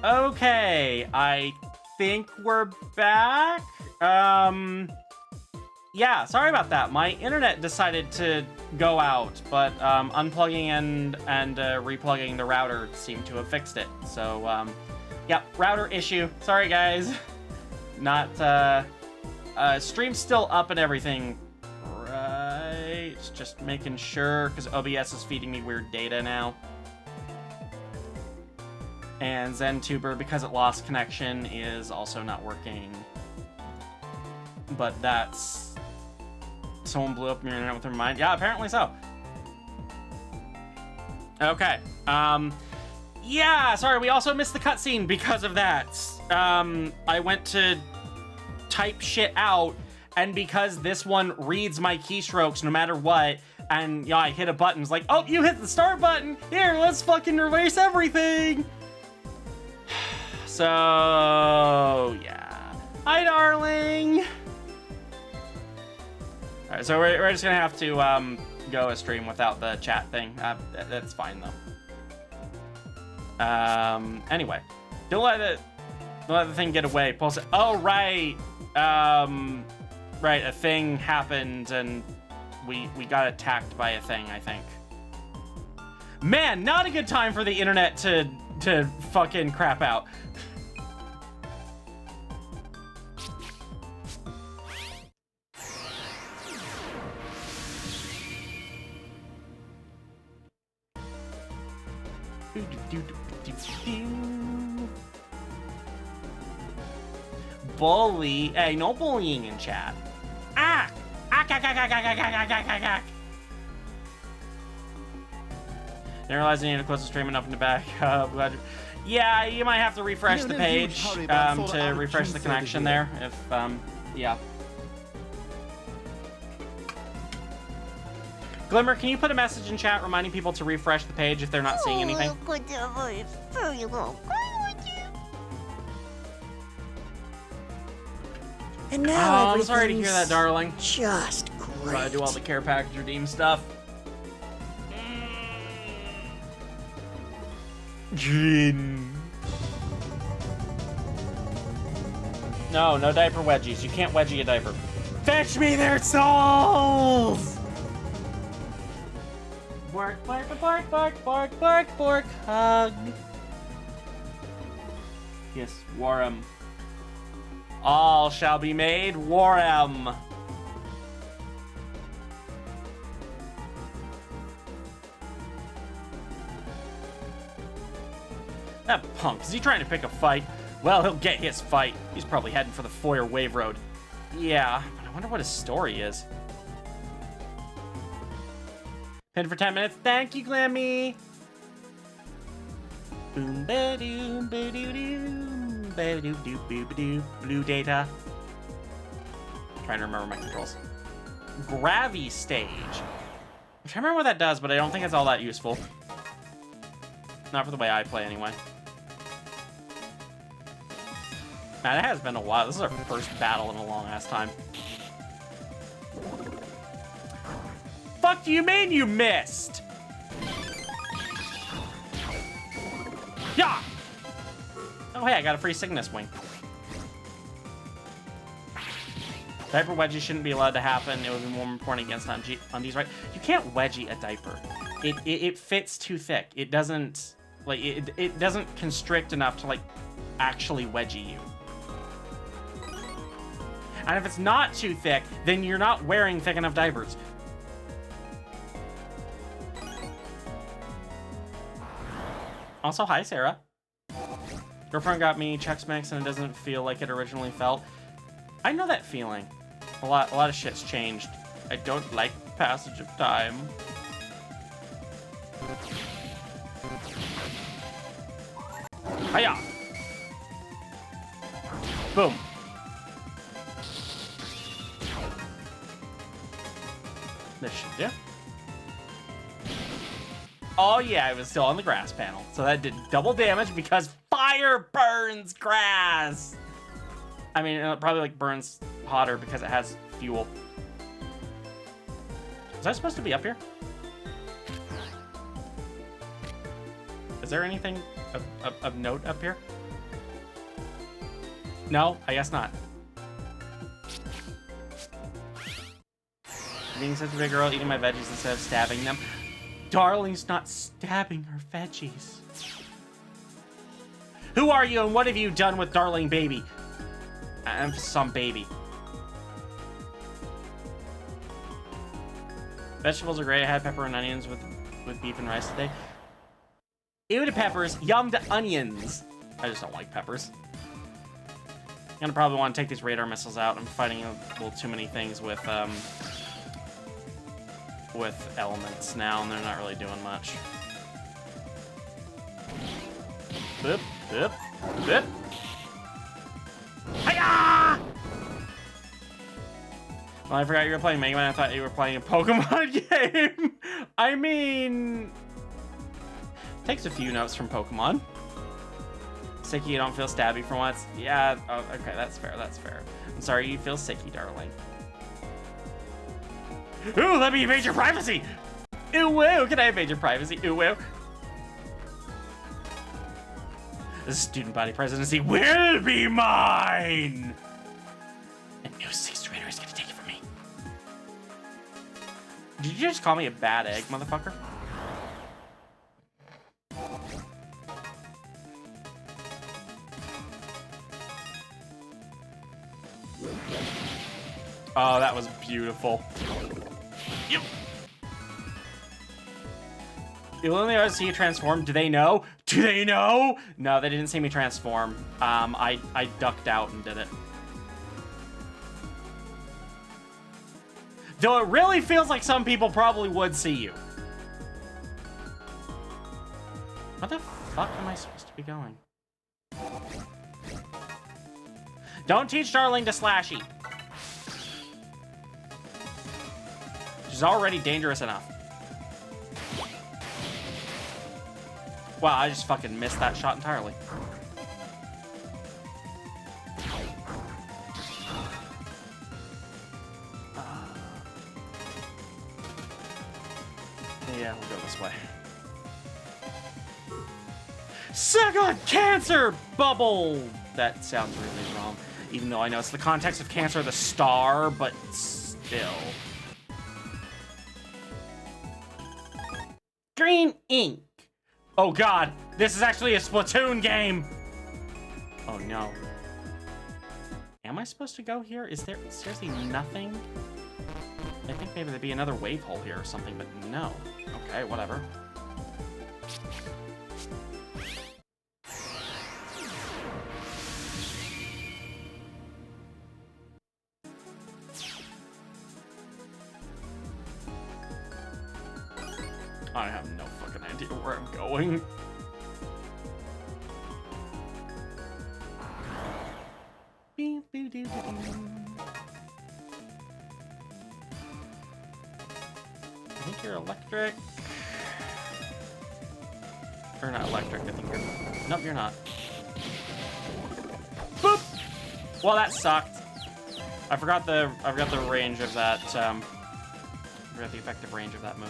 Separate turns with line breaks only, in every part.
Okay, I think we're back. Yeah, sorry about that. My internet decided to go out, but unplugging and replugging the router seemed to have fixed it. So, yeah, router issue. Sorry, guys. Not, stream's still up and everything, right? Just making sure, because OBS is feeding me weird data now. And ZenTuber, because it lost connection, is also not working. But that's... Someone blew up your internet with their mind? Yeah, apparently so. Okay. Yeah, sorry, we also missed the cutscene because of that. I went to type shit out, and because this one reads my keystrokes no matter what, and yeah, I hit a button, it's like, oh, you hit the start button! Here, let's fucking erase everything! So, yeah. Hi, darling! Alright, so we're just gonna have to go a stream without the chat thing. That's fine, though. Anyway. Don't let the thing get away. Pulse it. Oh, right! Right, a thing happened, and we got attacked by a thing, I think. Man, not a good time for the internet to fucking crap out. Bully. Hey, no bullying in chat. Ah! Didn't realize I needed to close the stream enough in the back. Glad yeah, you might have to refresh the page to refresh the connection there. If, yeah. Glimmer, can you put a message in chat reminding people to refresh the page if they're not seeing anything?
And now
I'm sorry to hear that, darling.
Just great.
Gotta do all the care package redeem stuff. No diaper wedgies. You can't wedgie a diaper. Fetch me their souls! Bark, bark, bark, bark, bark, bark, bark, hug. Yes, Warem. All shall be made Warem. That punk, is he trying to pick a fight? Well, he'll get his fight. He's probably heading for the Foyer Wave Road. Yeah, but I wonder what his story is. Pinned for 10 minutes. Thank you, Glammy. Boom, ba-doom, ba-doo-doo, ba-doo-doo-boo-ba-doo. Blue data. I'm trying to remember my controls. Gravy stage. I'm trying to remember what that does, but I don't think it's all that useful. Not for the way I play, anyway. Man, it has been a while. This is our first battle in a long-ass time. Fuck do you mean you missed? Yeah! Oh, hey, I got a free Cygnus wing. Diaper wedgie shouldn't be allowed to happen. It would be more important against undies, right? You can't wedgie a diaper. It fits too thick. It doesn't, like, it doesn't constrict enough to, like, actually wedgie you. And if it's not too thick, then you're not wearing thick enough diapers. Also, hi, Sarah. Girlfriend got me Chex Mix and it doesn't feel like it originally felt. I know that feeling. A lot of shit's changed. I don't like passage of time. Hiya! Boom. This should do. Oh yeah, I was still on the grass panel. So that did double damage because fire burns grass. I mean, it probably like burns hotter because it has fuel. Was I supposed to be up here? Is there anything of note up here? No, I guess not. Being such a big girl, eating my veggies instead of stabbing them. Darling's not stabbing her veggies. Who are you and what have you done with Darling Baby? I'm some baby. Vegetables are great. I had pepper and onions with beef and rice today. Ew to peppers, yum to onions. I just don't like peppers. I'm gonna probably want to take these radar missiles out. I'm fighting a little too many things with elements now, and they're not really doing much. Boop, boop, boop. Hiya! Well, I forgot you were playing Mega Man. I thought you were playing a Pokemon game. I mean, takes a few notes from Pokemon. Sicky, you don't feel stabby for once? Yeah, oh, okay, that's fair, that's fair. I'm sorry you feel sicky, darling. Ooh, let me invade your privacy! Ooh, woo, can I invade your privacy? Ooh, woo. The student body presidency will be mine! And no sixth grader is gonna take it from me. Did you just call me a bad egg, motherfucker? Oh, that was beautiful. Yep. You only see you transform. Do they know? Do they know? No, they didn't see me transform. I ducked out and did it. Though it really feels like some people probably would see you. Where the fuck am I supposed to be going? Don't teach Darling to slashy. She's already dangerous enough. Wow, I just fucking missed that shot entirely. Yeah, we'll go this way. Second cancer bubble! That sounds really wrong. Even though I know it's the context of Cancer the Star, but still. Green ink. Oh god, this is actually a Splatoon game. Oh no. Am I supposed to go here? Is there seriously nothing? I think maybe there'd be another wave hole here or something, but no. Okay, whatever. I have no fucking idea where I'm going. I think you're electric. Or not electric, I think you're... Nope, you're not. Boop! Well, that sucked. I forgot the range of that, I forgot the effective range of that move.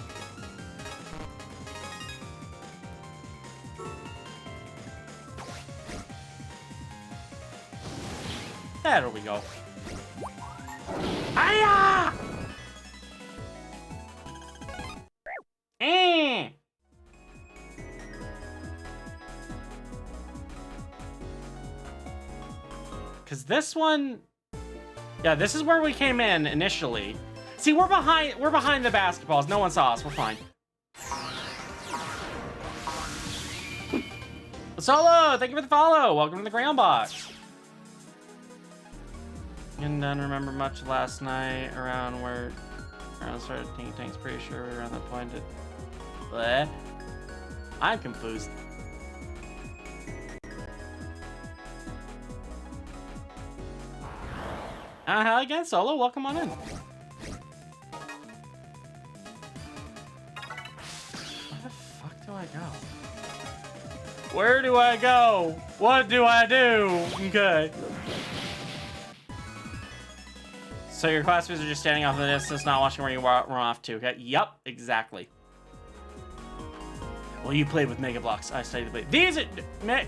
There we go. Hiya! Because this one... Yeah, this is where we came in initially. See, we're behind the basketballs. No one saw us. We're fine. Solo, thank you for the follow. Welcome to the Ground Box. And I don't remember much last night around where started thinking tanks. Pretty sure we were on the point at... What? I'm confused. Hi again, Solo. Welcome on in. Where the fuck do I go? Where do I go? What do I do? Okay. So your classmates are just standing off in the distance, not watching where you run off to, okay? Yup, exactly. Well, you played with Mega Blocks. I studied to play. These are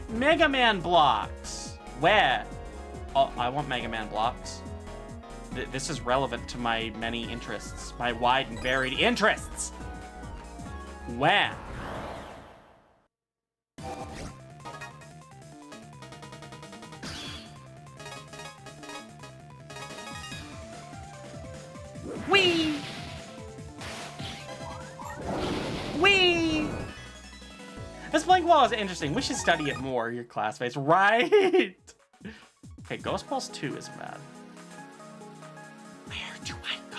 Mega Man blocks. Where? I want Mega Man blocks. This is relevant to my many interests, my wide and varied interests. Wow. Whee! Whee! This blank wall is interesting. We should study it more, your classmates. Right? Okay, Ghost Pulse 2 isn't bad. Where do I go?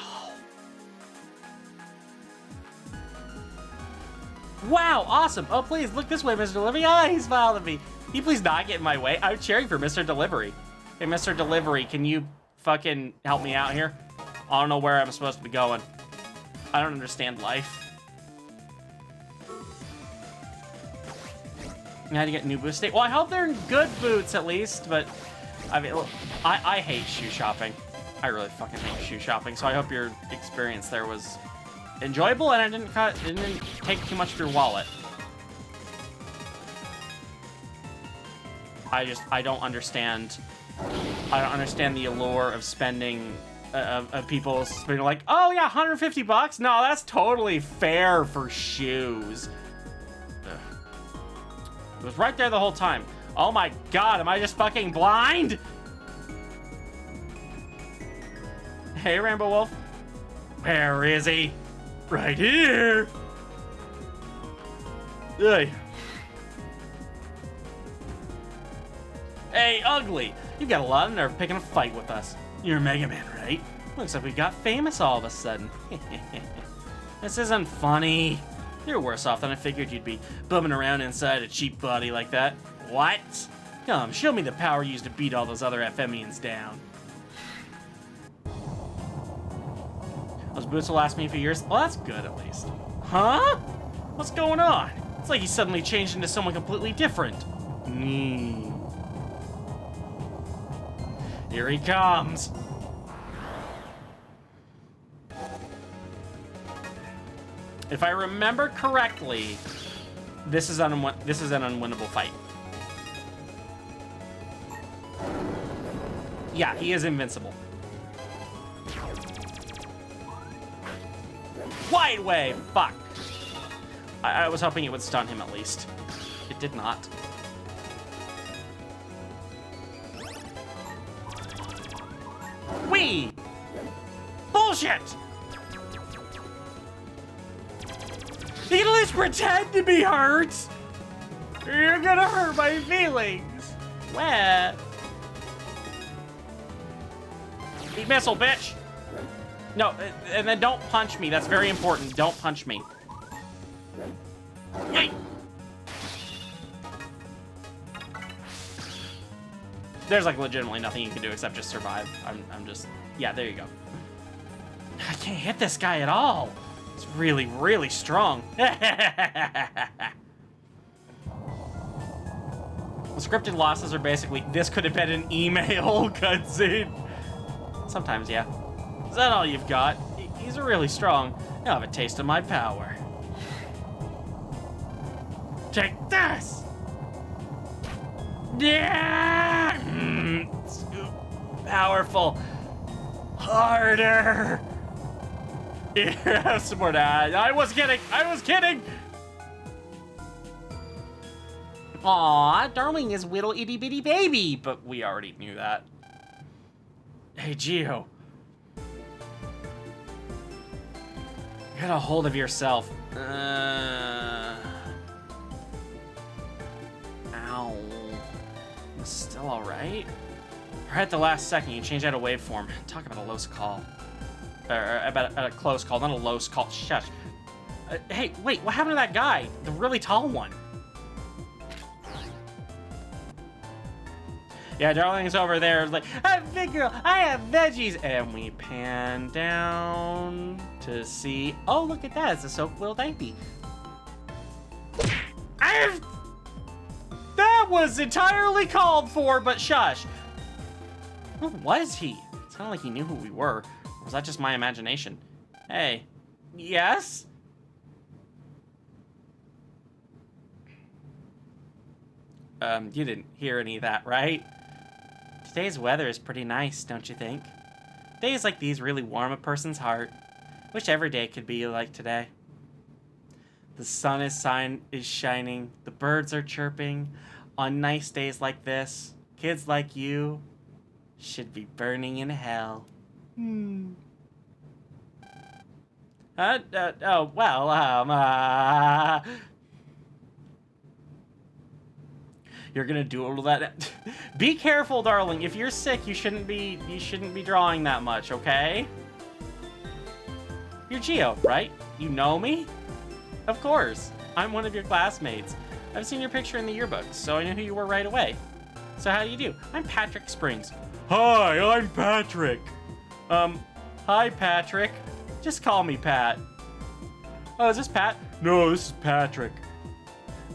Wow, awesome. Oh, please, look this way, Mr. Delivery. Ah, he's smiling at me. Can you please not get in my way? I'm cheering for Mr. Delivery. Hey, Mr. Delivery, can you fucking help me out here? I don't know where I'm supposed to be going. I don't understand life. I had to get new boots. Well, I hope they're in good boots at least, but I mean, I hate shoe shopping. I really fucking hate shoe shopping, so I hope your experience there was enjoyable and it didn't take too much of your wallet. I don't understand the allure of spending of people spending like, oh yeah, 150 bucks? No, that's totally fair for shoes. Ugh. It was right there the whole time. Oh my god, am I just fucking blind? Hey, Rainbow Wolf. Where is he? Right here. Hey. Hey, Ugly. You've got a lot of nerve picking a fight with us. You're Mega Man, right? Looks like we got famous all of a sudden. This isn't funny. You're worse off than I figured you'd be, bumming around inside a cheap body like that. What? Come, show me the power used to beat all those other FMians down. Those boots will last me for years. Well, that's good at least. Huh? What's going on? It's like he suddenly changed into someone completely different. Here he comes. If I remember correctly, this is an unwinnable fight. Yeah, he is invincible. Wide way! Fuck. I was hoping it would stun him at least. It did not. Whee! Bullshit! You can at least pretend to be hurt! You're gonna hurt my feelings! Where? Eat missile, bitch! No, and then don't punch me. That's very important. Don't punch me. Yay! There's like legitimately nothing you can do except just survive. I'm just, yeah, there you go. I can't hit this guy at all. It's really, really strong. The scripted losses are basically, this could have been an email cutscene. Sometimes, yeah. Is that all you've got? He's really strong. Now have a taste of my power. Take this! Yeah! Powerful. Harder. Yeah, some more that. I was kidding. I was kidding. Aw, Darling is little itty bitty baby, but we already knew that. Hey, Geo. Get a hold of yourself. Ow. Still all right? Right at the last second, you changed out a waveform. Talk about a close call. Or about a close call, not a close call. Shush. Hey, wait, what happened to that guy? The really tall one. Yeah, Darling's over there, like, hey, big girl, I have veggies. And we pan down to see, oh, look at that, it's a soaked little baby. That was entirely called for, but shush. Who was he? It sounded like he knew who we were. Or was that just my imagination? Hey, yes? You didn't hear any of that, right? Today's weather is pretty nice, don't you think? Days like these really warm a person's heart. Wish every day could be like today. The sun is shining, the birds are chirping. On nice days like this, kids like you should be burning in hell. Oh, well, you're gonna do all that. Be careful, darling. If you're sick, you shouldn't be drawing that much, okay? You're Gio, right? You know me? Of course. I'm one of your classmates. I've seen your picture in the yearbook, so I knew who you were right away. So how do you do? I'm Patrick Springs. Hi, I'm Patrick. Hi, Patrick. Just call me Pat. Oh, is this Pat? No, this is Patrick.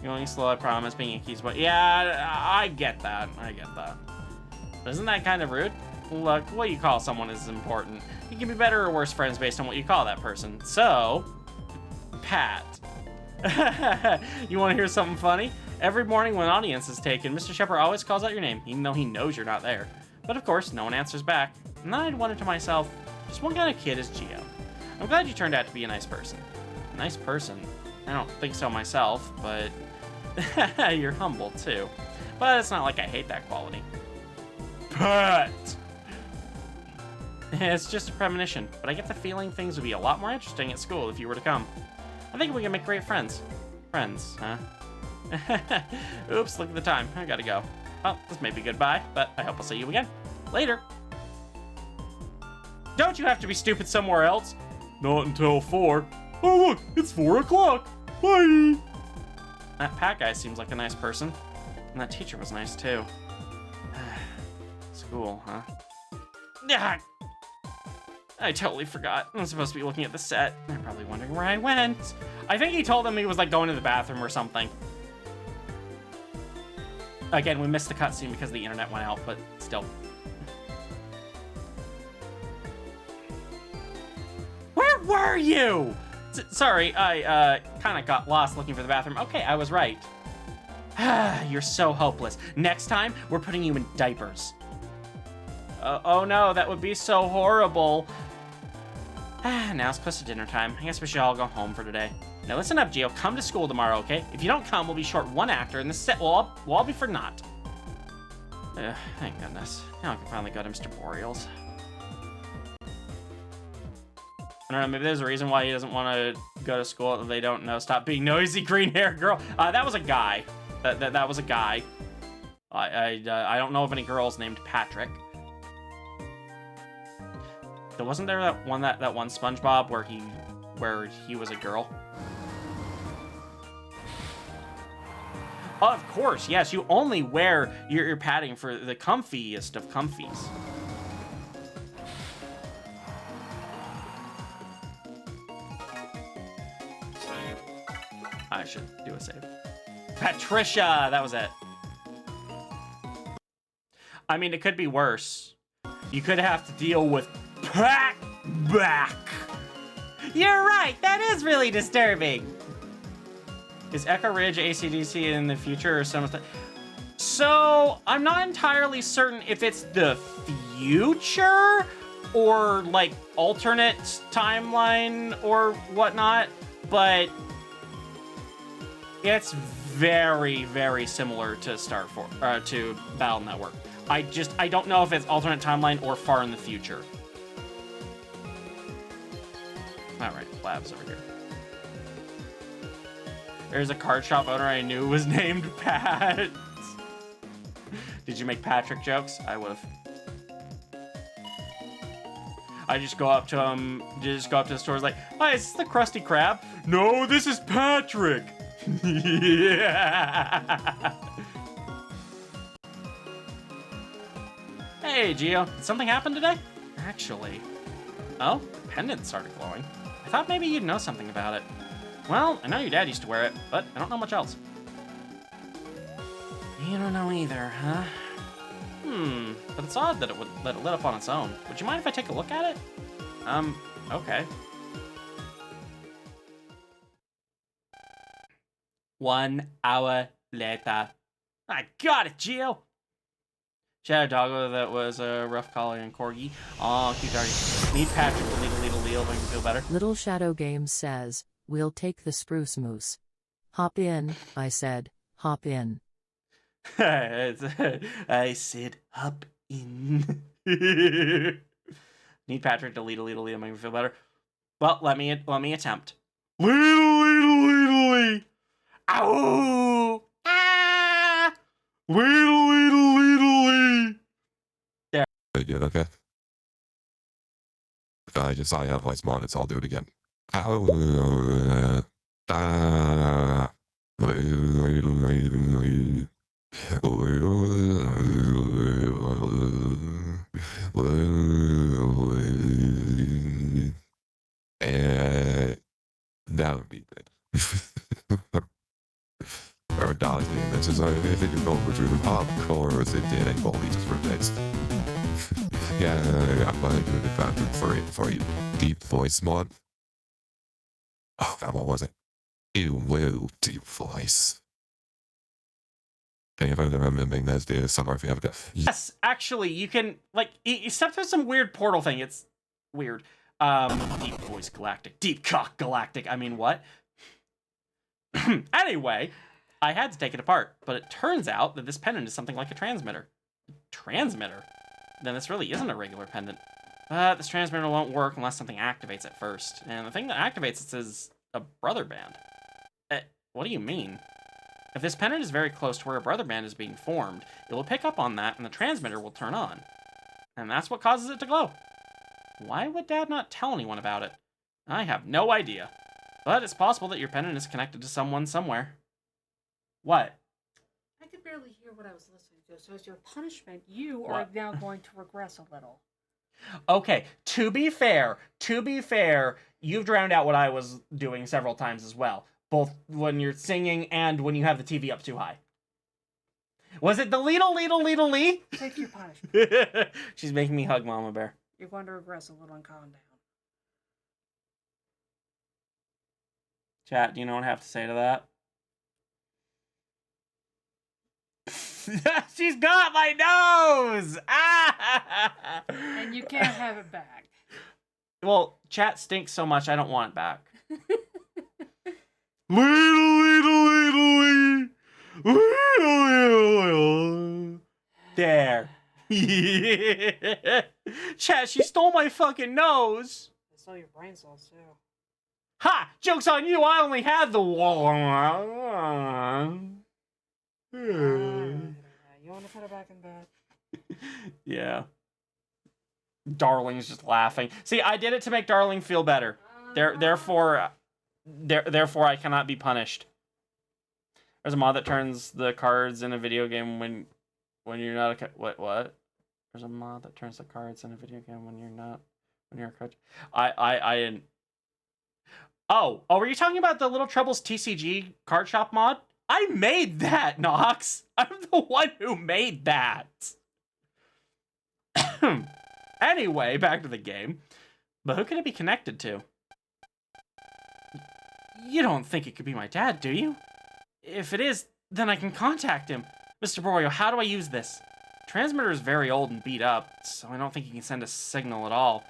You're only slow, I promise, being a keys, but yeah, I get that. But isn't that kind of rude? Look, what you call someone is important. You can be better or worse friends based on what you call that person. So, Pat. You want to hear something funny? Every morning when audience is taken, Mr. Shepard always calls out your name, even though he knows you're not there. But of course, no one answers back. And then I'd wonder to myself, just what kind of kid is Gio? I'm glad you turned out to be a nice person. A nice person? I don't think so myself, but you're humble too. But it's not like I hate that quality. Pat! It's just a premonition, but I get the feeling things would be a lot more interesting at school if you were to come. I think we can make great friends. Friends, huh? Oops, look at the time. I gotta go. Well, this may be goodbye, but I hope I'll see you again. Later. Don't you have to be stupid somewhere else? Not until 4. Oh, look, it's 4 o'clock. Bye. That Pat guy seems like a nice person. And that teacher was nice, too. School, huh? Yeah. I totally forgot. I'm supposed to be looking at the set. They're probably wondering where I went. I think he told them he was like going to the bathroom or something. Again, we missed the cutscene because the internet went out, but still. Where were you? Sorry, I kind of got lost looking for the bathroom. Okay, I was right. You're so hopeless. Next time, we're putting you in diapers. Oh no, that would be so horrible. Now it's close to dinner time. I guess we should all go home for today. Now listen up, Gio. Come to school tomorrow, okay? If you don't come, we'll be short one actor, and the set will all be for naught. Thank goodness. Now I can finally go to Mr. Boreals. I don't know, maybe there's a reason why he doesn't want to go to school that they don't know. Stop being noisy, green-haired girl. That was a guy. That was a guy. I don't know of any girls named Patrick. Wasn't there that one SpongeBob where he was a girl? Oh, of course, yes. You only wear your padding for the comfiest of comfies. I should do a save. Patricia, that was it. I mean, it could be worse. You could have to deal with Pat back. You're right. That is really disturbing. Is Echo Ridge AC/DC in the future or something? So I'm not entirely certain if it's the future or like alternate timeline or whatnot, but it's very, very similar to to Battle Network. I don't know if it's alternate timeline or far in the future. All right, Lab's over here. There's a card shop owner I knew was named Pat. Did you make Patrick jokes? I would've. I just go up to him, just go up to the stores like, hi, is this the Krusty Krab? No, this is Patrick. Yeah. Hey, Gio, did something happen today? Actually. Oh, the pendant started glowing. I thought maybe you'd know something about it. Well, I know your dad used to wear it, but I don't know much else. You don't know either, huh? But it's odd that it lit up on its own. Would you mind if I take a look at it? Okay. 1 hour later. I got it, Gio! She had a doggo that was a rough collie and corgi. Oh, cute doggy. Need Patrick to lead a little make me feel better.
Little Shadow Games says, we'll take the spruce moose. Hop in, I said, hop in.
I said, hop in. Need Patrick to lead a little make me feel better. Well, let me attempt. Lead. Ow! Ah! Lead. There.
Yeah, okay. I have voice mod, so I'll do it again. That would be good. Or dodging, this is if it can go through the popcorn, it didn't go just for next. Yeah, I'm gonna do the bathroom for you. Deep voice mod. Oh, what was it? Ew, deep voice. If I'm remembering this, there's somewhere if you have it.
Yes, actually, you can, like, except for some weird portal thing, it's weird. Deep voice galactic. Deep cock galactic. I mean, what? Anyway, I had to take it apart, but it turns out that this pendant is something like a transmitter. Transmitter? Then this really isn't a regular pendant. This transmitter won't work unless something activates it first. And the thing that activates it is a brother band. What do you mean? If this pendant is very close to where a brother band is being formed, it will pick up on that and the transmitter will turn on. And that's what causes it to glow. Why would Dad not tell anyone about it? I have no idea. But it's possible that your pendant is connected to someone somewhere. What?
I could barely hear what I was listening to, so as your punishment, you are
What?
now going to regress a little.
Okay, to be fair, you've drowned out what I was doing several times as well. Both when you're singing and when you have the TV up too high. Was it the lee?
Take your punishment.
She's making me hug Mama Bear.
You're going to regress a little and calm down.
Chat, do you know what I have to say to that? She's got my nose! Ah!
And you can't have it back.
Well, chat stinks so much I don't want it back. There. Chat, she stole my fucking nose.
I stole your brain cells, too.
Ha! Joke's on you, I only had the wall.
You want to put it back in bed?
Yeah. Darling's just laughing. See, I did it to make Darling feel better. Therefore, I cannot be punished. There's a mod that turns the cards in a video game when you're not a what? There's a mod that turns the cards in a video game when you're a coach. I didn't. Oh, were you talking about the Little Troubles TCG card shop mod? I made that, Nox. I'm the one who made that. Anyway, back to the game. But who could it be connected to? You don't think it could be my dad, do you? If it is, then I can contact him. Mr. Borio, how do I use this? Transmitter is very old and beat up, so I don't think you can send a signal at all.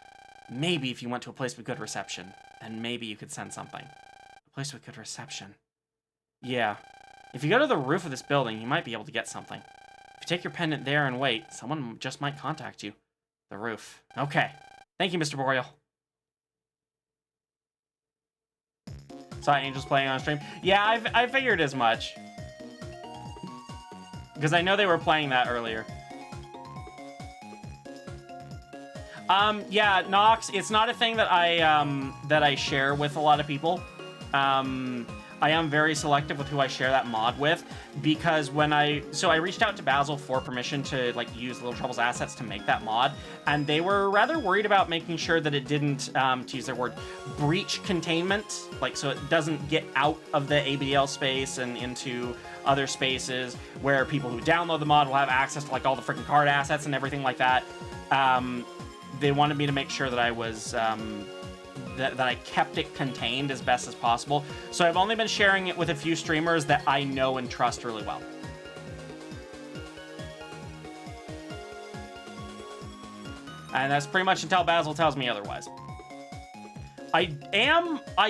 Maybe if you went to a place with good reception, then maybe you could send something. A place with good reception. Yeah. If you go to the roof of this building, you might be able to get something. If you take your pendant there and wait, someone just might contact you. The roof. Okay. Thank you, Mr. Boreal. Saw Angels playing on stream. Yeah, I figured as much. Because I know they were playing that earlier. Yeah, Nox, it's not a thing that I share with a lot of people. I am very selective with who I share that mod with, because I reached out to Basil for permission to use Little Trouble's assets to make that mod, and they were rather worried about making sure that it didn't, to use their word, breach containment, so it doesn't get out of the ABL space and into other spaces where people who download the mod will have access to all the freaking card assets and everything like that. They wanted me to make sure that I was that I kept it contained as best as possible. So I've only been sharing it with a few streamers that I know and trust really well. And that's pretty much until Basil tells me otherwise. I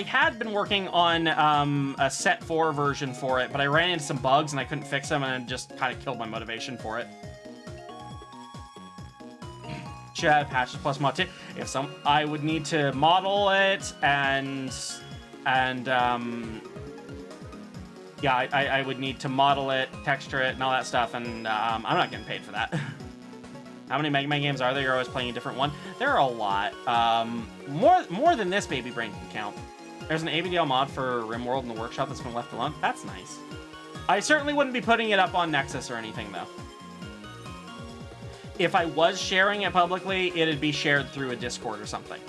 had been working on a set 4 version for it, but I ran into some bugs and I couldn't fix them, and it just kind of killed my motivation for it. Chat patches plus mod 2. I would need to model it and yeah, I would need to model it, texture it, and all that stuff, and I'm not getting paid for that. How many Mega Man games are there? You're always playing a different one. There are a lot. More than this baby brain can count. There's an ABDL mod for RimWorld in the workshop that's been left alone. That's nice. I certainly wouldn't be putting it up on Nexus or anything, though. If I was sharing it publicly, it'd be shared through a Discord or something.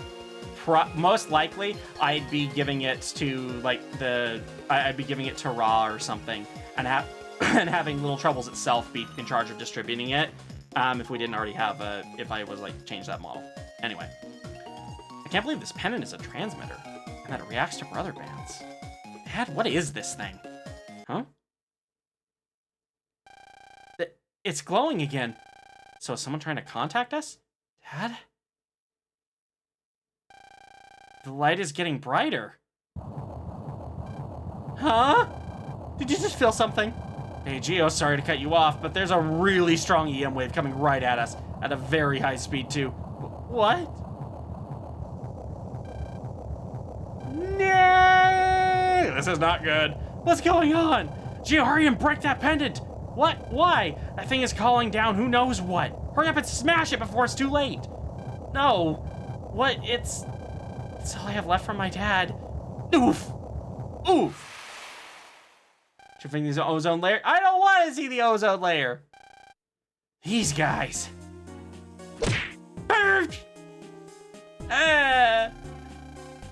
Most likely, I'd be giving it to, like, I'd be giving it to Raw or something, and having Little Troubles itself be in charge of distributing it, if we didn't already have if I was, like, change that model. Anyway. I can't believe this pendant is a transmitter, and that it reacts to brother bands. Dad, what is this thing? Huh? It's glowing again. So is someone trying to contact us? Dad? The light is getting brighter. Huh? Did you just feel something? Hey, Geo, sorry to cut you off, but there's a really strong EM wave coming right at us at a very high speed, too. What? No! This is not good. What's going on? Geo, hurry and break that pendant. What? Why? That thing is calling down who knows what. Hurry up and smash it before it's too late. No. What? It's all I have left from my dad. Oof. Oof. Should I think there's an ozone layer? I don't want to see the ozone layer. These guys. They're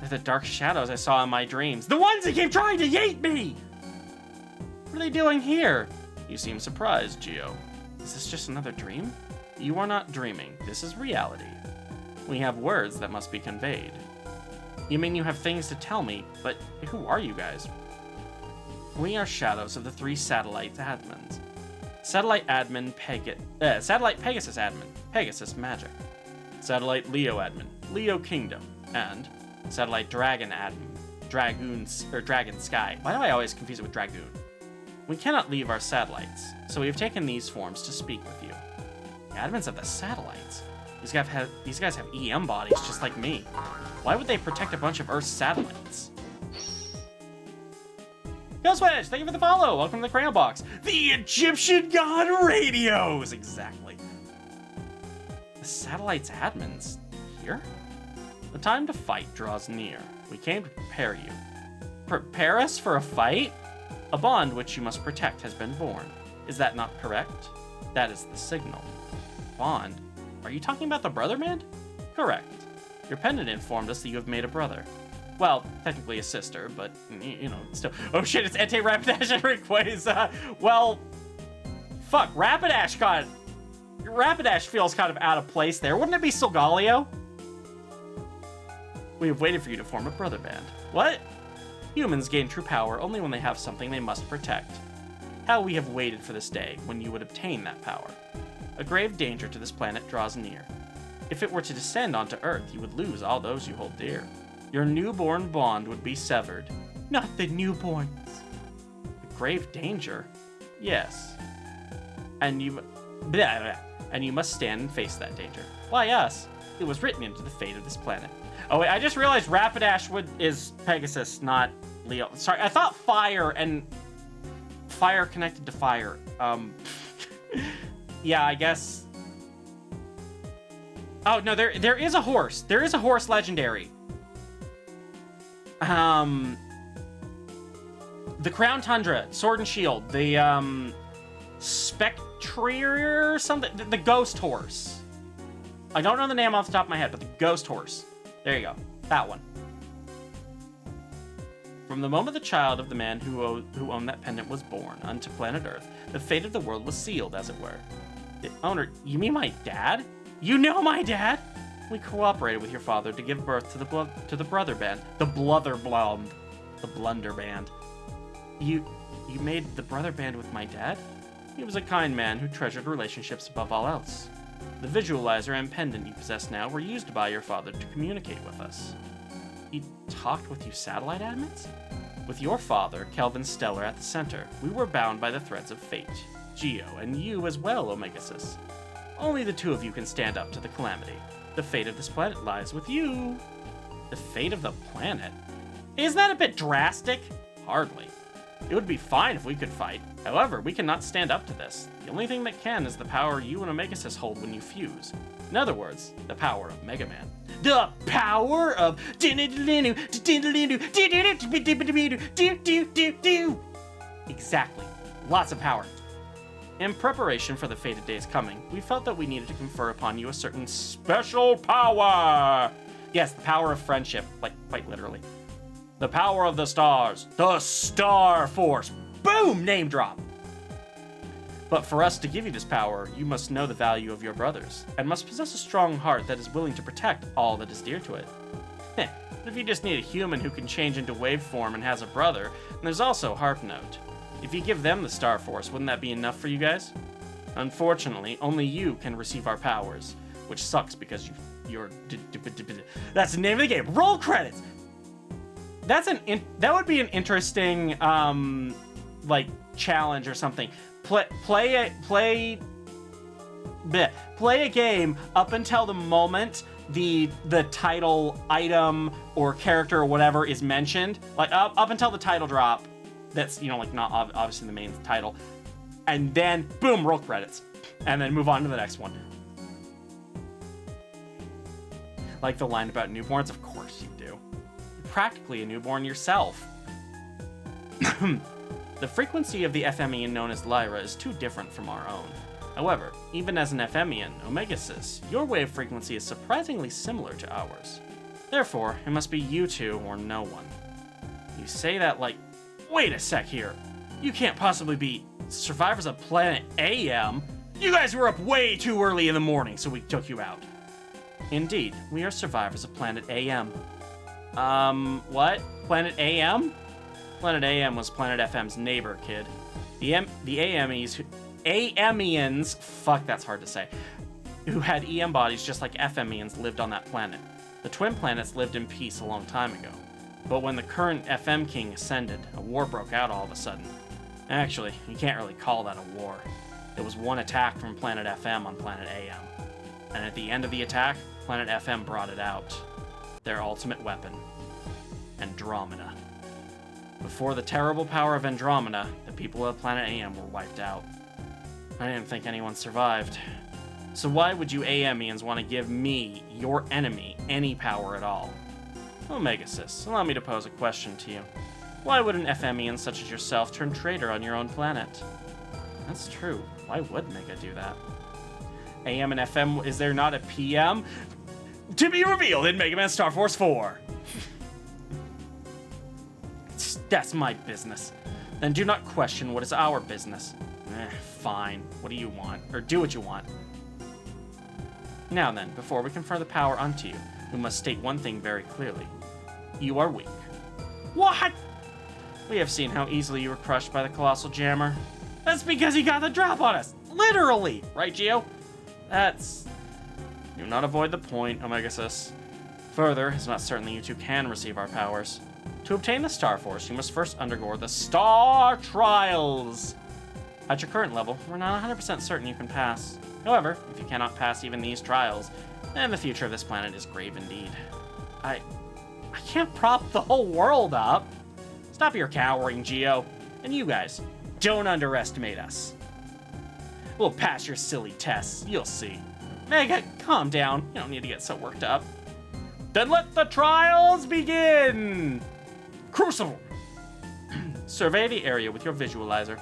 the dark shadows I saw in my dreams. The ones that keep trying to yeet me. What are they doing here? You seem surprised, Geo. Is this just another dream? You are not dreaming. This is reality. We have words that must be conveyed. You mean you have things to tell me, but who are you guys? We are shadows of the 3 satellite admins. Satellite admin Satellite Pegasus admin, Pegasus Magic. Satellite Leo admin, Leo Kingdom. And Satellite Dragon admin, Dragon Sky. Why do I always confuse it with Dragoon? We cannot leave our satellites, so we have taken these forms to speak with you. The admins of the satellites? These guys have EM bodies just like me. Why would they protect a bunch of Earth's satellites? Ghostwish, thank you for the follow. Welcome to the Crayon Box. The Egyptian God radios! Exactly. The satellite's admins here? The time to fight draws near. We came to prepare you. Prepare us for a fight? A bond which you must protect has been born. Is that not correct? That is the signal. Bond? Are you talking about the brother band? Correct. Your pendant informed us that you have made a brother. Well, technically a sister, but, you know, still. Oh shit, it's Entei Rapidash and Rayquaza. Well, fuck, Rapidash feels kind of out of place there. Wouldn't it be Solgaleo? We have waited for you to form a brother band. What? Humans gain true power only when they have something they must protect. How we have waited for this day when you would obtain that power. A grave danger to this planet draws near. If it were to descend onto Earth, you would lose all those you hold dear. Your newborn bond would be severed. Not the newborns. A grave danger? Yes. And you must stand and face that danger. Why us? It was written into the fate of this planet. Oh wait, I just realized Rapidash is Pegasus, not Leo. Sorry, I thought fire connected to fire. Yeah, I guess. Oh no, there is a horse. There is a horse legendary. The Crown Tundra, Sword and Shield, the Spectrier or something, the Ghost Horse. I don't know the name off the top of my head, but the Ghost Horse. There you go, that one. From the moment the child of the man who owned that pendant was born unto planet Earth, the fate of the world was sealed, as it were. The owner, you mean my dad? You know my dad? We cooperated with your father to give birth to the brother band, the Blunder band. You made the brother band with my dad? He was a kind man who treasured relationships above all else. The visualizer and pendant you possess now were used by your father to communicate with us. He talked with you satellite admins? With your father, Kelvin Stellar, at the center, we were bound by the threads of fate. Geo, and you as well, Omegasis. Only the two of you can stand up to the calamity. The fate of this planet lies with you. The fate of the planet? Isn't that a bit drastic? Hardly. It would be fine if we could fight. However, we cannot stand up to this. The only thing that can is the power you and Omegasis hold when you fuse. In other words, the power of Mega Man. The power of... Exactly. Lots of power. In preparation for the fated days coming, we felt that we needed to confer upon you a certain special power. Yes, the power of friendship, like quite literally. The power of the stars, the Star Force. Boom, name drop. But for us to give you this power, you must know the value of your brothers, and must possess a strong heart that is willing to protect all that is dear to it. But if you just need a human who can change into waveform and has a brother, then there's also Harp Note. If you give them the Star Force, wouldn't that be enough for you guys? Unfortunately, only you can receive our powers, which sucks because you're... That's the name of the game. Roll credits! That would be an interesting, like, challenge or something. Play a game up until the moment the title item or character or whatever is mentioned, like up until the title drop. That's, like, not obviously the main title, and then boom, roll credits, and then move on to the next one. Like the line about newborns, of course you do. You're practically a newborn yourself. The frequency of the FMEan known as Lyra is too different from our own. However, even as an FMEan, Omegasis, your wave frequency is surprisingly similar to ours. Therefore, it must be you two or no one. You say that like, wait a sec here. You can't possibly be survivors of Planet AM. You guys were up way too early in the morning, so we took you out. Indeed, we are survivors of Planet AM. What? Planet AM? Planet AM was Planet FM's neighbor, kid. The AMians, fuck, that's hard to say, who had EM bodies just like FMians lived on that planet. The twin planets lived in peace a long time ago. But when the current FM king ascended, a war broke out all of a sudden. Actually, you can't really call that a war. It was one attack from Planet FM on Planet AM. And at the end of the attack, Planet FM brought it out. Their ultimate weapon, Andromeda. Before the terrible power of Andromeda, the people of Planet AM were wiped out. I didn't think anyone survived. So why would you AMians want to give me, your enemy, any power at all? Omegasis, allow me to pose a question to you. Why would an FMian such as yourself turn traitor on your own planet? That's true. Why would Mega do that? AM and FM, is there not a PM? To be revealed in Mega Man Star Force 4. That's my business. Then do not question what is our business. Fine. What do you want? Or do what you want. Now then, before we confer the power unto you, we must state one thing very clearly. You are weak. What? We have seen how easily you were crushed by the Colossal Jammer. That's because he got the drop on us. Literally. Right, Geo? Do not avoid the point, Omegasis. Further, it's not certain that you two can receive our powers. To obtain the Star Force, you must first undergo the Star Trials. At your current level, we're not 100% certain you can pass. However, if you cannot pass even these trials, then the future of this planet is grave indeed. I can't prop the whole world up. Stop your cowering, Geo. And you guys, don't underestimate us. We'll pass your silly tests, you'll see. Mega, calm down. You don't need to get so worked up. Then let the trials begin! Crucible! Survey the area with your visualizer.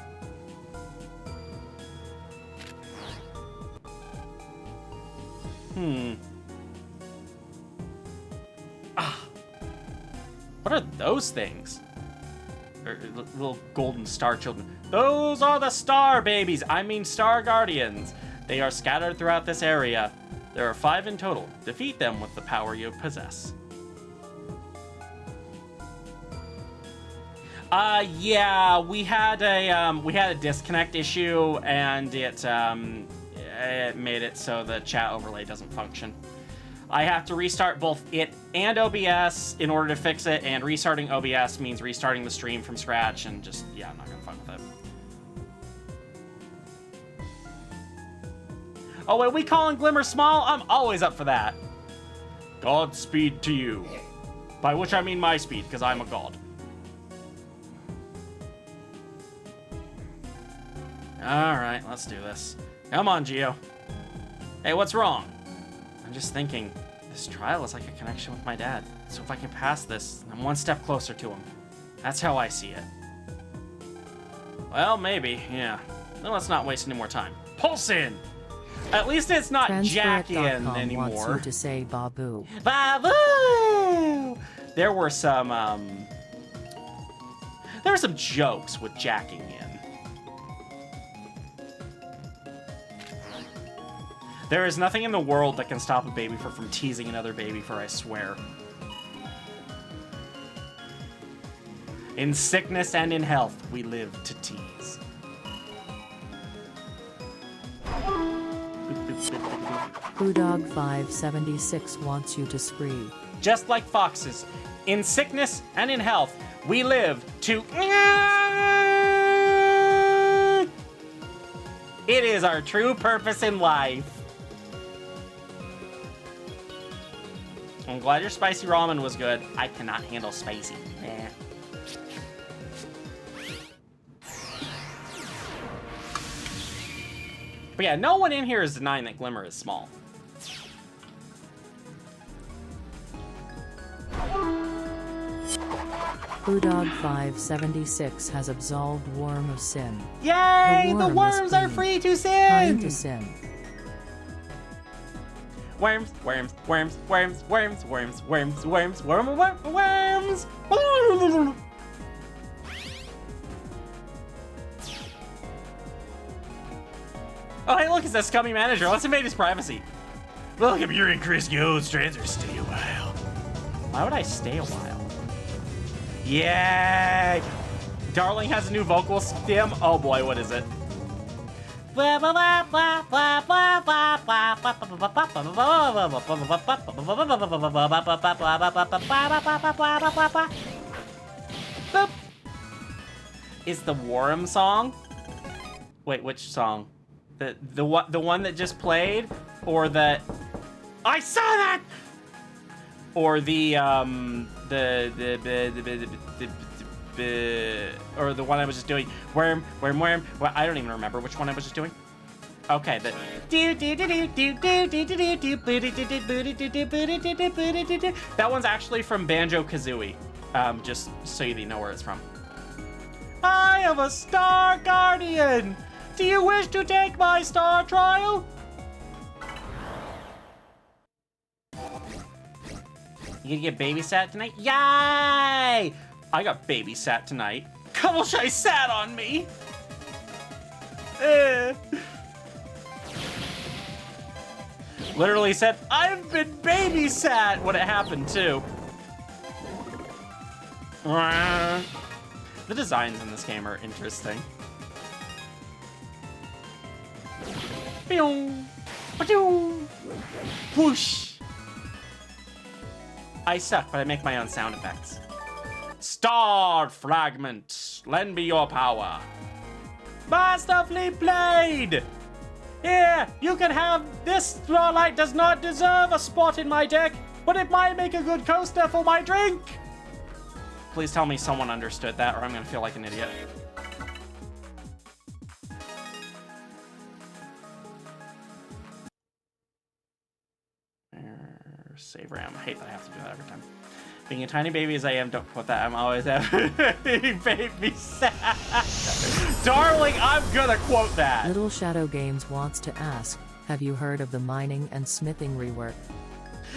What are those things? Little golden star children. Those are the star babies! I mean star guardians. They are scattered throughout this area. There are 5 in total. Defeat them with the power you possess. Yeah, we had a disconnect issue, and it it made it so the chat overlay doesn't function. I have to restart both it and OBS in order to fix it, and restarting OBS means restarting the stream from scratch, and just, yeah, I'm not gonna fuck with it. Oh, wait, we calling Glimmer small? I'm always up for that. Godspeed to you. By which I mean my speed, because I'm a god. Alright, let's do this. Come on, Geo. Hey, what's wrong? I'm just thinking, this trial is like a connection with my dad. So if I can pass this, I'm one step closer to him. That's how I see it. Well, maybe, yeah. Then let's not waste any more time. Pulse in! At least it's not Jackie-in anymore.
Wants you to say Babu.
Babu! There were some jokes with jacking in. There is nothing in the world that can stop a baby from teasing another baby, for I swear. In sickness and in health, we live to tease.
Brewdog576 wants you to spree.
Just like foxes, in sickness and in health, we live to... It is our true purpose in life. I'm glad your spicy ramen was good. I cannot handle spicy. Eh. But yeah, no one in here is denying that Glimmer is small.
Brewdog576 has absolved Worm of sin.
Yay! The
worm
worms
is
are free to sin!
Kind to sin.
Worms, worms, worms, worms, worms, worms, worms, worms, worms. Oh, hey, look, it's that scummy manager. Let's invade his privacy. Welcome, you're in Chris Yo's transfer. Stay a while. Why would I stay a while? Yay! Darling has a new vocal stem. Oh boy, what is it? Is the Worm song? Wait, which song? The one that just played, or the I saw that, or or the one I was just doing. Worm. Well, I don't even remember which one I was just doing. Okay, that one's actually from Banjo-Kazooie. Just so you know where it's from. I am a Star Guardian. Do you wish to take my star trial? You gonna get babysat tonight? Yay! I got babysat tonight. Cuddleshy sat on me. Literally said, I've been babysat when it happened too. The designs in this game are interesting. Whoosh! I suck, but I make my own sound effects. Star Fragment, lend me your power. Masterfully played! Here, you can have this. Starlight does not deserve a spot in my deck, but it might make a good coaster for my drink. Please tell me someone understood that, or I'm gonna feel like an idiot. Save RAM. I hate that I have to do that every time. Being a tiny baby as I am, don't quote that. I'm always having baby sad. Darling, I'm gonna quote that.
Little Shadow Games wants to ask, have you heard of the mining and smithing rework?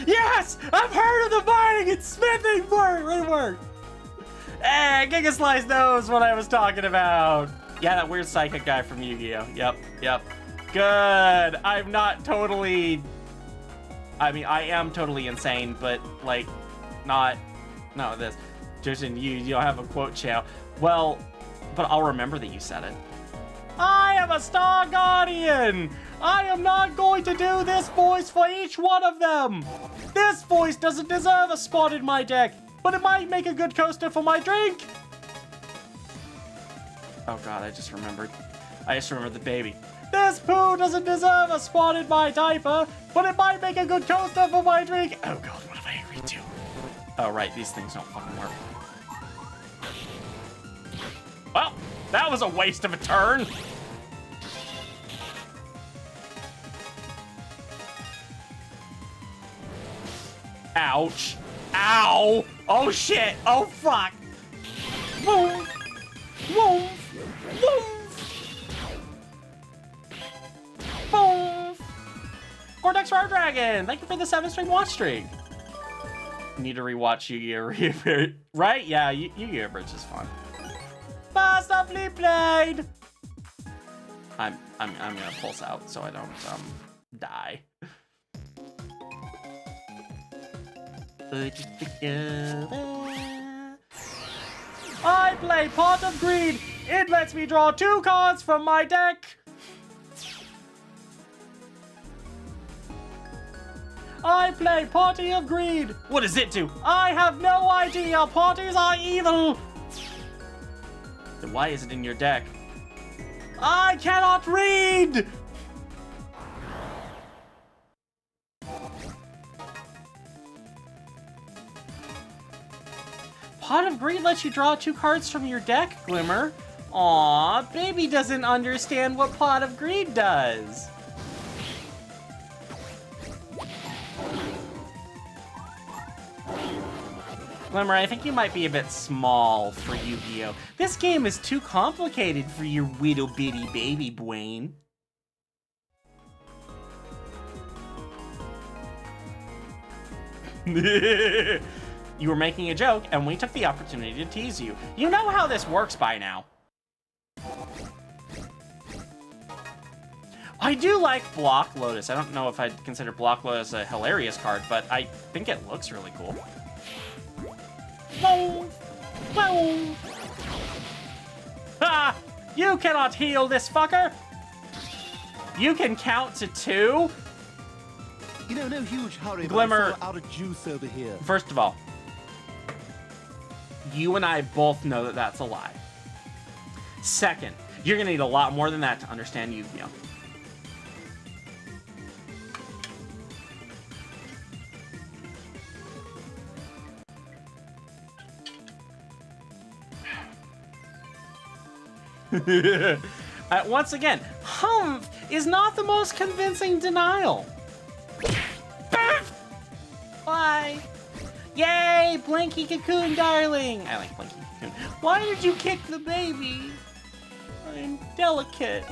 Yes! I've heard of the mining and smithing rework! Hey, Gigaslice knows what I was talking about. Yeah, that weird psychic guy from Yu-Gi-Oh! Yep. Good. I'm not totally... I mean, I am totally insane, but, like, not... No, this. Justin, you don't have a quote channel. Well, but I'll remember that you said it. I am a Star Guardian! I am not going to do this voice for each one of them. This voice doesn't deserve a spot in my deck, but it might make a good coaster for my drink. Oh God, I just remembered the baby. This poo doesn't deserve a spot in my diaper, but it might make a good coaster for my drink. Oh God, what have I agreed to? Oh right, these things don't fucking work. Well, that was a waste of a turn. Ouch. Ow. Oh shit. Oh fuck. Woof. Woof. Woof. Woof. Cortex Roar Dragon, thank you for the 7-string watch streak. Need to rewatch Yu-Gi-Oh! Rebirth, right? Yeah, Yu-Gi-Oh! Rebirth is fun. Masterfully played. I'm gonna pulse out so I don't die. I play Pot of Greed. It lets me draw 2 cards from my deck. I play Party of Greed. What does it do? I have no idea. Parties are evil. Then why is it in your deck? I cannot read. Pot of Greed lets you draw 2 cards from your deck, Glimmer. Aw, baby doesn't understand what Pot of Greed does. Glimmer, I think you might be a bit small for Yu-Gi-Oh! This game is too complicated for your little bitty baby brain. You were making a joke, and we took the opportunity to tease you. You know how this works by now. I do like Block Lotus. I don't know if I'd consider Block Lotus a hilarious card, but I think it looks really cool. Ha! You cannot heal this fucker! You can count to 2?
You know, no huge hurry,
Glimmer,
out of juice over here.
First of all, you and I both know that that's a lie. Second, you're gonna need a lot more than that to understand Yu-Gi-Oh! Once again, humph is not the most convincing denial. Why? Yay, Blinky Cocoon, darling. I like Blinky Cocoon. Why did you kick the baby? I'm delicate.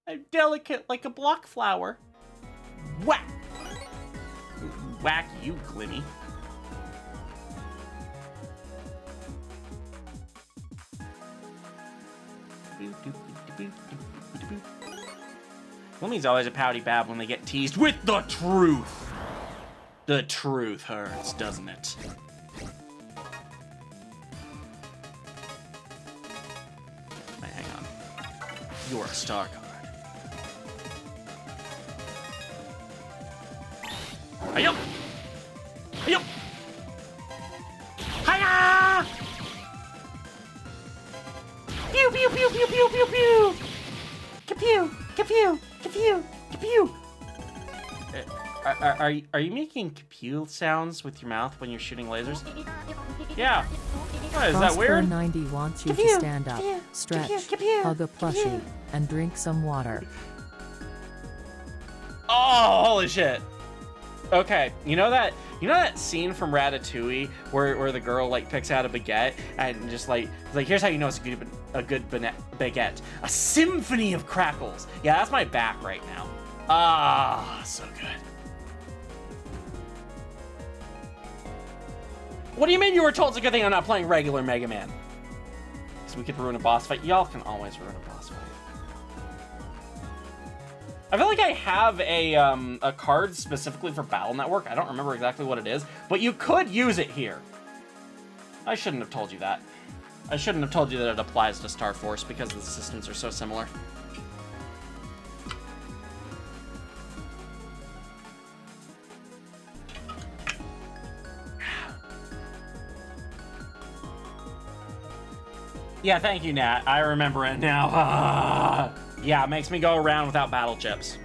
I'm delicate like a block flower. Whack. Whack you, Glimmy. Glimmy's always a pouty bab when they get teased with the truth. The truth hurts, doesn't it? Wait, hang on. You're a star card. Hi-yo! Hi-yo! Hi-ya! Pew, pew, pew, pew, pew, pew, pew! Ka-pew! Ka-pew! Ka-pew! Ka-pew! Are you making ka-pew sounds with your mouth when you're shooting lasers? Yeah. What, is that weird?
90 wants you to stand up, stretch, hug a plushie, and drink some water.
Oh, holy shit. Okay, you know that scene from Ratatouille where the girl like picks out a baguette and just like here's how you know it's a good baguette. A symphony of crackles. Yeah, that's my back right now. Ah, so good. What do you mean you were told it's a good thing I'm not playing regular Mega Man? So we could ruin a boss fight. Y'all can always ruin a boss fight. I feel like I have a card specifically for Battle Network. I don't remember exactly what it is, but you could use it here. I shouldn't have told you that. I shouldn't have told you that it applies to Star Force because the systems are so similar. Yeah, thank you, Nat. I remember it now. Yeah, it makes me go around without battle chips.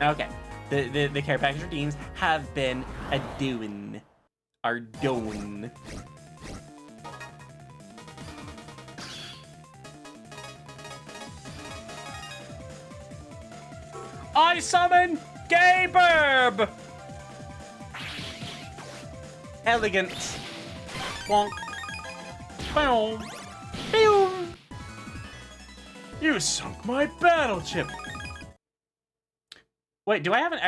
Okay. The care package redeems have been doing. Are doing. I summon Gaberb! Elegant. Bonk. Boom. Boom. You sunk my battle chip. Wait, do I have an...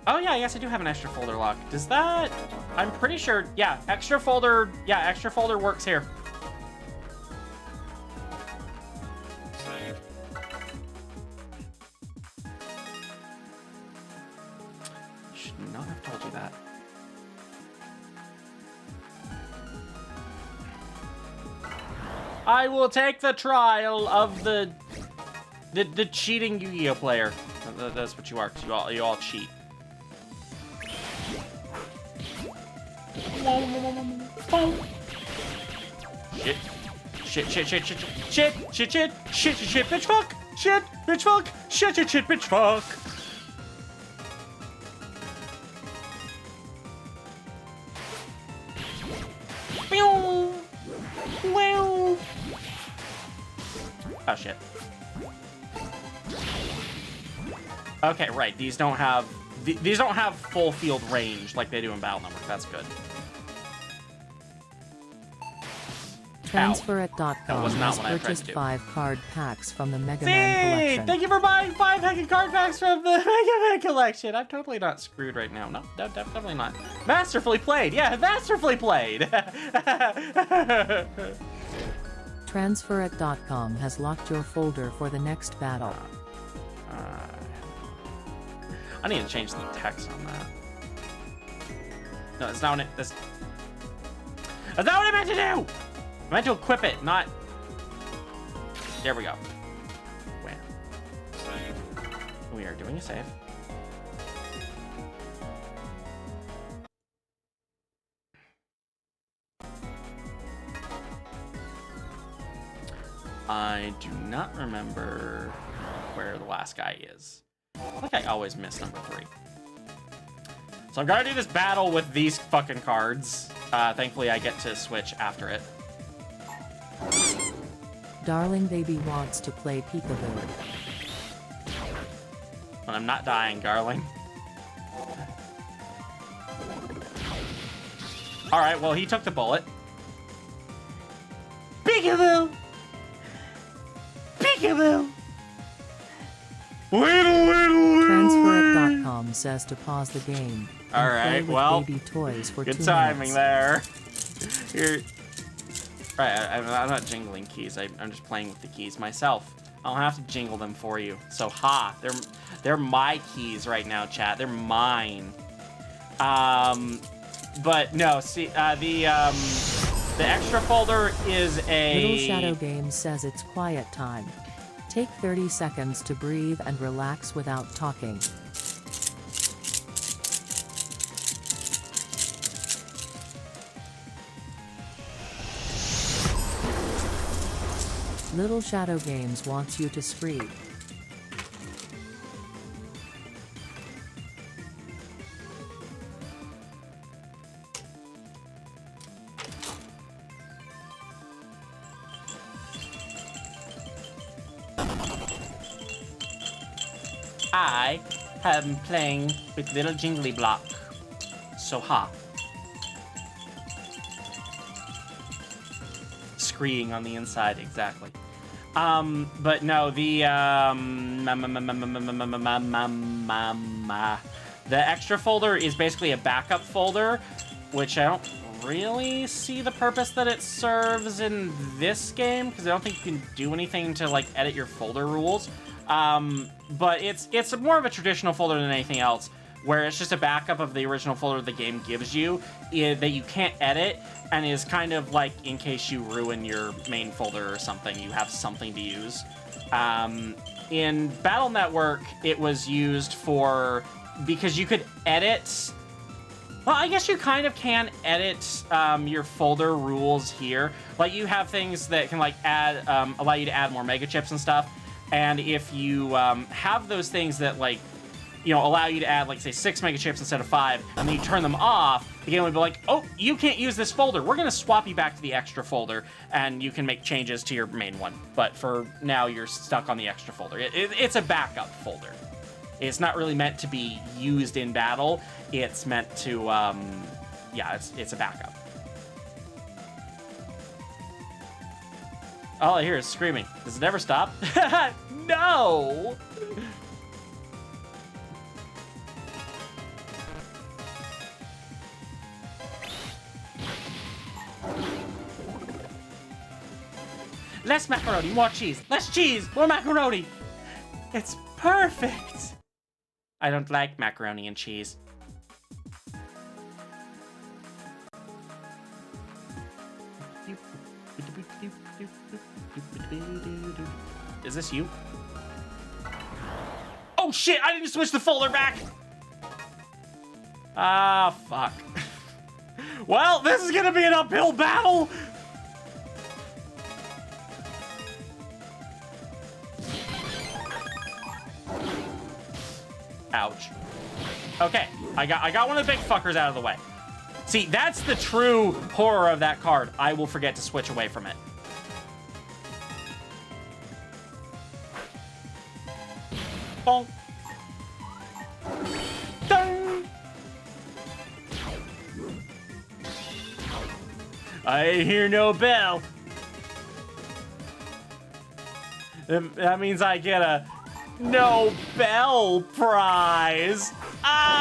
Oh, yeah, I guess I do have an extra folder lock. Does that... I'm pretty sure... Yeah, extra folder... Yeah, extra folder works here. Should not have told you that. I will take the trial of the cheating Yu-Gi-Oh player. That's what you are, 'cause you all cheat. Shit, bitch fuck! Shit, bitch fuck! Shit, bitch fuck! Oh shit. Okay, right. These don't have full field range like they do in Battle Network. That's good.
Transferit.com has purchased 5 card packs from the Mega Man collection.
Thank you for buying 5 heckin' card packs from the Mega Man collection. I'm totally not screwed right now. No, definitely not. Masterfully played. Yeah, masterfully played.
Transferit.com has locked your folder for the next battle.
I need to change the text on that. No, that's not what that's not what I meant to do! I meant to equip it, not... There we go. Where? We are doing a save. I do not remember where the last guy is. I think I always miss number 3. So I'm gonna do this battle with these fucking cards. Thankfully, I get to switch after it.
Darling Baby wants to play peekaboo.
But I'm not dying, darling. Alright, well, he took the bullet. Peekaboo! Peekaboo!
Transferit.com says to pause the game.
All right, well,
baby toys for
good
2
timing
minutes.
there. Here, right? I'm not jingling keys. I'm just playing with the keys myself. I don't have to jingle them for you. So they're my keys right now, chat. They're mine. But no, see, the extra folder is a...
Little Shadow Games says it's quiet time. Take 30 seconds to breathe and relax without talking. Little Shadow Games wants you to scream.
I have been playing with little jingly block. So ha. Screeing on the inside, exactly. But no, the extra folder is basically a backup folder, which I don't really see the purpose that it serves in this game, because I don't think you can do anything to like edit your folder rules. But it's more of a traditional folder than anything else, where it's just a backup of the original folder the game gives you that you can't edit, and is kind of like in case you ruin your main folder or something, you have something to use. In Battle Network, it was used for, because you could edit Well, I guess you kind of can edit your folder rules here. Like, you have things that can, like, add, allow you to add more mega chips and stuff. And if you have those things that, like, you know, allow you to add, like, say, 6 mega chips instead of 5, and then you turn them off, the game would be like, oh, you can't use this folder. We're going to swap you back to the extra folder, and you can make changes to your main one. But for now, you're stuck on the extra folder. It's a backup folder. It's not really meant to be used in battle. It's meant to, yeah, it's a backup. All I hear is screaming. Does it ever stop? No! Less macaroni, more cheese. Less cheese, more macaroni. It's perfect. I don't like macaroni and cheese. Is this you? Oh shit, I didn't switch the folder back. Ah, fuck. Well, this is gonna be an uphill battle. Ouch. Okay, I got one of the big fuckers out of the way. See, that's the true horror of that card. I will forget to switch away from it. Bonk. Dun. I hear no bell. That means I get a Nobel Prize. Ah!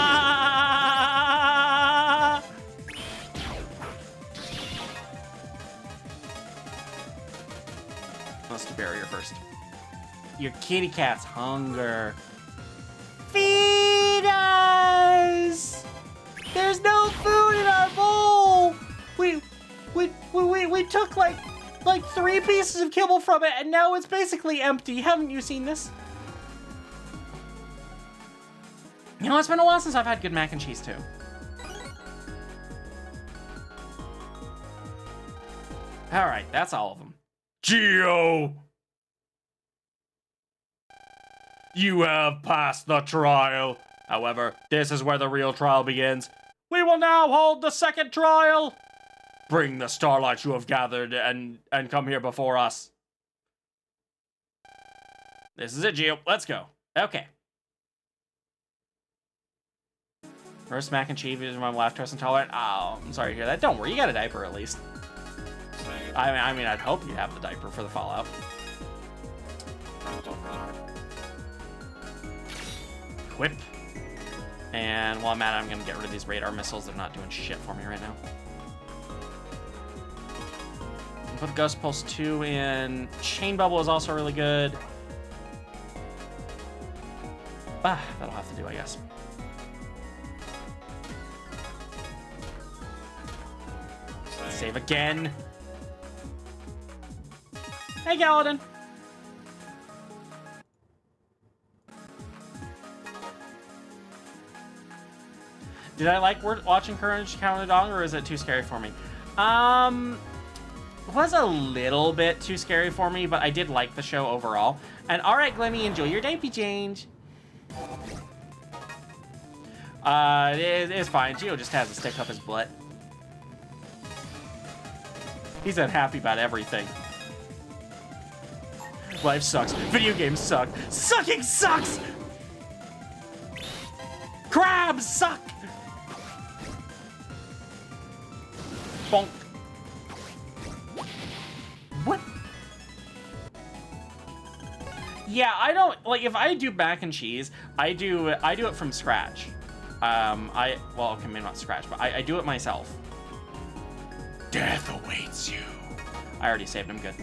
Let's do barrier first. Your kitty cat's hunger. Feed us! There's no food in our bowl. We took like 3 pieces of kibble from it, and now it's basically empty. Haven't you seen this? You know, it's been a while since I've had good mac and cheese, too. All right, that's all of them. Geo! You have passed the trial. However, this is where the real trial begins. We will now hold the second trial. Bring the starlights you have gathered and come here before us. This is it, Geo. Let's go. Okay. First mac and cheese is my lactose intolerant. Oh, I'm sorry to hear that. Don't worry, you got a diaper at least. I mean, I'd hope you have the diaper for the Fallout. Whip. And while I'm at it, I'm gonna get rid of these radar missiles. They're not doing shit for me right now. Put the Ghost Pulse 2 in. Chain Bubble is also really good. Ah, that'll have to do, I guess. Save again. Hey, Galadin. Did I like watching Courage Counter Dog, or is it too scary for me? It was a little bit too scary for me, but I did like the show overall. And all right, Glennie, enjoy your diaper change. It's fine. Geo just has a stick up his butt. He's unhappy about everything. Life sucks. Video games suck. Sucking sucks! Crabs suck! Bonk. What? Yeah, I don't like if I do mac and cheese, I do it from scratch. Well, okay, maybe not scratch, but I do it myself. Death awaits you. I already saved him. Good.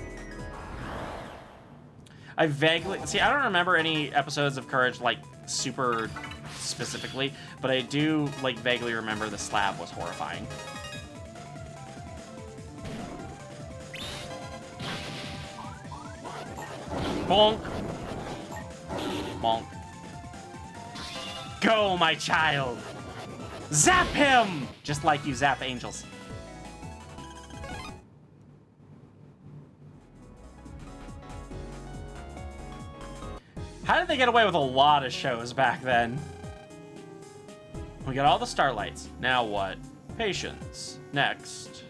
I vaguely see. I don't remember any episodes of Courage like super specifically, but I do like vaguely remember the slab was horrifying. Bonk. Bonk. Go, my child. Zap him! Just like you zap angels. How did they get away with a lot of shows back then? We got all the starlights. Now what? Patience. Next.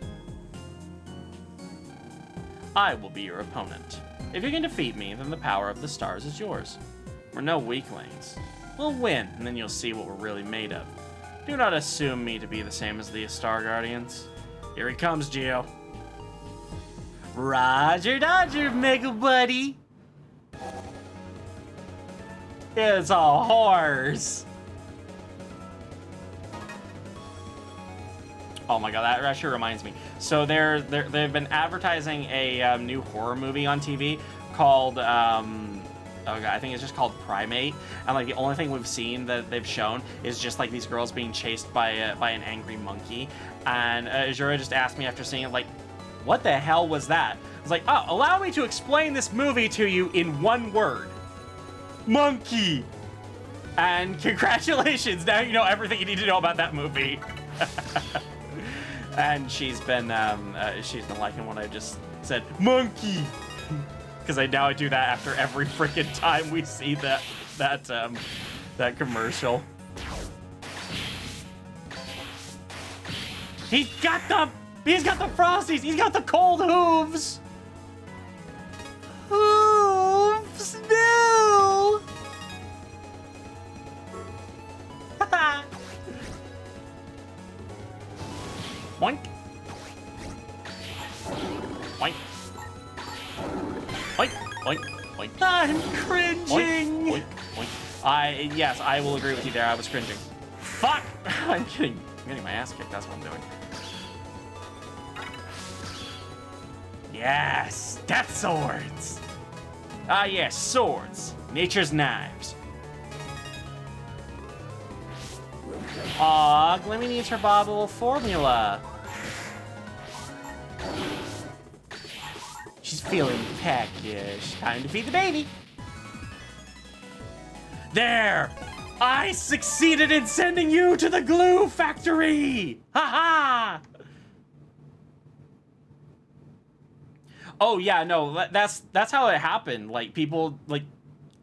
I will be your opponent. If you can defeat me, then the power of the stars is yours. We're no weaklings. We'll win, and then you'll see what we're really made of. Do not assume me to be the same as the Star Guardians. Here he comes, Geo. Roger Dodger, Mega Buddy. It's a horse. Oh my god, that actually reminds me. So they've been advertising a new horror movie on TV called, oh god, I think it's just called Primate. And like the only thing we've seen that they've shown is just like these girls being chased by an angry monkey. And Azura just asked me after seeing it, like, what the hell was that? I was like, oh, allow me to explain this movie to you in one word. Monkey. And congratulations, now you know everything you need to know about that movie. And she's been liking what I just said, monkey, because I do that after every freaking time we see that commercial. He's got the frosties. He's got the cold hooves. Hooves, no. Boink. Boink. Boink. Boink. Boink. I'm cringing. Boink. Boink. Boink. Yes, I will agree with you there. I was cringing. Fuck! I'm getting my ass kicked. That's what I'm doing. Yes, death swords. Ah, yes, swords. Nature's knives. Aw, Glimmy needs her bottle of formula. She's feeling peckish. Time to feed the baby. There! I succeeded in sending you to the glue factory! Ha ha! Oh yeah, no, that's how it happened. Like people, like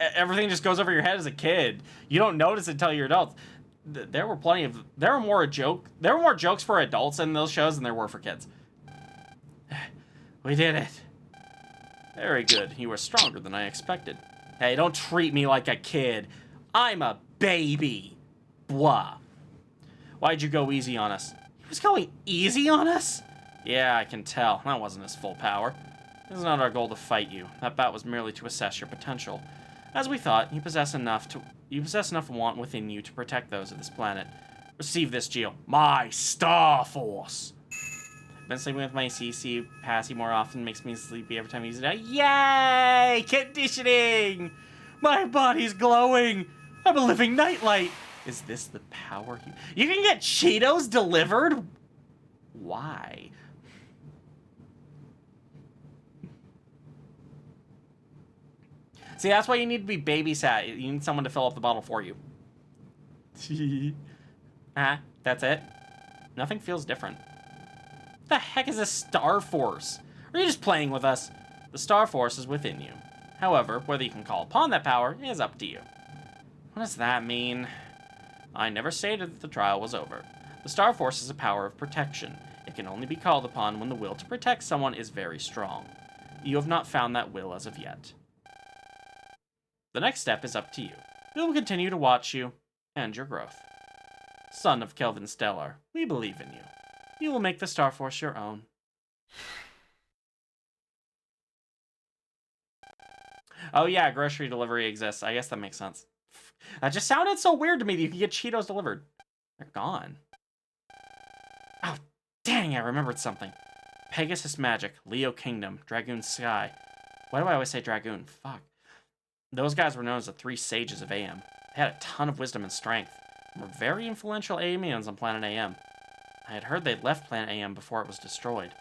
everything just goes over your head as a kid. You don't notice it until you're adults. There were more jokes for adults in those shows than there were for kids. We did it. Very good. You were stronger than I expected. Hey, don't treat me like a kid. I'm a baby. Blah. Why'd you go easy on us? He was going easy on us? Yeah, I can tell. That wasn't his full power. It is not our goal to fight you. That bout was merely to assess your potential. As we thought, you possess enough want within you to protect those of this planet. Receive this, Geo. My Star Force! I've been sleeping with my CC Passy more often, makes me sleepy every time I use it out. Yay! Conditioning! My body's glowing! I'm a living nightlight! Is this the power you can get Cheetos delivered? Why? See, that's why you need to be babysat. You need someone to fill up the bottle for you. That's it? Nothing feels different. What the heck is a Star Force? Are you just playing with us? The Star Force is within you. However, whether you can call upon that power is up to you. What does that mean? I never stated that the trial was over. The Star Force is a power of protection. It can only be called upon when the will to protect someone is very strong. You have not found that will as of yet. The next step is up to you. We will continue to watch you and your growth. Son of Kelvin Stellar, we believe in you. You will make the Star Force your own. Oh yeah, grocery delivery exists. I guess that makes sense. That just sounded so weird to me that you can get Cheetos delivered. They're gone. Oh, dang, I remembered something. Pegasus Magic, Leo Kingdom, Dragoon Sky. Why do I always say Dragoon? Fuck. Those guys were known as the Three Sages of AM. They had a ton of wisdom and strength, and were very influential AMians on Planet AM. I had heard they'd left Planet AM before it was destroyed,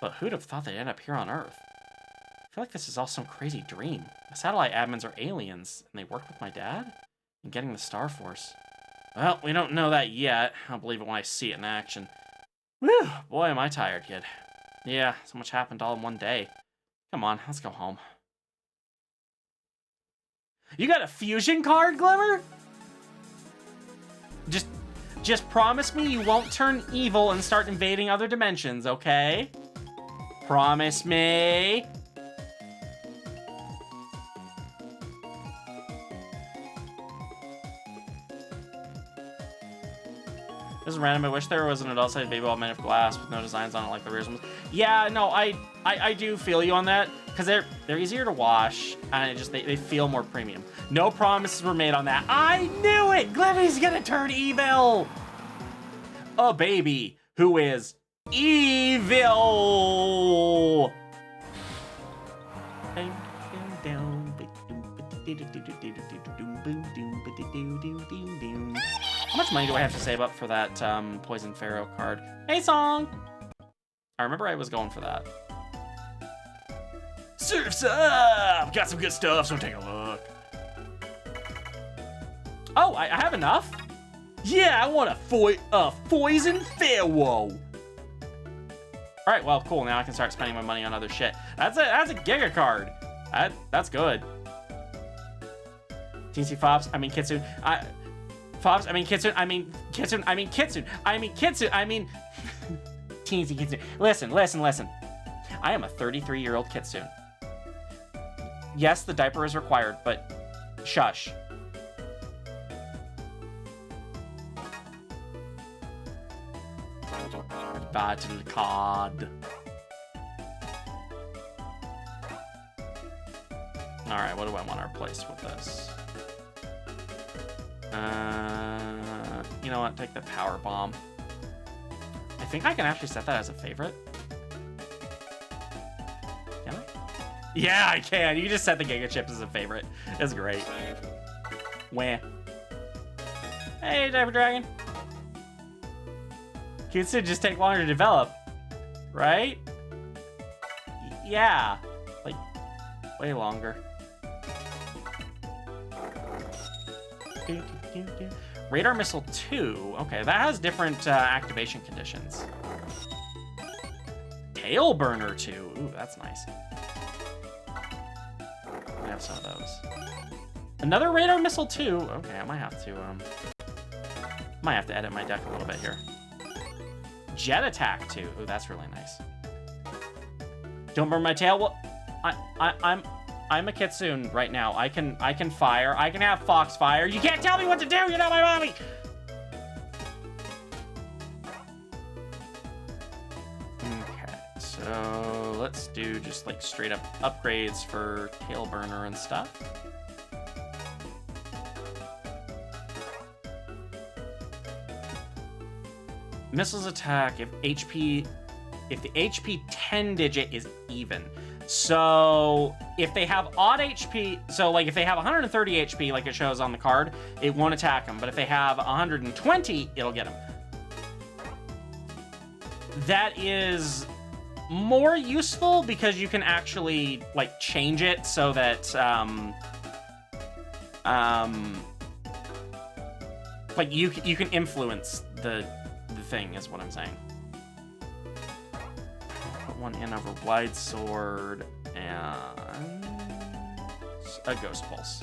but who'd have thought they'd end up here on Earth? I feel like this is all some crazy dream. The satellite admins are aliens, and they work with my dad? In getting the Star Force. Well, we don't know that yet. I'll believe it when I see it in action. Whew, boy, am I tired, kid. Yeah, so much happened all in one day. Come on, let's go home. You got a fusion card, Glimmer? Just promise me you won't turn evil and start invading other dimensions, okay? Promise me. This is random. I wish there was an adult-sized baby ball made of glass with no designs on it like the rears ones. Yeah, no, I do feel you on that because they're easier to wash and they feel more premium. No promises were made on that. I knew it. Glimmy's gonna turn evil. A baby who is evil. How much money do I have to save up for that Poison Pharaoh card? Hey, Song! I remember I was going for that. Surf's up! Got some good stuff, so take a look. Oh, I have enough? Yeah, I want a Poison Pharaoh. Alright, well, cool. Now I can start spending my money on other shit. That's a Giga card. That's good. Teensy Fops, I mean Kitsune. Fops, I mean Kitsune, I mean Kitsune, I mean Kitsune, I mean Kitsune, I mean Teensy Kitsune. Listen. I am a 33-year-old Kitsune. Yes, the diaper is required, but shush. Battle card. Alright, what do I want to replace with this? You know what? Take the power bomb. I think I can actually set that as a favorite. Can I? Yeah, I can. You just set the Giga Chips as a favorite. It's great. Wah. Hey, Diaper Dragon. Kitsune just take longer to develop, right? Yeah, like way longer. Radar Missile 2. Okay, that has different activation conditions. Tail Burner 2. Ooh, that's nice. I have some of those. Another Radar Missile 2. Okay, I might have to edit my deck a little bit here. Jet Attack 2. Ooh, that's really nice. Don't burn my tail. Well, I'm a Kitsune right now. I can fire. I can have Foxfire. You can't tell me what to do. You're not my mommy. Okay, so let's do just like straight up upgrades for Tail Burner and stuff. Missiles attack if the HP 10 digit is even. So if they have odd HP, so like if they have 130 HP like it shows on the card, it won't attack them. But if they have 120, it'll get them. That is more useful because you can actually like change it so that like you can influence the thing is what I'm saying. Put one in over Wide Sword and a Ghost Pulse.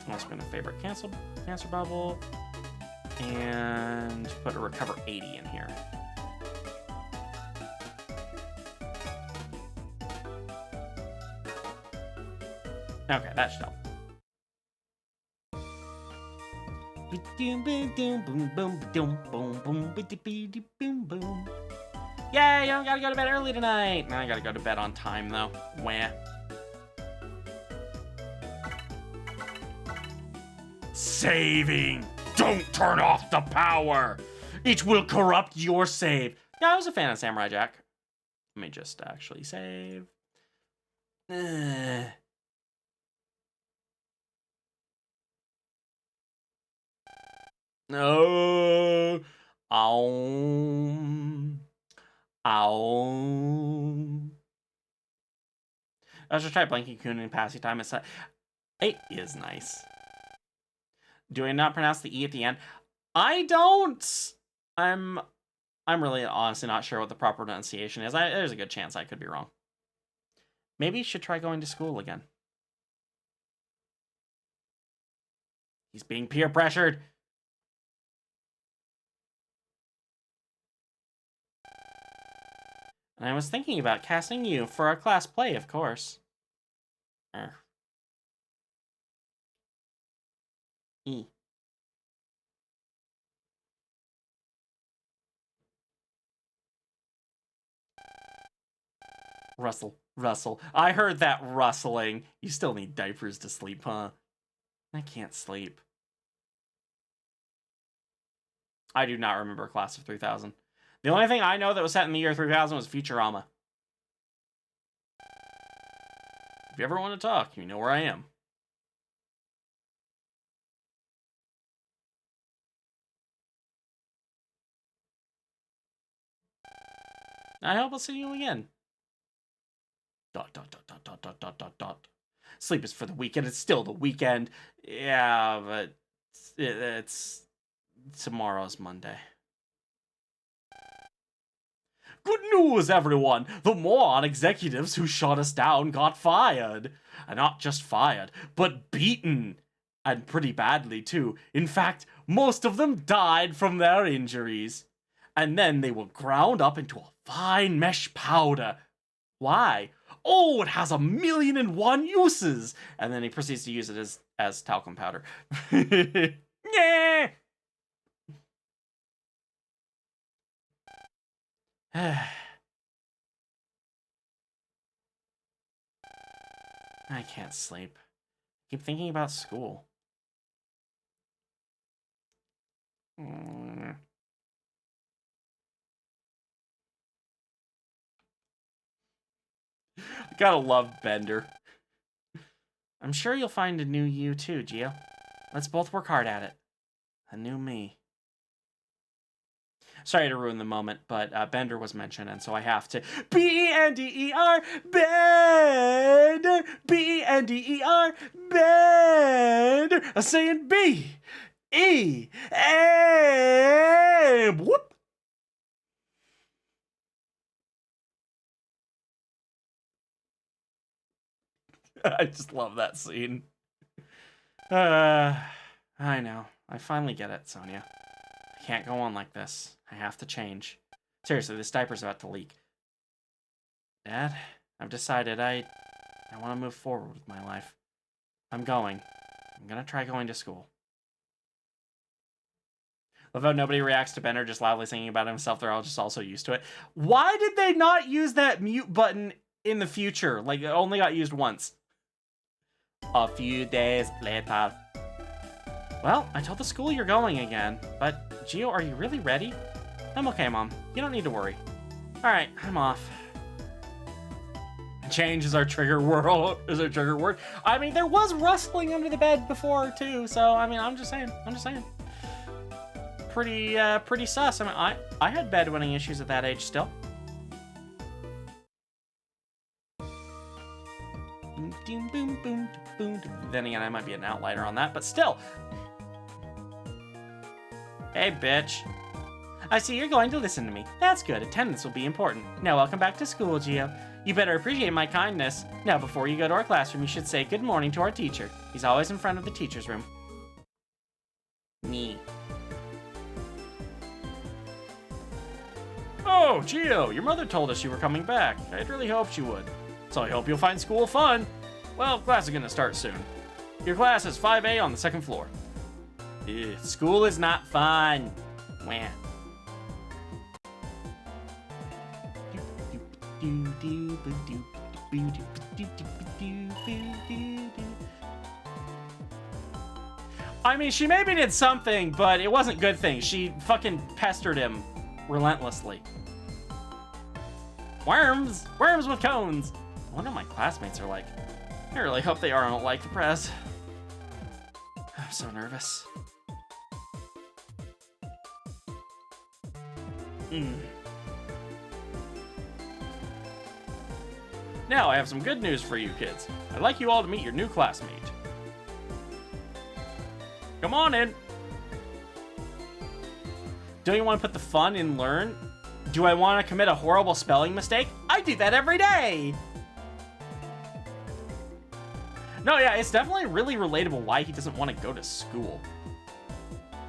I'm also going to favorite Cancer Bubble and put a Recover 80 in here. Okay, that should help. Yay, I don't gotta go to bed early tonight. Now I gotta go to bed on time, though. Wah. Saving! Don't turn off the power! It will corrupt your save. Yeah, I was a fan of Samurai Jack. Let me just actually save. No. Ow. Ow. I was just trying Blanky Coon in passing time. It is nice. Do I not pronounce the E at the end? I don't. I'm really honestly not sure what the proper pronunciation is. There's a good chance I could be wrong. Maybe you should try going to school again. He's being peer pressured. And I was thinking about casting you for our class play, of course. E. Rustle. I heard that rustling. You still need diapers to sleep, huh? I can't sleep. I do not remember Class of 3000. The only thing I know that was set in the year 3000 was Futurama. If you ever want to talk, you know where I am. I hope I'll see you again. ... Sleep is for the weekend. It's still the weekend. Yeah, but it's tomorrow's Monday. Good news, everyone! The moron executives who shot us down got fired. And not just fired, but beaten. And pretty badly, too. In fact, most of them died from their injuries. And then they were ground up into a fine mesh powder. Why? Oh, it has 1,000,001 uses! And then he proceeds to use it as talcum powder. Yeah! I can't sleep. I keep thinking about school. I gotta love Bender. I'm sure you'll find a new you too, Gio. Let's both work hard at it. A new me. Sorry to ruin the moment, but Bender was mentioned, and so I have to. B-E-N-D-E-R, Bender! B-E-N-D-E-R, Bender! I'm saying B-E-N, whoop! I just love that scene. I know. I finally get it, Sonia. I can't go on like this. I have to change. Seriously, this diaper's about to leak. Dad, I've decided I want to move forward with my life. I'm gonna try going to school. Love how nobody reacts to Bender just loudly singing about himself. They're all just also used to it. Why did they not use that mute button in the future? Like, it only got used once. A few days later. Well, I told the school you're going again, but Gio, are you really ready? I'm okay, Mom. You don't need to worry. Alright, I'm off. Change is our trigger word. I mean, there was rustling under the bed before, too, so, I mean, I'm just saying. Pretty sus. I mean, I had bedwetting issues at that age still. Then again, I might be an outlier on that, but still. Hey, bitch. I see you're going to listen to me. That's good. Attendance will be important. Now, welcome back to school, Gio. You better appreciate my kindness. Now, before you go to our classroom, you should say good morning to our teacher. He's always in front of the teacher's room. Me. Oh, Gio, your mother told us you were coming back. I'd really hoped you would. So I hope you'll find school fun. Well, class is gonna start soon. Your class is 5A on the second floor. Ugh, school is not fun. Wah. I mean, she maybe did something, but it wasn't good things. She fucking pestered him relentlessly. Worms! Worms with cones! I wonder what my classmates are like. I really hope they aren't like the press. I'm so nervous. Now, I have some good news for you kids. I'd like you all to meet your new classmate. Come on in. Don't you want to put the fun in learn? Do I want to commit a horrible spelling mistake? I do that every day! No, yeah, it's definitely really relatable why he doesn't want to go to school.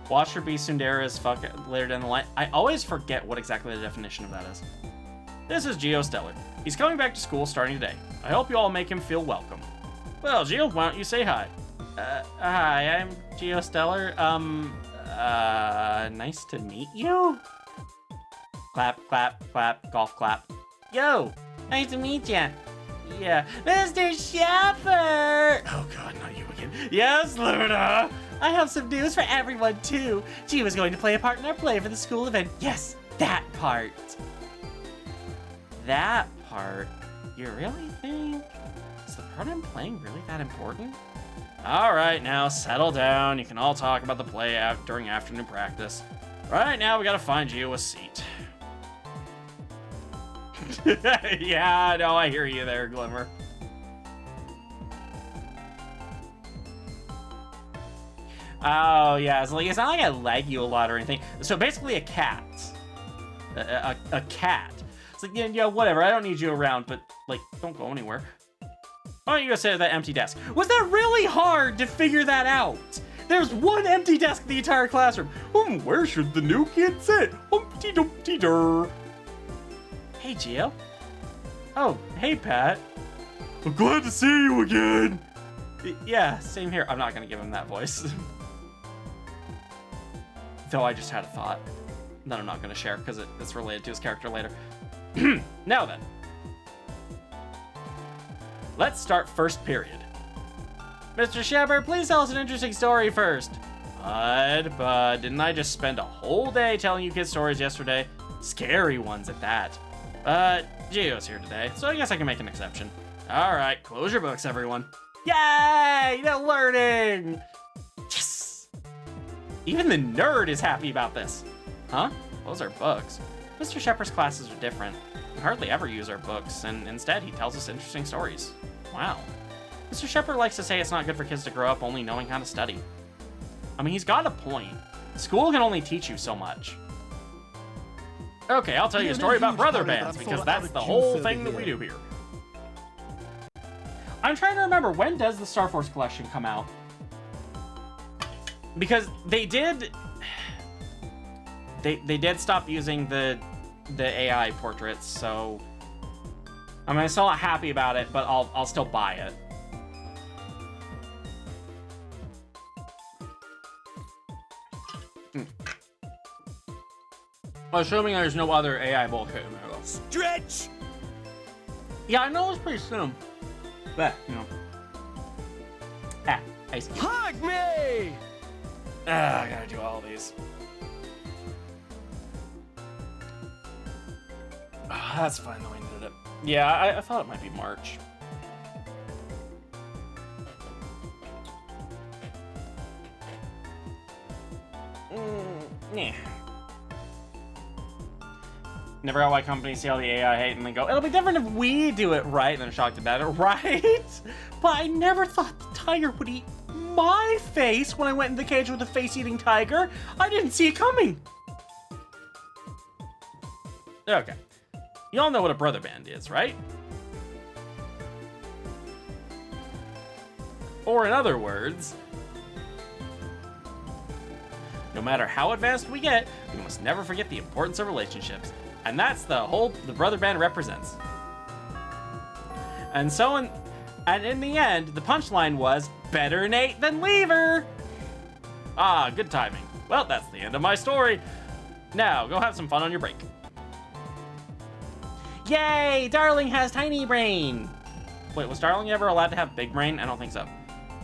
Watch her be tsundere as fuck later down the line. I always forget what exactly the definition of that is. This is Geostellar. He's coming back to school starting today. I hope you all make him feel welcome. Well, Geo, why don't you say hi? Hi, I'm Geostellar. Nice to meet you? Clap, clap, clap, golf clap. Yo, nice to meet ya. Yeah, Mr. Shepherd! Oh god, not you again. Yes, Luna! I have some news for everyone, too. Gio is going to play a part in our play for the school event. Yes, that part. That part? You really think? Is the part I'm playing really that important? Alright, now settle down. You can all talk about the play during afternoon practice. Right now, we gotta find Gio a seat. Yeah, no, I hear you there, Glimmer. Oh, yeah, it's not like I lag you a lot or anything. So basically a cat. A cat. It's like, yeah, whatever, I don't need you around, but, like, don't go anywhere. Why don't you go sit at that empty desk? Was that really hard to figure that out? There's one empty desk in the entire classroom. Where should the new kid sit? Humpty Dumpty Dur. Hey, Gio. Oh, hey, Pat. I'm glad to see you again. Yeah, same here. I'm not gonna give him that voice. Though I just had a thought that I'm not gonna share because it's related to his character later. Now then. Let's start first period. Mr. Shepard, please tell us an interesting story first. But didn't I just spend a whole day telling you kids stories yesterday? Scary ones at that. Gio's here today, so I guess I can make an exception. All right, close your books, everyone. Yay! No learning! Yes! Even the nerd is happy about this. Huh? Those are books. Mr. Shepard's classes are different. We hardly ever use our books, and instead he tells us interesting stories. Wow. Mr. Shepard likes to say it's not good for kids to grow up only knowing how to study. I mean, he's got a point. School can only teach you so much. Okay, I'll tell you a story about brother bands, because that's the whole thing that we do here. I'm trying to remember, when does the Star Force collection come out? Because they did stop using the AI portraits, so I mean, I'm still not happy about it, but I'll still buy it. Assuming there's no other AI bullshit in there, though.
Stretch!
Yeah, I know it's pretty soon. But, you know. Ice cube.
Hug me!
I gotta do all these. Oh, that's fine, though I needed it. Yeah, I thought it might be March. Yeah. Never got why companies see all the AI hate and then go, it'll be different if we do it right, and they're shocked about it, right? But I never thought the tiger would eat my face when I went in the cage with the face-eating tiger. I didn't see it coming. Okay. You all know what a brother band is, right? Or in other words, no matter how advanced we get, we must never forget the importance of relationships. And that's the brother band represents. And so in the end, the punchline was, better Nate than Lever. Ah, good timing. Well, that's the end of my story. Now, go have some fun on your break. Yay! Darling has tiny brain! Wait, was Darling ever allowed to have big brain? I don't think so.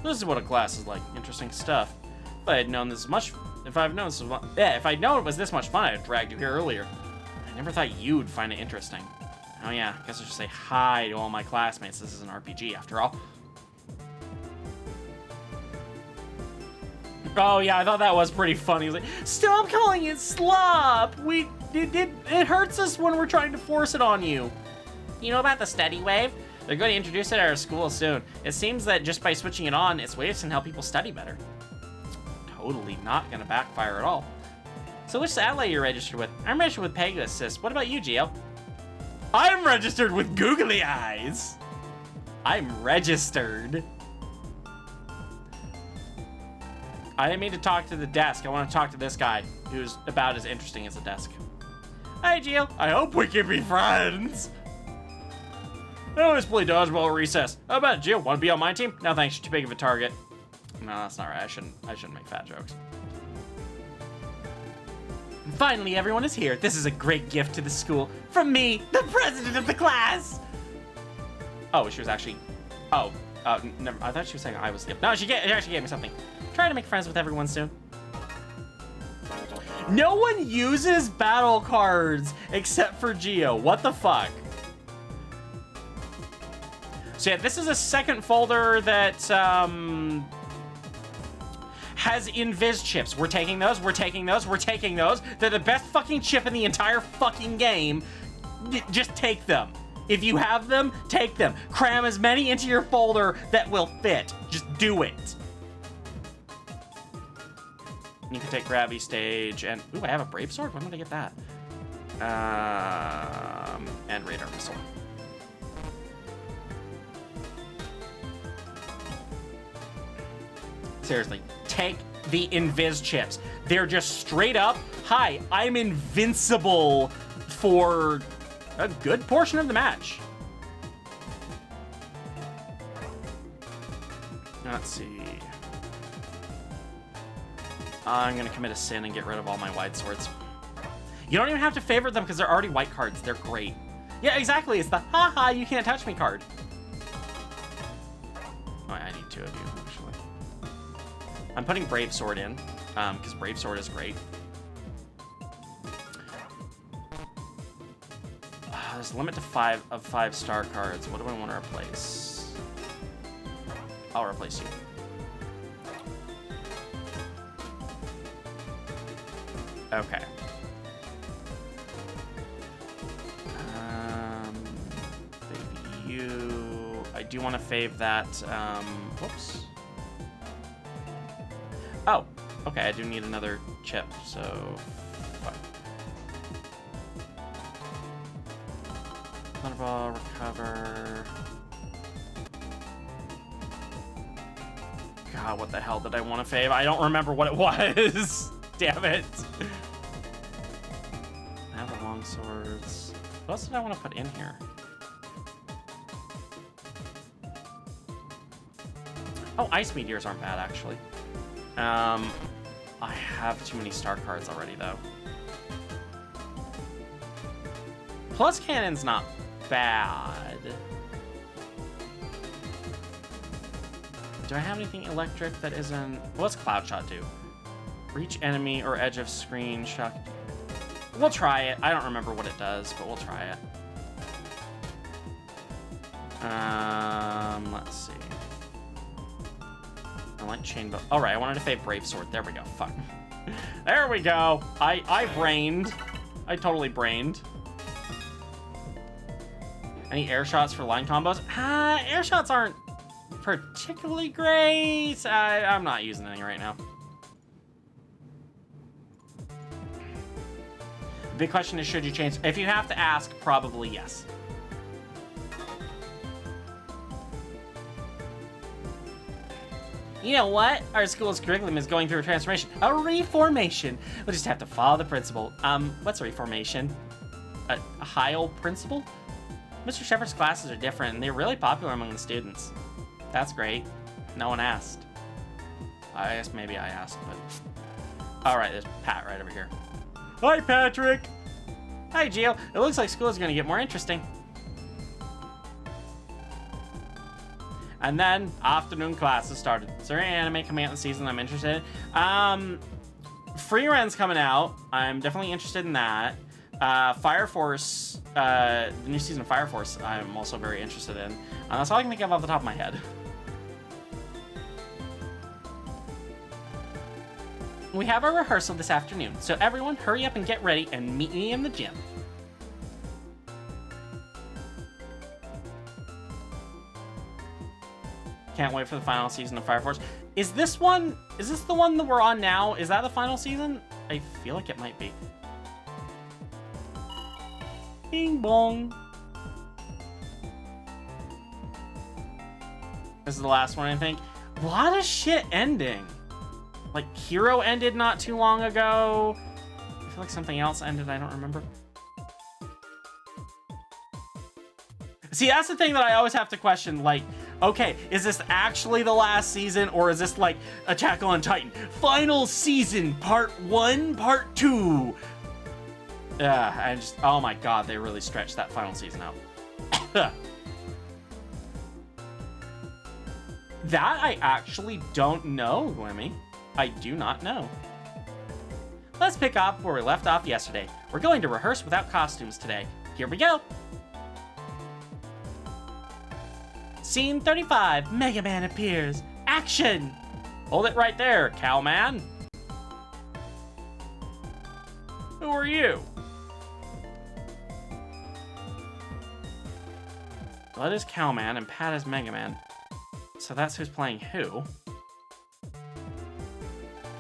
This is what a class is like. Interesting stuff. If I had known this much... If I'd known it was this much fun, I'd have dragged you here earlier. I never thought you'd find it interesting. Oh yeah, I guess I should say hi to all my classmates. This is an RPG, after all. Oh yeah, I thought that was pretty funny. He was like, stop calling it slop! It hurts us when we're trying to force it on you. You know about the steady wave? They're going to introduce it at our school soon. It seems that just by switching it on, its waves can help people study better. Totally not going to backfire at all. So which satellite you're registered with? I'm registered with Pegasus. What about you, Geo? I'm registered with Googly Eyes. I'm registered. I didn't mean to talk to the desk. I want to talk to this guy who's about as interesting as the desk. Hi, Geo. I hope we can be friends. I always play dodgeball at recess. How about it, Geo? Want to be on my team? No, thanks. You're too big of a target. No, that's not right. I shouldn't make fat jokes. Finally, everyone is here. This is a great gift to the school. From me, the president of the class. Oh, she was actually... Oh, never. I thought she was saying I was the... No, she actually gave me something. Try to make friends with everyone soon. No one uses battle cards except for Geo. What the fuck? So yeah, this is a second folder that has invis chips. We're taking those, we're taking those, we're taking those. They're the best fucking chip in the entire fucking game. Just take them. If you have them, take them. Cram as many into your folder that will fit. Just do it. You can take Gravity Stage and... Ooh, I have a Brave Sword? When did I get that? And Radar Missile. Seriously, take the invis chips. They're just straight up, hi, I'm invincible for a good portion of the match. Let's see. I'm gonna commit a sin and get rid of all my wide swords. You don't even have to favorite them because they're already white cards. They're great. Yeah, exactly. It's the haha, you can't touch me card. Oh, I need two of you, actually. I'm putting Brave Sword in, because Brave Sword is great. There's a limit to 5 of 5 star cards. What do I want to replace? I'll replace you. Okay. Maybe you... I do want to fave that, whoops. Oh, okay, I do need another chip, so... Fuck. Thunderball, recover... God, what the hell did I want to fave? I don't remember what it was! Damn it! I have the long swords. What else did I want to put in here? Oh, ice meteors aren't bad, actually. I have too many star cards already, though. Plus cannon's not bad. Do I have anything electric that isn't... What's Cloud Shot do? Reach enemy or edge of screen shock. We'll try it. I don't remember what it does, but we'll try it. Let's see. I like chain bow. All right, I wanted to fave Brave Sword. There we go. Fuck. There we go. I brained. I totally brained. Any air shots for line combos? Air shots aren't particularly great. I'm not using any right now. The big question is, should you change? If you have to ask, probably yes. You know what? Our school's curriculum is going through a transformation. A reformation. We'll just have to follow the principal. What's a reformation? A Heil principle? Mr. Shepard's classes are different, and they're really popular among the students. That's great. No one asked. I guess maybe I asked, but... Alright, there's Pat right over here. Hi, Patrick! Hi, Gio. It looks like school is going to get more interesting. And then, afternoon classes started. Is there any anime coming out this season I'm interested in? Free Ren's coming out. I'm definitely interested in that. Fire Force, the new season of Fire Force, I'm also very interested in. That's all I can think of off the top of my head. We have our rehearsal this afternoon, so everyone hurry up and get ready and meet me in the gym. Can't wait for the final season of Fire Force. Is this the one that we're on now? Is that the final season? I feel like it might be. Bing bong. This is the last one, I think. A lot of shit ending. Like, Hero ended not too long ago. I feel like something else ended, I don't remember. See, that's the thing that I always have to question, like, okay, is this actually the last season, or is this like Attack on Titan? Final season, part 1, part 2. Oh my god, they really stretched that final season out. That I actually don't know, Glimmy. I do not know. Let's pick up where we left off yesterday. We're going to rehearse without costumes today. Here we go. Scene 35, Mega Man appears. Action! Hold it right there, Cowman. Who are you? Bud is Cowman and Pat is Mega Man. So that's who's playing who.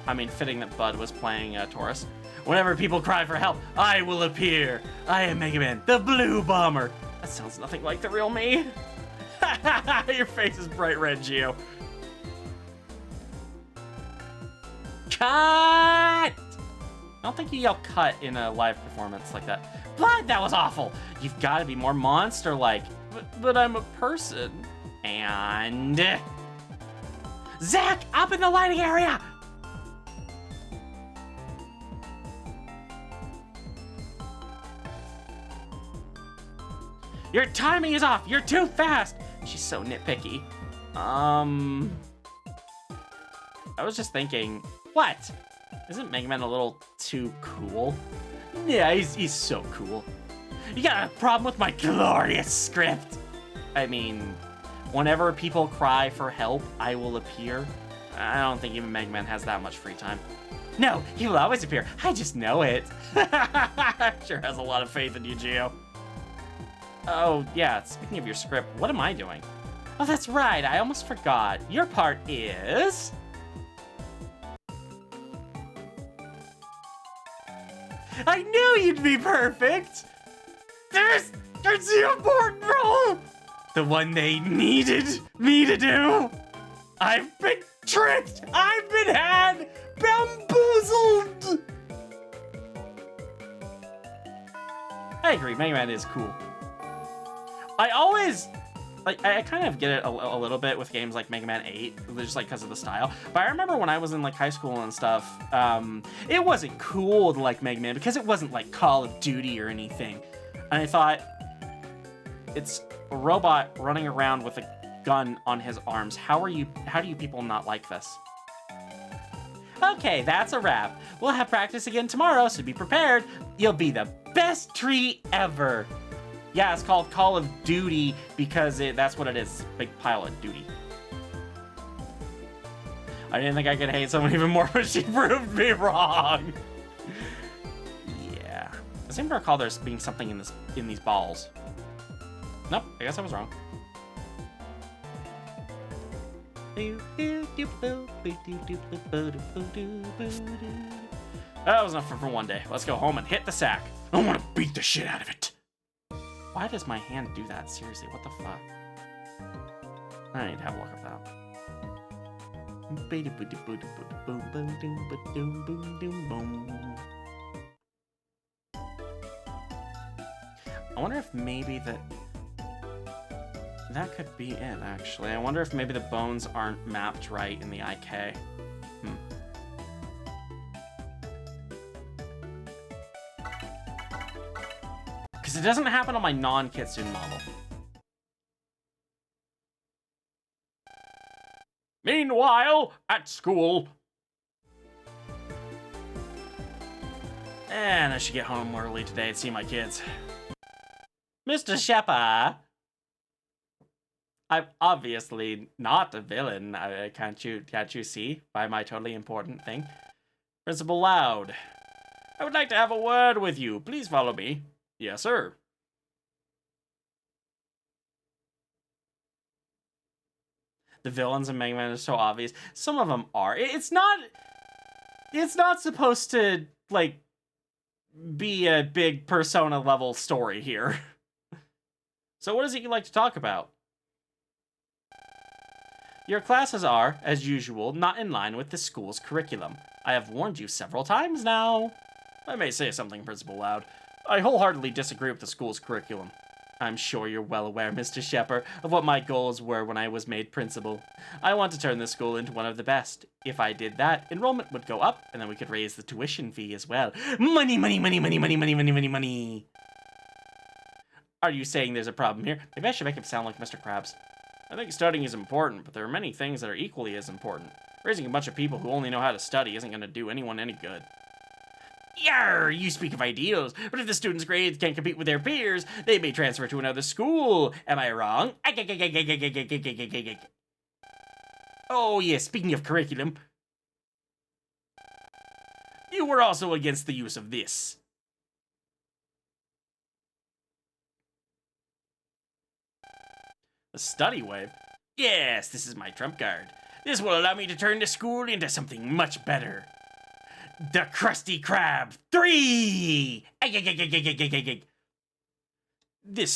I mean, fitting that Bud was playing Taurus. Whenever people cry for help, I will appear. I am Mega Man, the Blue Bomber. That sounds nothing like the real me. Your face is bright red, Geo. Cut! I don't think you yell cut in a live performance like that. Blood, that was awful. You've got to be more monster-like. But I'm a person. And... Zach, up in the lighting area! Your timing is off. You're too fast. She's so nitpicky. I was just thinking, what? Isn't Mega Man a little too cool? Yeah, he's so cool. You got a problem with my glorious script? I mean, whenever people cry for help, I will appear. I don't think even Mega Man has that much free time. No, he will always appear. I just know it. Sure has a lot of faith in you, Geo. Oh, yeah, speaking of your script, what am I doing? Oh, that's right, I almost forgot. Your part is... I knew you'd be perfect! There's the important role! The one they needed me to do! I've been tricked! I've been had! Bamboozled! I agree, Mega Man is cool. I always, like, I kind of get it a little bit with games like Mega Man 8, just like because of the style. But I remember when I was in like high school and stuff, it wasn't cool to like Mega Man because it wasn't like Call of Duty or anything. And I thought, it's a robot running around with a gun on his arms. How do you people not like this? Okay, that's a wrap. We'll have practice again tomorrow, so be prepared. You'll be the best tree ever. Yeah, it's called Call of Duty because that's what it is. Big pile of duty. I didn't think I could hate someone even more, but she proved me wrong. Yeah. I seem to recall there's being something in these balls. Nope, I guess I was wrong. That was enough for one day. Let's go home and hit the sack. I want to beat the shit out of it. Why does my hand do that? Seriously, what the fuck? I need to have a look at that. I wonder if maybe that could be it, actually. I wonder if maybe the bones aren't mapped right in the IK. Because it doesn't happen on my non-Kitsune model. Meanwhile, at school. And I should get home early today and see my kids. Mr. Shepard. I'm obviously not a villain. Can't you see by my totally important thing? Principal Loud. I would like to have a word with you. Please follow me. Yes, sir. The villains in Mega Man are so obvious. Some of them are. It's not supposed to, like, be a big Persona level story here. So what is it you like to talk about? Your classes are, as usual, not in line with the school's curriculum. I have warned you several times now. I may say something, Principal Loud. I wholeheartedly disagree with the school's curriculum. I'm sure you're well aware, Mr. Shepard, of what my goals were when I was made principal. I want to turn this school into one of the best. If I did that, enrollment would go up, and then we could raise the tuition fee as well. Money, money, money, money, money, money, money, money, money. Are you saying there's a problem here? Maybe I should make him sound like Mr. Krabs. I think studying is important, but there are many things that are equally as important. Raising a bunch of people who only know how to study isn't going to do anyone any good. Yarr, you speak of ideals, but if the students' grades can't compete with their peers, they may transfer to another school. Am I wrong? Oh, yes, speaking of curriculum, you were also against the use of this. The study wave? Yes, this is my trump card. This will allow me to turn the school into something much better. The Krusty Krab 3! The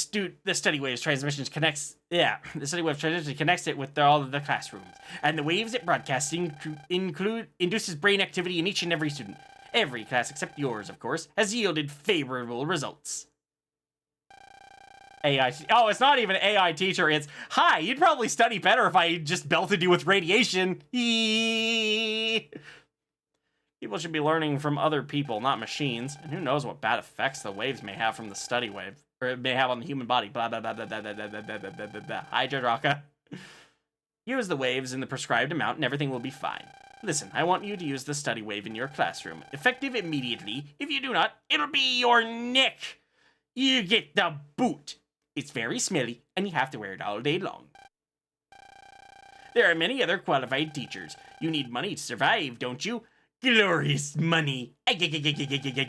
study waves transmission connects it with all of the classrooms, and the waves it broadcasts induces brain activity in each and every student. Every class except yours, of course, has yielded favorable results. AI. Oh, it's not even AI teacher. It's, hi, you'd probably study better if I just belted you with radiation. People should be learning from other people, not machines. And who knows what bad effects the waves may have from the study wave, or it may have on the human body. Blah blah blah blah blah blah blah blah blah blah blah blah. Hi, Jadraka. Use the waves in the prescribed amount, and everything will be fine. Listen, I want you to use the study wave in your classroom, effective immediately. If you do not, it'll be your neck. You get the boot. It's very smelly, and you have to wear it all day long. There are many other qualified teachers. You need money to survive, don't you? Glorious money. This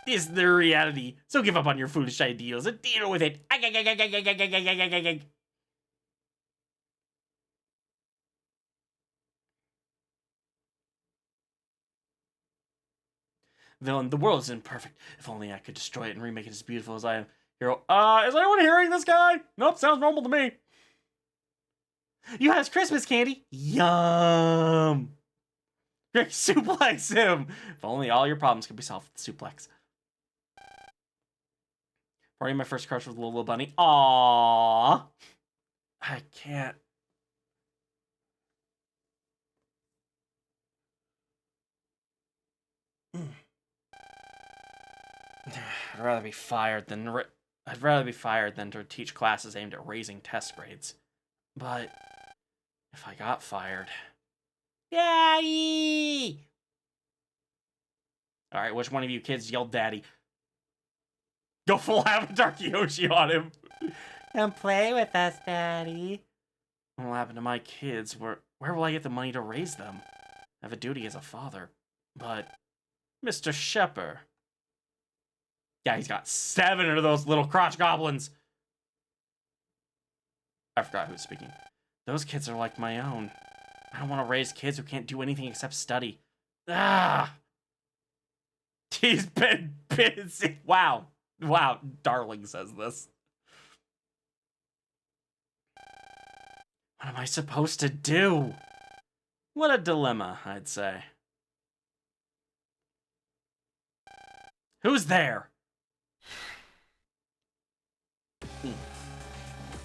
is the reality. So give up on your foolish ideals and deal with it. Villain, the world isn't perfect. If only I could destroy it and remake it as beautiful as I am. Hero, is anyone hearing this guy? Nope, sounds normal to me. You have Christmas candy? Yum. Suplex him! If only all your problems could be solved with the suplex. Party my first crush with Little Bunny. Aww. I can't. I'd rather be fired than to teach classes aimed at raising test grades. But if I got fired, Daddy! Alright, which one of you kids yelled Daddy? Go full Avatar Kyoshi on him. Come play with us, Daddy. What will happen to my kids? Where will I get the money to raise them? I have a duty as a father. But, Mr. Shepard. Yeah, he's got 7 of those little crotch goblins. I forgot who's speaking. Those kids are like my own. I don't want to raise kids who can't do anything except study. Ah! He's been busy. Wow. Wow, Darling says this. What am I supposed to do? What a dilemma, I'd say. Who's there?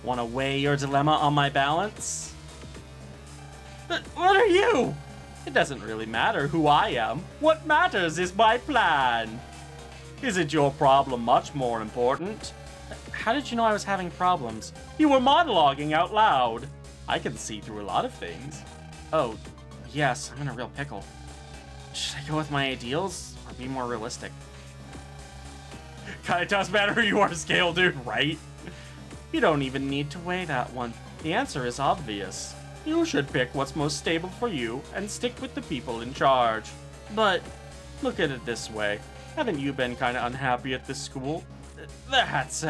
Want to weigh your dilemma on my balance? But what are you? It doesn't really matter who I am. What matters is my plan. Isn't your problem much more important? How did you know I was having problems? You were monologuing out loud. I can see through a lot of things. Oh, yes, I'm in a real pickle. Should I go with my ideals or be more realistic? Kinda does matter who you are, Scale Dude, right? You don't even need to weigh that one. The answer is obvious. You should pick what's most stable for you and stick with the people in charge. But look at it this way. Haven't you been kinda unhappy at this school? That's,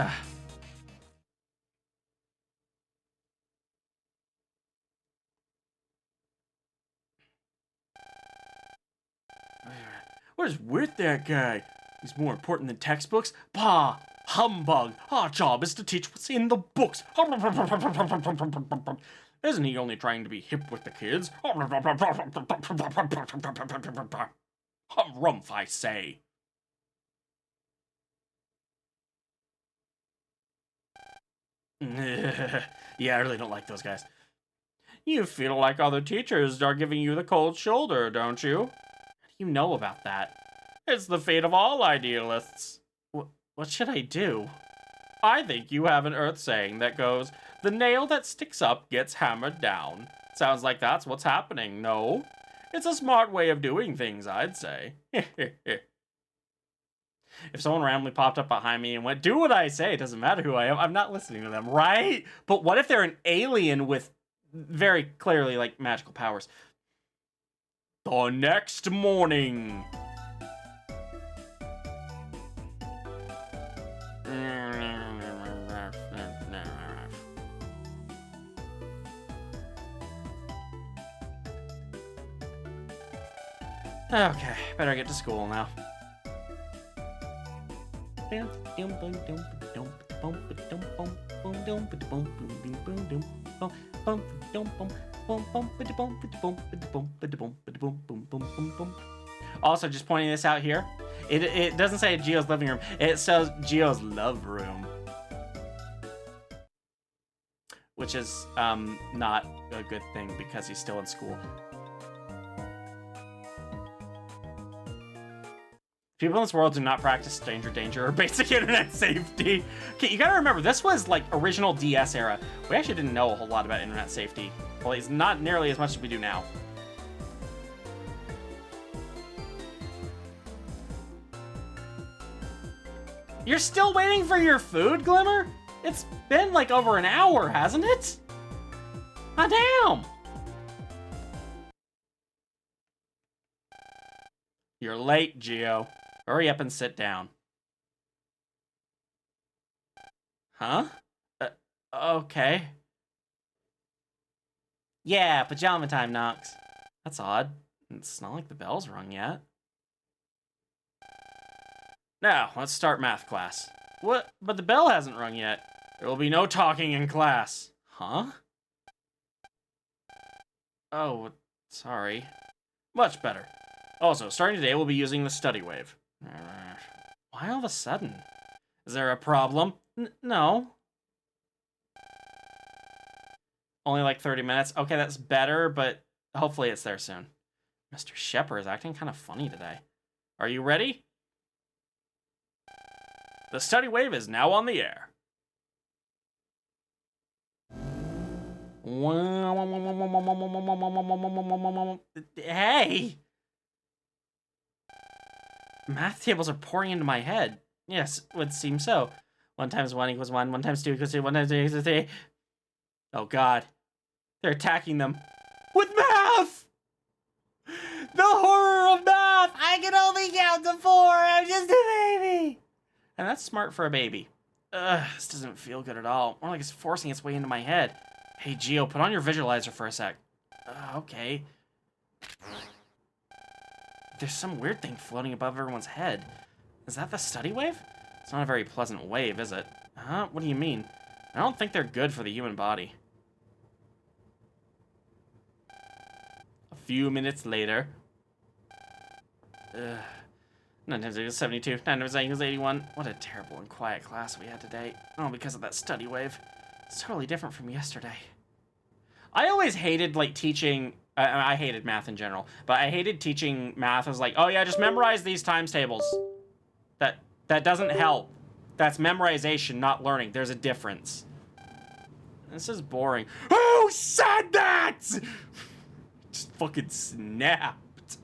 What is with that guy? He's more important than textbooks? Bah! Humbug! Our job is to teach what's in the books. Isn't he only trying to be hip with the kids? Humph, I say. Yeah, I really don't like those guys. You feel like other teachers are giving you the cold shoulder, don't you? How do you know about that? It's the fate of all idealists. What should I do? I think you have an Earth saying that goes, the nail that sticks up gets hammered down. Sounds like that's what's happening, no? It's a smart way of doing things, I'd say. If someone randomly popped up behind me and went, do what I say, it doesn't matter who I am, I'm not listening to them, right? But what if they're an alien with very clearly, like, magical powers? The next morning. Okay, better get to school now. Also, just pointing this out here, it doesn't say Geo's living room, it says Geo's love room. Which is not a good thing because he's still in school. People in this world do not practice stranger danger or basic internet safety. Okay, you gotta remember, this was like original DS era. We actually didn't know a whole lot about internet safety. Well, it's not nearly as much as we do now. You're still waiting for your food, Glimmer? It's been like over an hour, hasn't it? Ah, damn! You're late, Geo. Hurry up and sit down. Huh? Okay. Yeah, pajama time, Nox. That's odd. It's not like the bell's rung yet. Now, let's start math class. What? But the bell hasn't rung yet. There will be no talking in class. Huh? Oh, sorry. Much better. Also, starting today, we'll be using the study wave. Why all of a sudden? Is there a problem? No. Only like 30 minutes. Okay, that's better, but hopefully it's there soon. Mr. Shepard is acting kind of funny today. Are you ready? The study wave is now on the air. Hey! Math tables are pouring into my head. Yes, would seem so. 1 times 1 equals 1, 1 times 2 equals 2, 1 times 3 equals 3. Oh god. They're attacking them. With math! The horror of math! I can only count to 4! I'm just a baby! And that's smart for a baby. Ugh, this doesn't feel good at all. More like it's forcing its way into my head. Hey, Geo, put on your visualizer for a sec. Okay. There's some weird thing floating above everyone's head. Is that the study wave? It's not a very pleasant wave, is it? Huh? What do you mean? I don't think they're good for the human body. A few minutes later. 9 times 8 is 72. 9 times 9 is 81. What a terrible and quiet class we had today. Oh, because of that study wave. It's totally different from yesterday. I always hated, like, teaching... I hated math in general, but I hated teaching math. I was like, oh yeah, just memorize these times tables. That doesn't help. That's memorization, not learning. There's a difference. This is boring. Who said that? Just fucking snapped.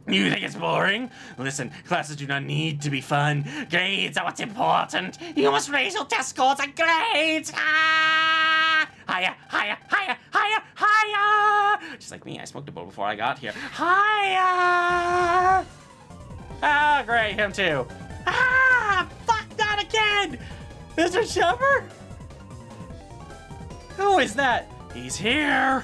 You think it's boring? Listen, classes do not need to be fun. Grades are what's important. You must raise your test scores and grades. Ah! Higher, higher, higher, higher, higher! Just like me, I smoked a bowl before I got here. Higher! Ah, great, him too. Ah! Fuck, not again! Mr. Shepard? Who is that? He's here!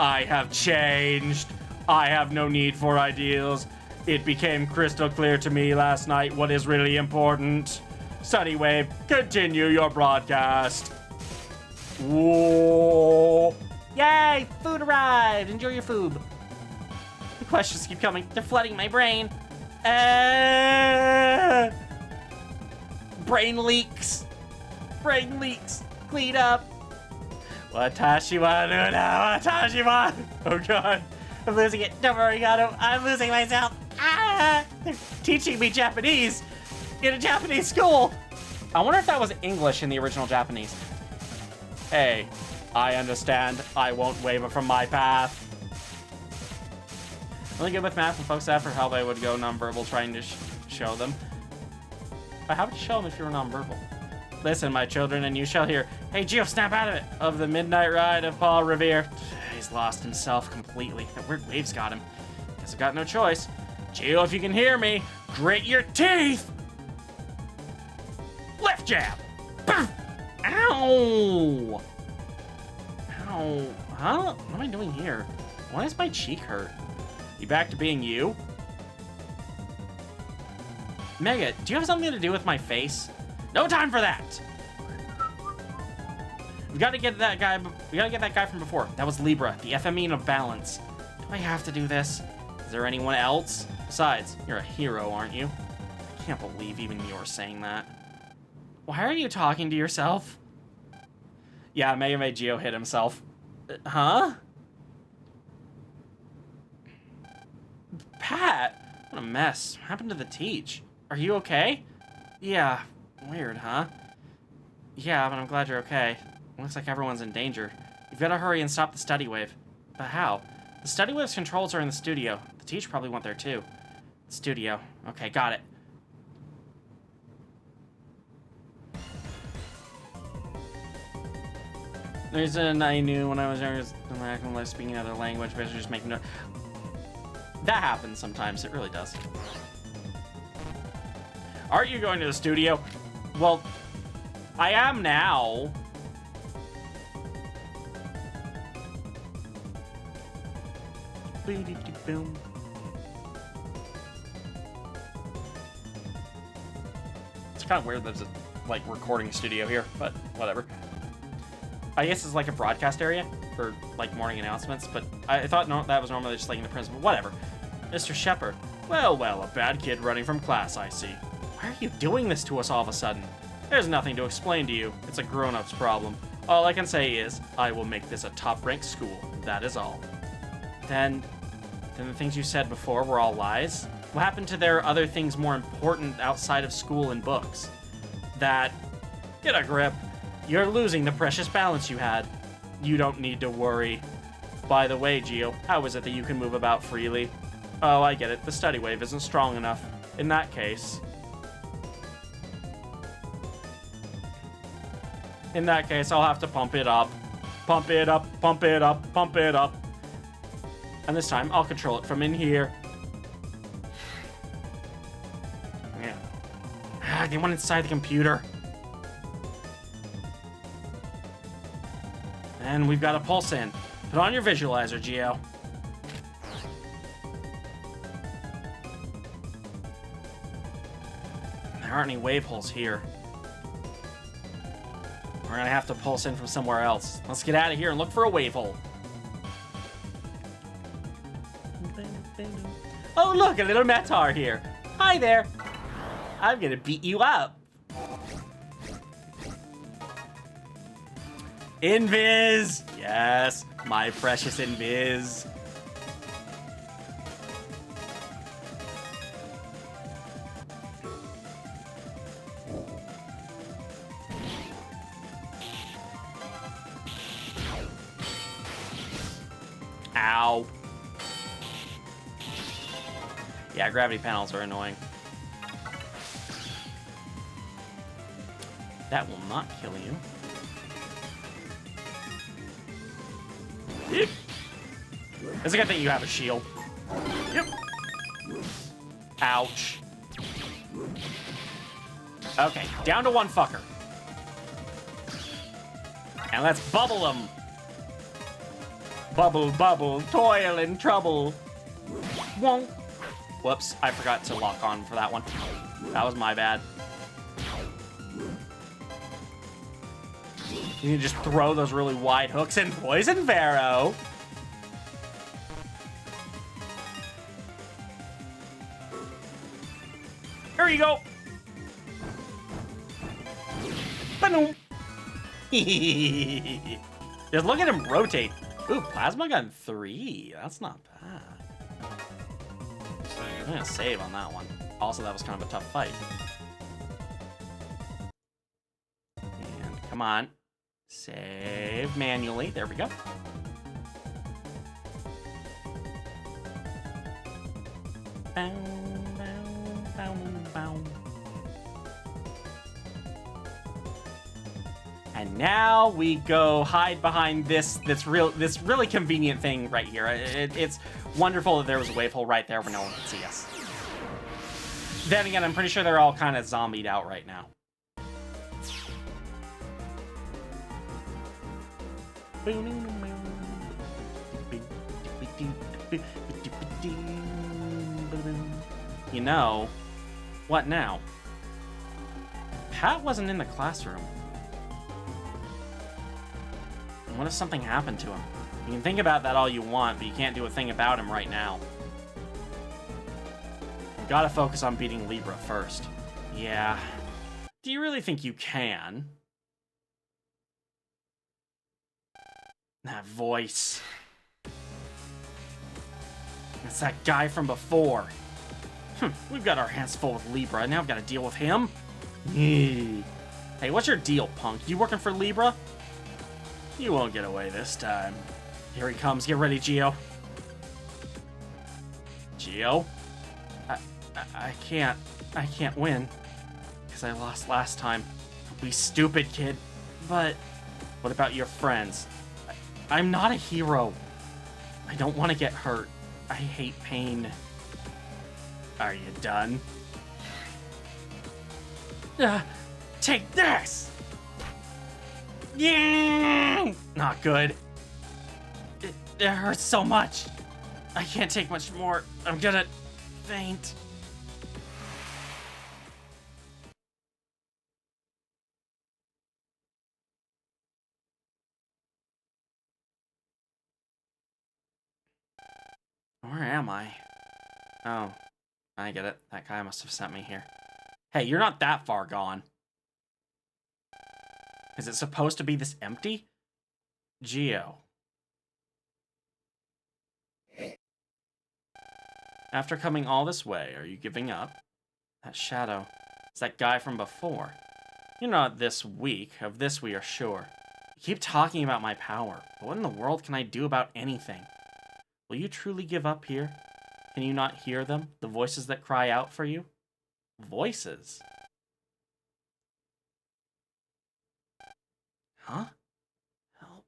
I have changed. I have no need for ideals. It became crystal clear to me last night what is really important. Sunnywave, continue your broadcast. Whoa. Yay, food arrived. Enjoy your food. The questions keep coming. They're flooding my brain. Brain leaks. Brain leaks. Clean up. Watashi wa nuna, watashi wa. Oh god. I'm losing it. Don't worry, Gato. I'm losing myself. Ah! They're teaching me Japanese in a Japanese school. I wonder if that was English in the original Japanese. Hey, I understand. I won't waver from my path. Really good with math, and folks asked for how they would go nonverbal trying to show them. But how would you show them if you were nonverbal? Listen, my children, and you shall hear. Hey, Gio, snap out of it. Of the midnight ride of Paul Revere. He's lost himself completely. The weird waves got him. Guess I've got no choice. Gio, if you can hear me, grit your teeth. Left jab. Ow. Ow. Huh? What am I doing here? Why does my cheek hurt? You back to being you? Mega, do you have something to do with my face? No time for that! We gotta get that guy. We gotta get that guy from before. That was Libra, the FME of balance. Do I have to do this? Is there anyone else? Besides, you're a hero, aren't you? I can't believe even you're saying that. Why are you talking to yourself? Yeah, Mega made Geo hit himself. Huh? Pat, what a mess. What happened to the teach? Are you okay? Yeah. Weird, huh? Yeah, but I'm glad you're okay. Looks like everyone's in danger. You've got to hurry and stop the study wave. But how? The study wave's controls are in the studio. The teacher probably went there too. Studio. Okay, got it. The reason I knew when I was younger is I'm not gonna speaking another language, but just making note. That happens sometimes. It really does. Aren't you going to the studio? Well, I am now. Boom. It's kind of weird there's a like recording studio here, but whatever. I guess it's like a broadcast area for like morning announcements, but I thought that was normally just like in the principal. Whatever. Mr. Shepard. Well, a bad kid running from class, I see. Why are you doing this to us all of a sudden? There's nothing to explain to you. It's a grown-up's problem. All I can say is, I will make this a top-ranked school. That is all. Then the things you said before were all lies? What happened to their other things more important outside of school and books? Get a grip. You're losing the precious balance you had. You don't need to worry. By the way, Gio, how is it that you can move about freely? Oh, I get it. The study wave isn't strong enough. In that case, I'll have to pump it up. Pump it up, pump it up, pump it up. And this time, I'll control it from in here. Yeah. They went inside the computer. And we've got a pulse in. Put on your visualizer, Gio. There aren't any wave holes here. We're gonna have to pulse in from somewhere else. Let's get out of here and look for a wave hole. Oh, look, a little Metar here. Hi there. I'm gonna beat you up. Invis! Yes, my precious Invis. Ow. Yeah, gravity panels are annoying. That will not kill you. Yep. It's a good thing you have a shield. Yep. Ouch. Okay, down to one fucker. And let's bubble him. bubble, bubble, toil and trouble. Wonk. Whoops, I forgot to lock on for that one. That was my bad. You can just throw those really wide hooks and poison Pharaoh. Here you go. Ba-noom. Just look at him rotate. Ooh, Plasma Gun 3. That's not bad. I'm gonna save on that one. Also, that was kind of a tough fight. And come on. Save manually. There we go. Bow, bow, bow, bow. And now we go hide behind this really convenient thing right here. It's wonderful that there was a wave hole right there where no one could see us. Then again, I'm pretty sure they're all kind of zombied out right now. You know, what now? Pat wasn't in the classroom. What if something happened to him? You can think about that all you want, but you can't do a thing about him right now. You gotta focus on beating Libra first. Yeah. Do you really think you can? That voice. It's that guy from before. We've got our hands full with Libra, and now I've got to deal with him? Hey, what's your deal, punk? You working for Libra? You won't get away this time. Here he comes. Get ready, Geo. Geo? I can't win. Because I lost last time. Don't be stupid, kid. But what about your friends? I'm not a hero. I don't want to get hurt. I hate pain. Are you done? Take this! Yeah! Not good. It hurts so much. I can't take much more. I'm gonna faint. Where am I? Oh, I get it. That guy must have sent me here. Hey, you're not that far gone. Is it supposed to be this empty? Geo. After coming all this way, are you giving up? That shadow. It's that guy from before. You're not this weak. Of this we are sure. You keep talking about my power, but what in the world can I do about anything? Will you truly give up here? Can you not hear them? The voices that cry out for you? Voices? Huh? Help.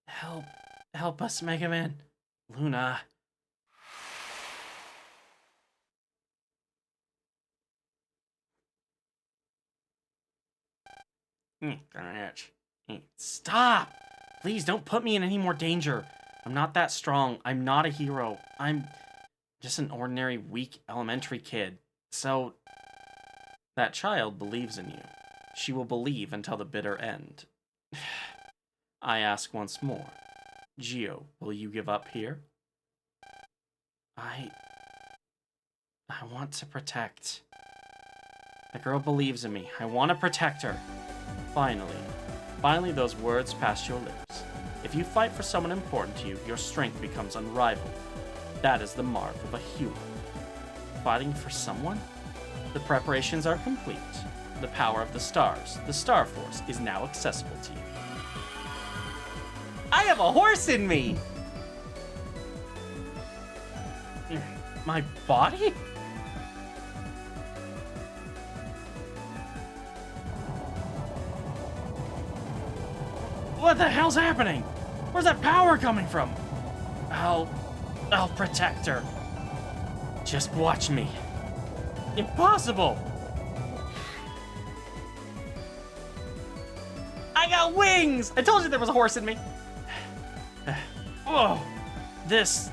Help. Help us, Mega Man. Luna. Gonna itch. Stop! Please don't put me in any more danger. I'm not that strong. I'm not a hero. I'm just an ordinary, weak elementary kid. So, that child believes in you. She will believe until the bitter end. I ask once more. Geo, will you give up here? I want to protect. The girl believes in me. I want to protect her. Finally those words pass your lips. If you fight for someone important to you, your strength becomes unrivaled. That is the mark of a human. Fighting for someone? The preparations are complete. The power of the stars, the Star Force, is now accessible to you. I have a horse in me! My body? What the hell's happening? Where's that power coming from? I'll protect her. Just watch me. Impossible! I got wings! I told you there was a horse in me. Oh, this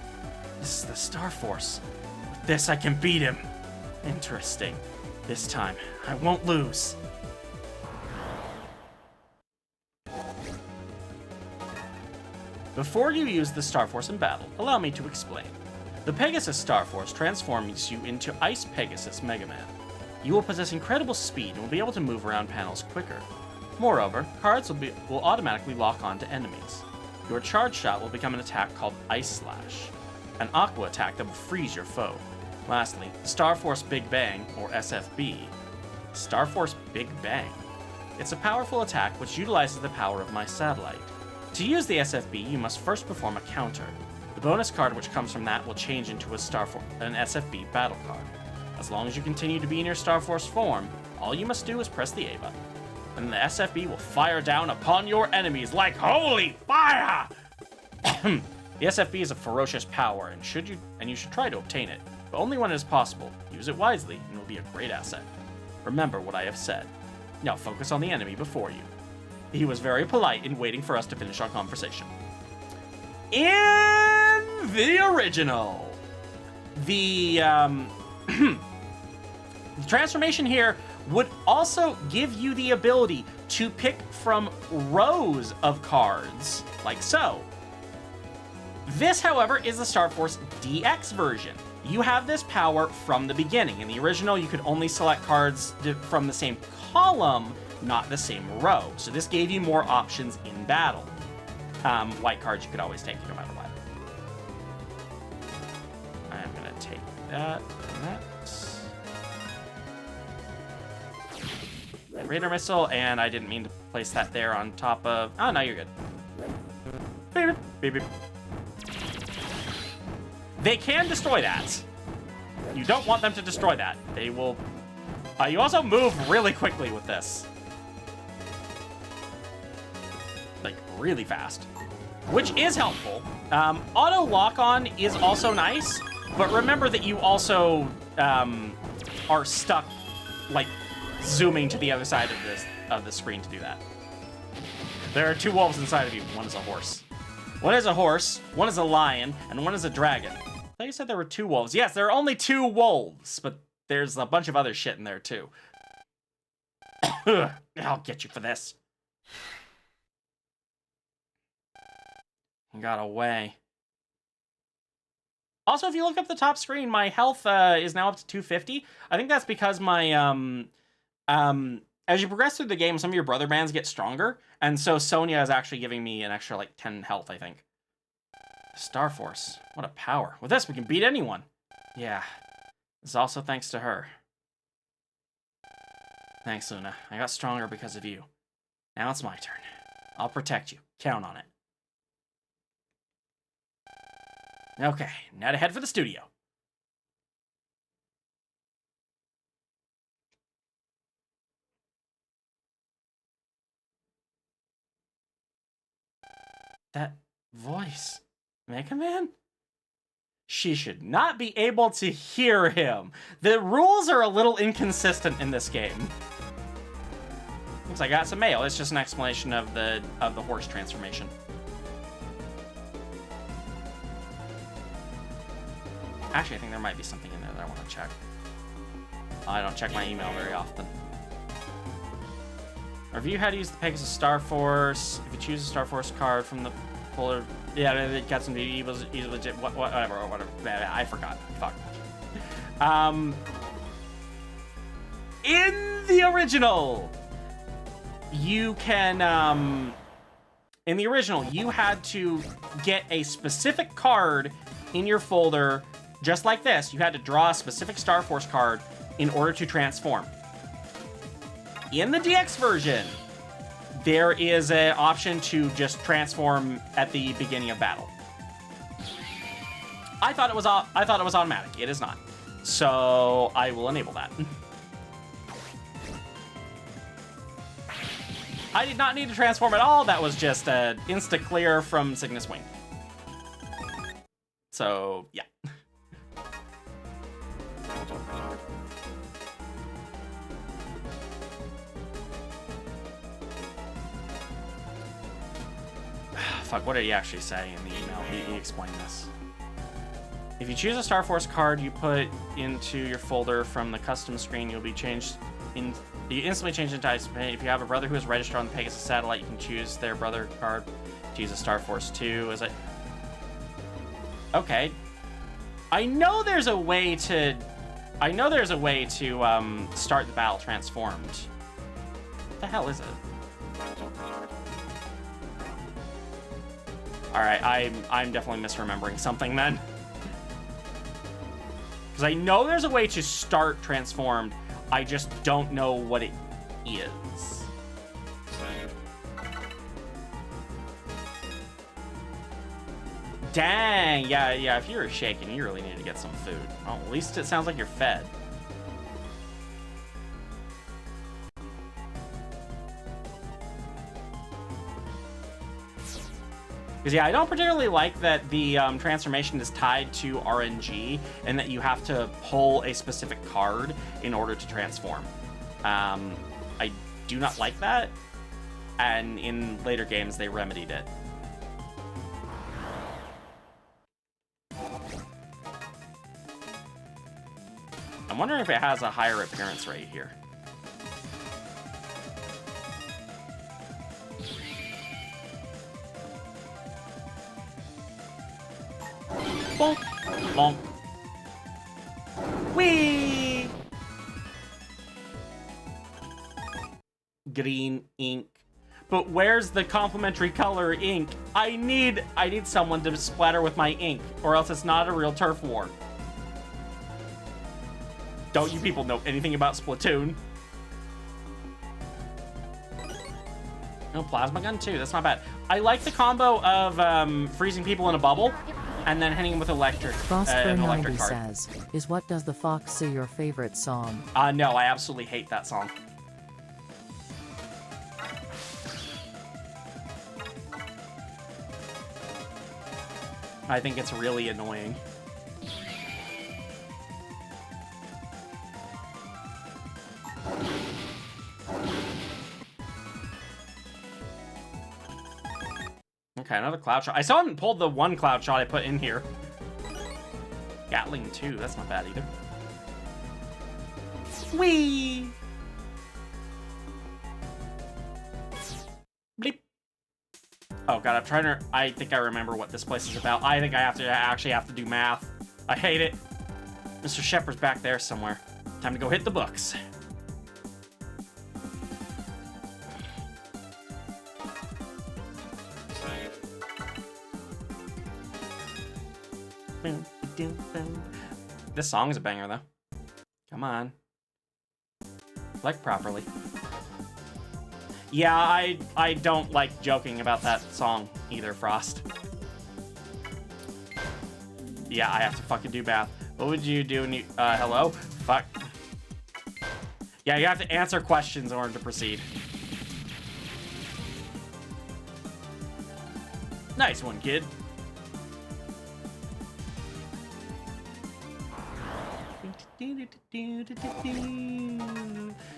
is the Star Force. With this, I can beat him. Interesting. This time, I won't lose. Before you use the Star Force in battle, allow me to explain. The Pegasus Star Force transforms you into Ice Pegasus Mega Man. You will possess incredible speed and will be able to move around panels quicker. Moreover, cards will automatically lock on to enemies. Your charge shot will become an attack called Ice Slash, an aqua attack that will freeze your foe. Lastly, Star Force Big Bang, or SFB. Star Force Big Bang. It's a powerful attack which utilizes the power of my satellite. To use the SFB, you must first perform a counter. The bonus card which comes from that will change into an SFB battle card. As long as you continue to be in your Star Force form, all you must do is press the A button. And the SFB will fire down upon your enemies like holy fire! The SFB is a ferocious power, and you should try to obtain it, but only when it is possible. Use it wisely, and it will be a great asset. Remember what I have said. Now focus on the enemy before you. He was very polite in waiting for us to finish our conversation. In the original, the transformation here would also give you the ability to pick from rows of cards, like so. This, however, is the Star Force DX version. You have this power from the beginning. In the original, you could only select cards from the same column, not the same row. So this gave you more options in battle. White cards you could always take no matter what. I'm gonna take that and that. Raider missile, and I didn't mean to place that there on top of. Oh no, you're good. Beep, beep, beep. They can destroy that. You don't want them to destroy that. They will. You also move really quickly with this. Like, really fast. Which is helpful. Auto lock-on is also nice, but remember that you also are stuck, like, zooming to the other side of the screen to do that. There are two wolves inside of you. One is a horse. One is a horse, one is a lion, and one is a dragon. I thought you said there were two wolves. Yes, there are only two wolves, but there's a bunch of other shit in there, too. I'll get you for this. He got away. Also, if you look up the top screen, my health is now up to 250. I think that's because my, as you progress through the game, some of your brother bands get stronger, and so Sonya is actually giving me an extra, like, 10 health, I think. Star Force. What a power. With this, we can beat anyone. Yeah. This is also thanks to her. Thanks, Luna. I got stronger because of you. Now it's my turn. I'll protect you. Count on it. Okay, now to head for the studio. That voice. Mega Man? She should not be able to hear him. The rules are a little inconsistent in this game. Looks like I got some mail. It's just an explanation of the horse transformation. Actually, I think there might be something in there that I want to check. I don't check my email very often. Review how to use the Pegasus Star Force. If you choose a Star Force card from the folder, yeah, it got some evils, legit, whatever. I forgot. Fuck. In the original, you can, in the original, you had to get a specific card in your folder, just like this. You had to draw a specific Star Force card in order to transform. In the DX version, there is an option to just transform at the beginning of battle. I thought it was automatic. It is not. So I will enable that. I did not need to transform at all. That was just an insta clear from Cygnus Wing. So yeah. fuck, what did he actually say in the email? He explained this. If you choose a Star Force card you put into your folder from the custom screen, you instantly change into Ice. If you have a brother who is registered on the Pegasus satellite, you can choose their brother card to use a Star Force 2. Is it? Okay. I know there's a way to start the battle transformed. What the hell is it? Alright, I'm definitely misremembering something then. Because I know there's a way to start transformed, I just don't know what it is. Dang, yeah, if you're shaking, you really need to get some food. Well, at least it sounds like you're fed. Because, yeah, I don't particularly like that the transformation is tied to RNG and that you have to pull a specific card in order to transform. I do not like that, and in later games they remedied it. I'm wondering if it has a higher appearance rate here. Bonk, bonk. Whee! Green ink. But where's the complementary color ink? I need someone to splatter with my ink, or else it's not a real turf war. Don't you people know anything about Splatoon? No, plasma gun too. That's not bad. I like the combo of freezing people in a bubble and then hitting them with an electric card.
says, "Is What Does the Fox Say your favorite song?"
No, I absolutely hate that song. I think it's really annoying. Okay, another cloud shot. I still haven't pulled the one cloud shot I put in here. Gatling 2, that's not bad either. Whee! Bleep. Oh god, I'm trying to... I think I remember what this place is about. I think I actually have to do math. I hate it. Mr. Shepard's back there somewhere. Time to go hit the books. This song is a banger, though. Come on. Like properly. Yeah, I don't like joking about that song either, Frost. Yeah, I have to fucking do math. What would you do when you... hello? Fuck. Yeah, you have to answer questions in order to proceed. Nice one, kid.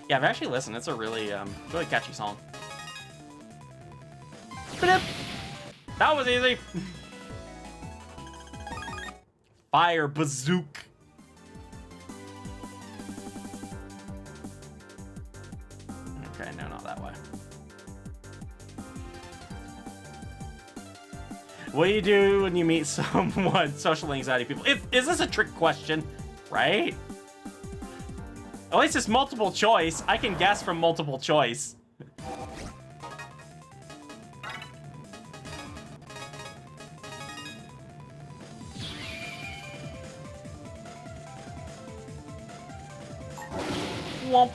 Yeah, I've actually listened. It's a really, really catchy song. That was easy. Fire bazooka. Okay, no, not that way. What do you do when you meet someone? Social anxiety people. Is this a trick question? Right? At least it's multiple choice. I can guess from multiple choice. Womp.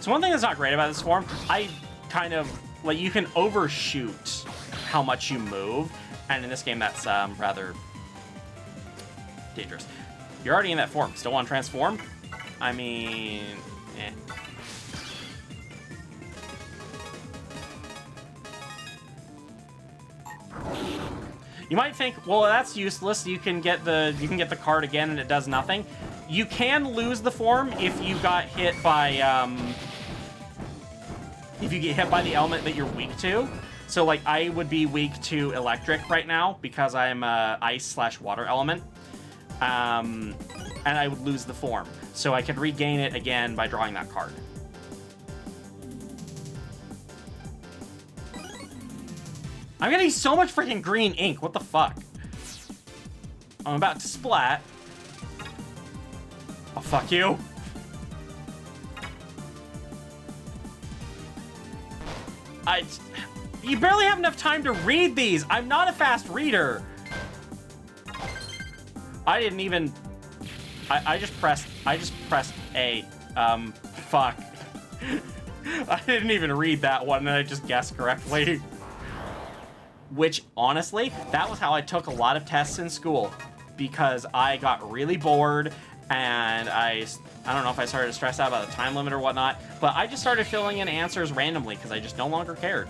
So one thing that's not great about this form, I kind of, like, you can overshoot how much you move, and in this game that's rather dangerous. You're already in that form. Still want to transform? I mean, eh. You might think, well, that's useless. You can get the card again and it does nothing. You can lose the form if you got hit by, if you get hit by the element that you're weak to. So, like, I would be weak to electric right now because I'm a ice/water element. And I would lose the form. So I could regain it again by drawing that card. I'm getting so much freaking green ink. What the fuck? I'm about to splat. Oh, fuck you. You barely have enough time to read these. I'm not a fast reader. I didn't even... I just pressed A. Fuck. I didn't even read that one, and I just guessed correctly. Which, honestly, that was how I took a lot of tests in school. Because I got really bored, and I don't know if I started to stress out about the time limit or whatnot, but I just started filling in answers randomly, because I just no longer cared.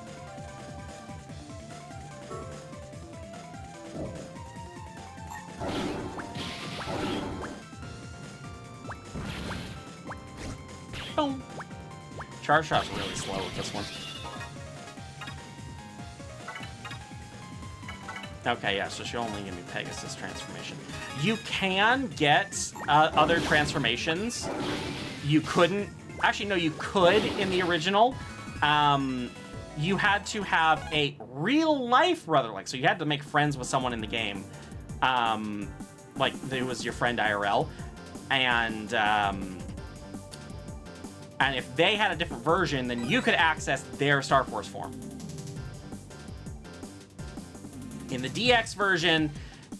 Boom. Charge shot's really slow with this one. Okay, yeah, so she'll only give me Pegasus transformation. You can get other transformations. You couldn't... Actually, no, you could in the original. You had to have a real-life brother-like. So you had to make friends with someone in the game. Like, it was your friend IRL. And if they had a different version, then you could access their Star Force form. In the DX version,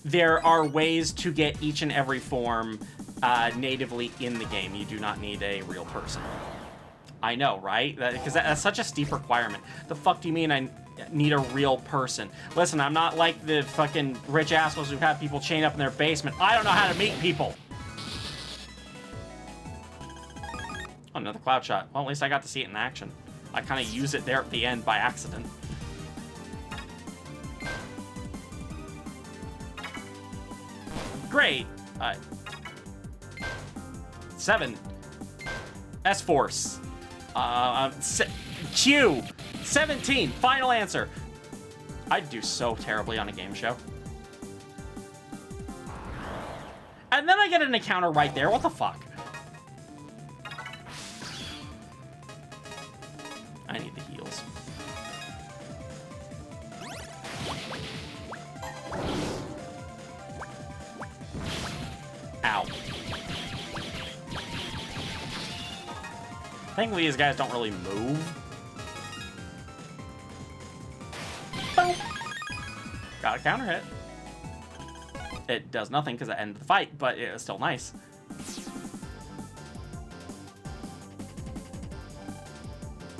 there are ways to get each and every form natively in the game. You do not need a real person. I know, right? Because that's such a steep requirement. The fuck do you mean I need a real person? Listen, I'm not like the fucking rich assholes who have people chained up in their basement. I don't know how to meet people. Oh, another cloud shot. Well, at least I got to see it in action. I kind of use it there at the end by accident. Great. 7. S-Force. Q. 17. Final answer. I'd do so terribly on a game show. And then I get an encounter right there. What the fuck? I need the heals. Ow. Thankfully, these guys don't really move. Boom. Got a counter hit. It does nothing because it ended the fight, but it was still nice.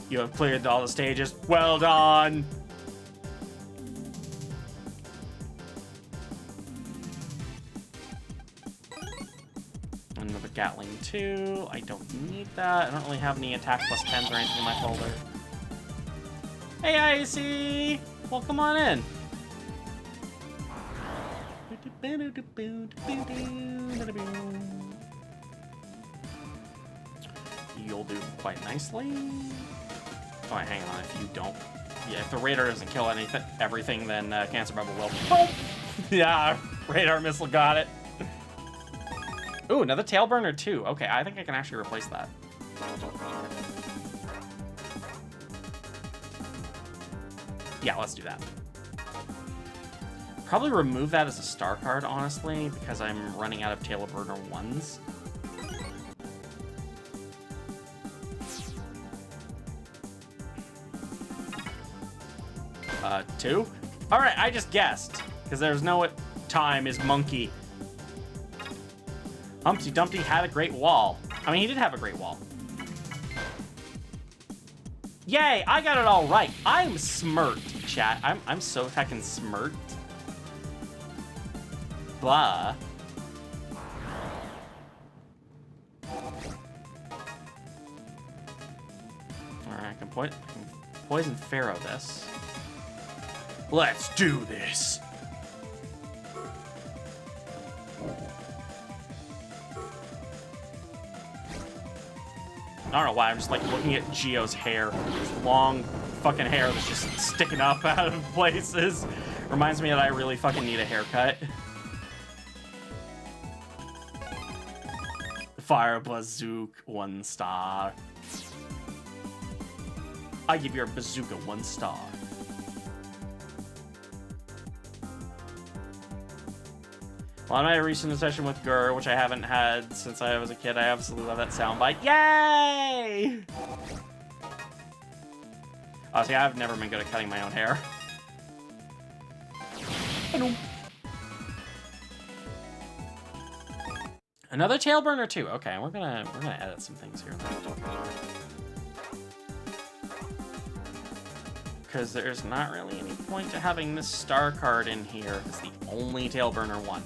You have cleared all the stages. Well done! Another Gatling 2. I don't need that. I don't really have any attack plus 10s or anything in my folder. Hey, Icy! Well, come on in. You'll do quite nicely. Oh, hang on. If you don't... Yeah, if the radar doesn't kill everything, then Cancer Bubble will. Oh! Yeah, radar missile got it. Ooh, another tail burner too. Okay, I think I can actually replace that. Yeah, let's do that. Probably remove that as a star card, honestly, because I'm running out of tail burner 1s. 2? Alright, I just guessed. Because there's no time is monkey. Humpty Dumpty had a great wall. I mean, he did have a great wall. Yay, I got it all right. I'm smirked, chat. I'm so heckin' smirked. Blah. Alright, I can poison Pharaoh this. Let's do this. I don't know why, I'm just like looking at Geo's hair. This long fucking hair that's just sticking up out of places. Reminds me that I really fucking need a haircut. Fire Bazooka 1 star. I give your bazooka 1 star. Well, on my recent session with Gur, which I haven't had since I was a kid, I absolutely love that soundbite. Yay! Oh, see, I've never been good at cutting my own hair. Another tail burner too. Okay, we're gonna edit some things here. Because there's not really any point to having this star card in here. It's the only tail burner one.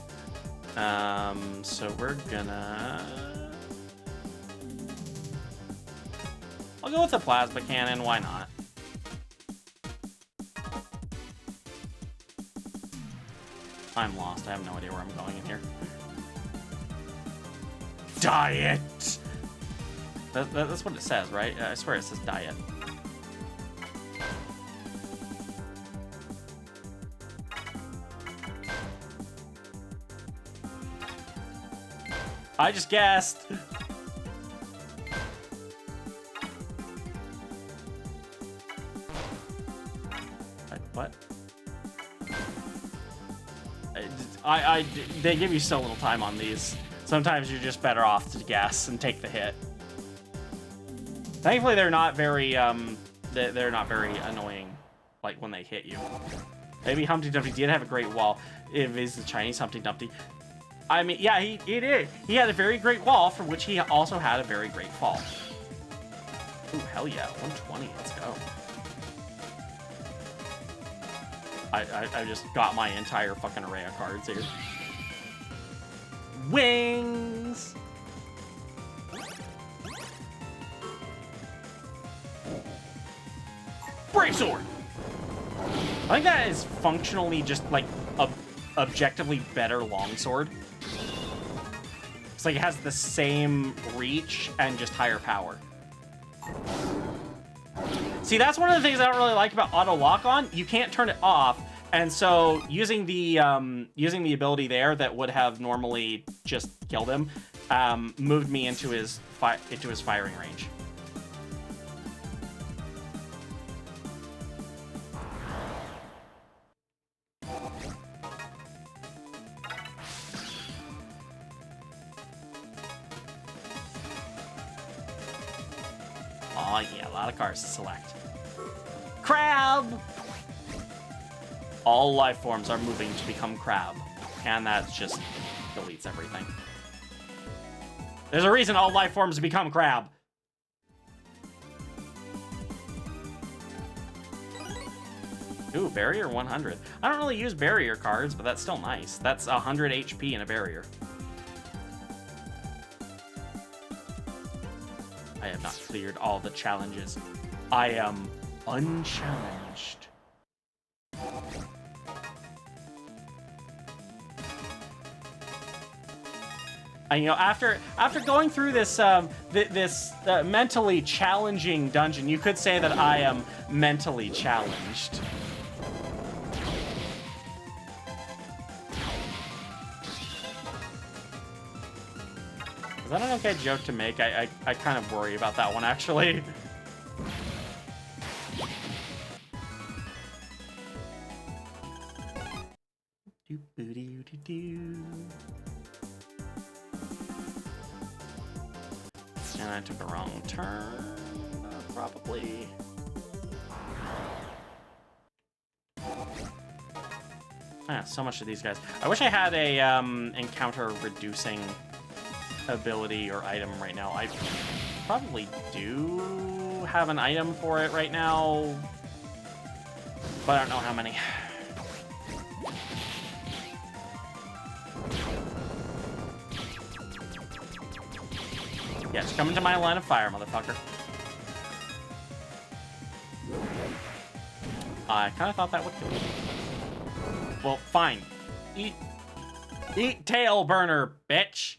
So we're gonna... I'll go with the plasma cannon, why not? I'm lost, I have no idea where I'm going in here. Diet! That's what it says, right? I swear it says diet. I just guessed. What? They give you so little time on these. Sometimes you're just better off to guess and take the hit. Thankfully, they're not very they're not very annoying, like when they hit you. Maybe Humpty Dumpty did have a great wall. It is the Chinese Humpty Dumpty. I mean, yeah, he did. He had a very great wall, for which he also had a very great fall. Ooh, hell yeah, 120, let's go. I just got my entire fucking array of cards here. Wings! Brave Sword! I think that is functionally just, like, a objectively better longsword. It's like it has the same reach and just higher power. See, that's one of the things I don't really like about auto lock on. You can't turn it off, and so using the ability there that would have normally just killed him moved me into his firing range. Oh yeah, a lot of cards to select. Crab! All life forms are moving to become crab. And that just deletes everything. There's a reason all life forms become crab. Ooh, barrier 100. I don't really use barrier cards, but that's still nice. That's 100 HP in a barrier. I have not cleared all the challenges. I am unchallenged. And, you know, after going through this mentally challenging dungeon, you could say that I am mentally challenged. Is that an okay joke to make? I kind of worry about that one, actually. And I took a wrong turn, probably. Ah, so much of these guys. I wish I had a encounter reducing ability or item right now. I probably do have an item for it right now, but I don't know how many. Yeah, just come into my line of fire, motherfucker. I kind of thought that would kill me. Well, fine. Eat tail burner, bitch.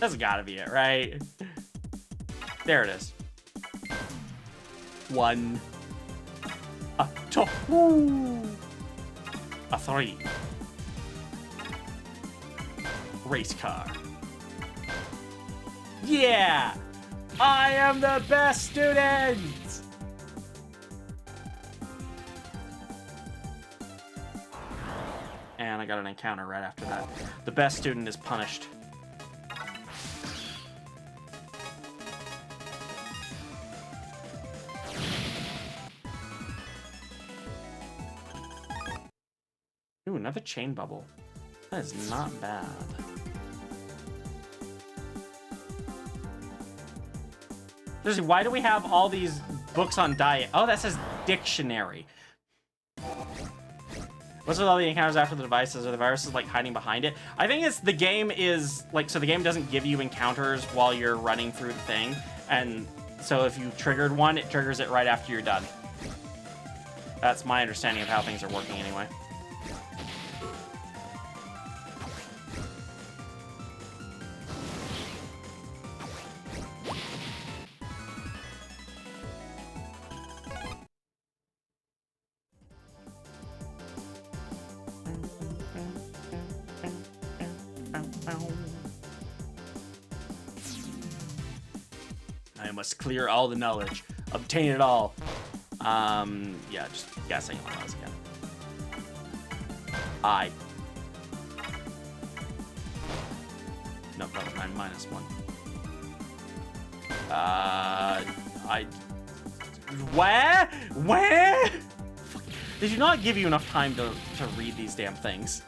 That's gotta be it, right? There it is. 1. A 2. A 3. Race car. Yeah! I am the best student! And I got an encounter right after that. The best student is punished. Ooh, another chain bubble. That is not bad. Seriously, why do we have all these books on diet? Oh, that says dictionary. What's with all the encounters after the devices? Are the viruses like hiding behind it? I think it's the game is like, so the game doesn't give you encounters while you're running through the thing. And so if you triggered one, it triggers it right after you're done. That's my understanding of how things are working anyway. I must clear all the knowledge. Obtain it all. Yeah, just guessing on those again. No, that was my -1. Where? Did you not give you enough time to read these damn things?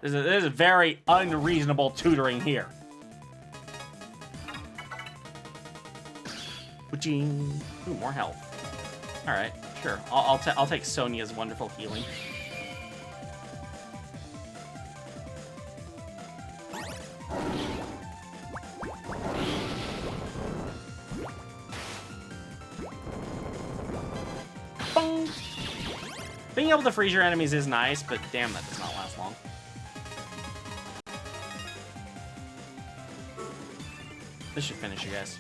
There's a very unreasonable tutoring here. Ooh, more health. All right, sure. I'll take Sonia's wonderful healing. Bong. Being able to freeze your enemies is nice, but damn, that does not last long. This should finish you guys.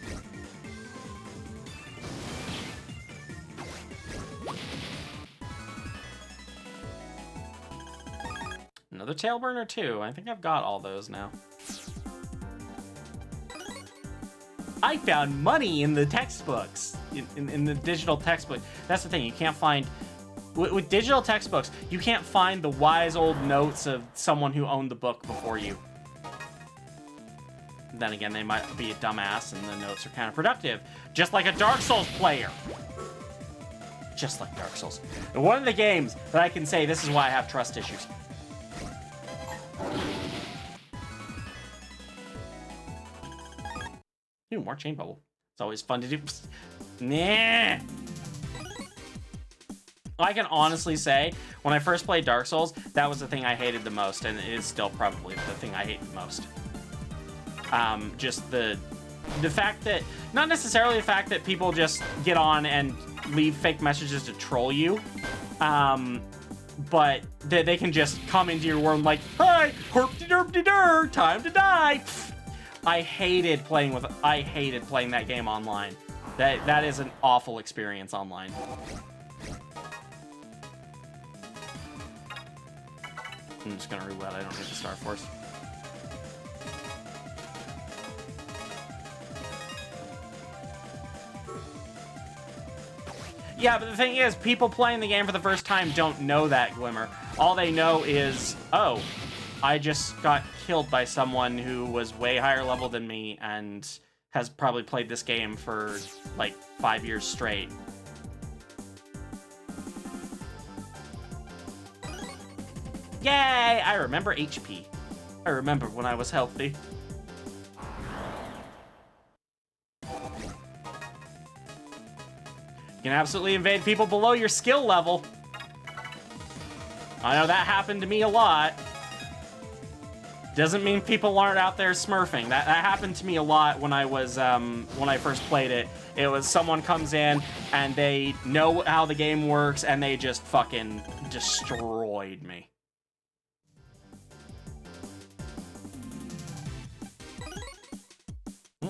Another tail burner too. I think I've got all those now. I found money in the textbooks. In the digital textbook. That's the thing. You can't find... With digital textbooks, you can't find the wise old notes of someone who owned the book before you. Then again, they might be a dumbass and the notes are counterproductive. Just like a Dark Souls player. Just like Dark Souls. And one of the games that I can say this is why I have trust issues. Ooh, more chain bubble. It's always fun to do. Nah. I can honestly say, when I first played Dark Souls, that was the thing I hated the most, and it is still probably the thing I hate the most. Just the fact that, not necessarily the fact that people just get on and leave fake messages to troll you, but that they can just come into your world like, hi, herp-de-derp-de-dur, time to die. I hated playing that game online. That is an awful experience online. I'm just gonna reload. I don't need the Star Force. Yeah, but the thing is, people playing the game for the first time don't know that Glimmer. All they know is, oh, I just got killed by someone who was way higher level than me and has probably played this game for like 5 years straight. Yay! I remember HP. I remember when I was healthy. You can absolutely invade people below your skill level. I know that happened to me a lot. Doesn't mean people aren't out there smurfing. That happened to me a lot when I was when I first played it. It was someone comes in and they know how the game works and they just fucking destroyed me.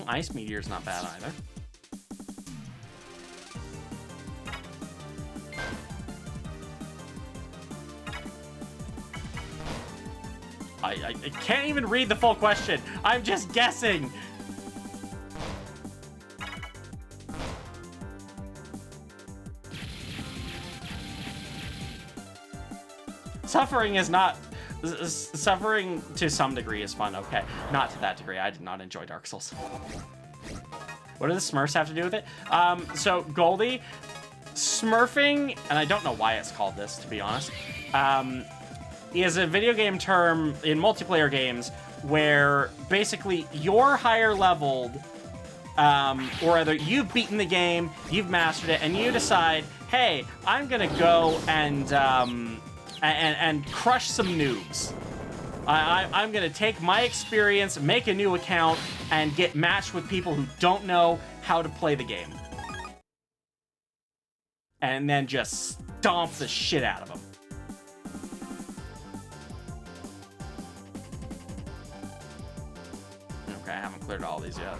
Ice Meteor's not bad either. I can't even read the full question. I'm just guessing. Suffering is not... Suffering to some degree is fun, okay. Not to that degree. I did not enjoy Dark Souls. What do the Smurfs have to do with it? So, Goldie, smurfing, and I don't know why it's called this, to be honest, is a video game term in multiplayer games where basically you're higher leveled, or either you've beaten the game, you've mastered it, and you decide, hey, I'm gonna go and crush some noobs. I'm gonna take my experience, make a new account, and get matched with people who don't know how to play the game. And then just stomp the shit out of them. Okay, I haven't cleared all these yet.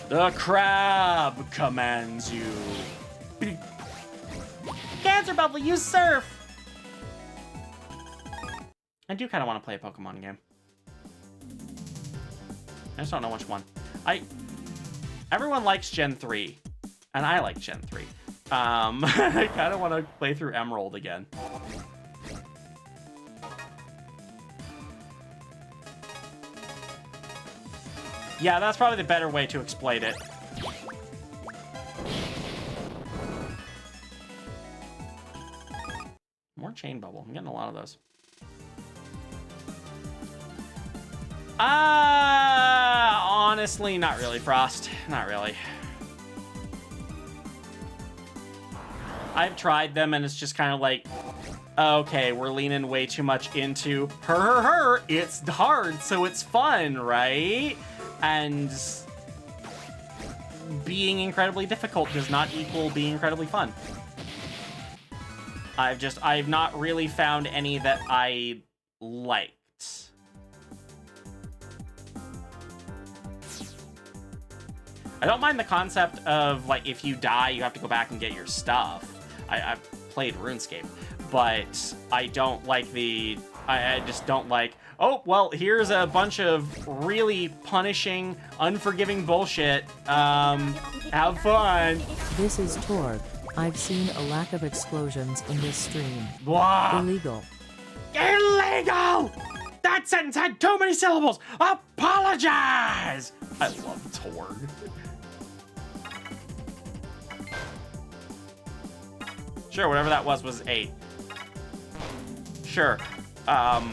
The crab commands you. Cancer Bubble, you surf! I do kind of want to play a Pokemon game. I just don't know which one. Everyone likes Gen 3, and I like Gen 3. I kind of want to play through Emerald again. Yeah, that's probably the better way to explain it. More Chain Bubble. I'm getting a lot of those. Honestly, not really, Frost. Not really. I've tried them, and it's just kind of like, okay, we're leaning way too much into her. It's hard, so it's fun, right? And being incredibly difficult does not equal being incredibly fun. I've not really found any that I liked. I don't mind the concept of, like, if you die, you have to go back and get your stuff. I've played RuneScape, but I don't like the... I just don't like, oh, well, here's a bunch of really punishing, unforgiving bullshit. Have fun.
This is Torg. I've seen a lack of explosions in this stream.
Blah.
Illegal.
Illegal! That sentence had too many syllables. Apologize! I love Torg. Sure, whatever that was 8. Sure. I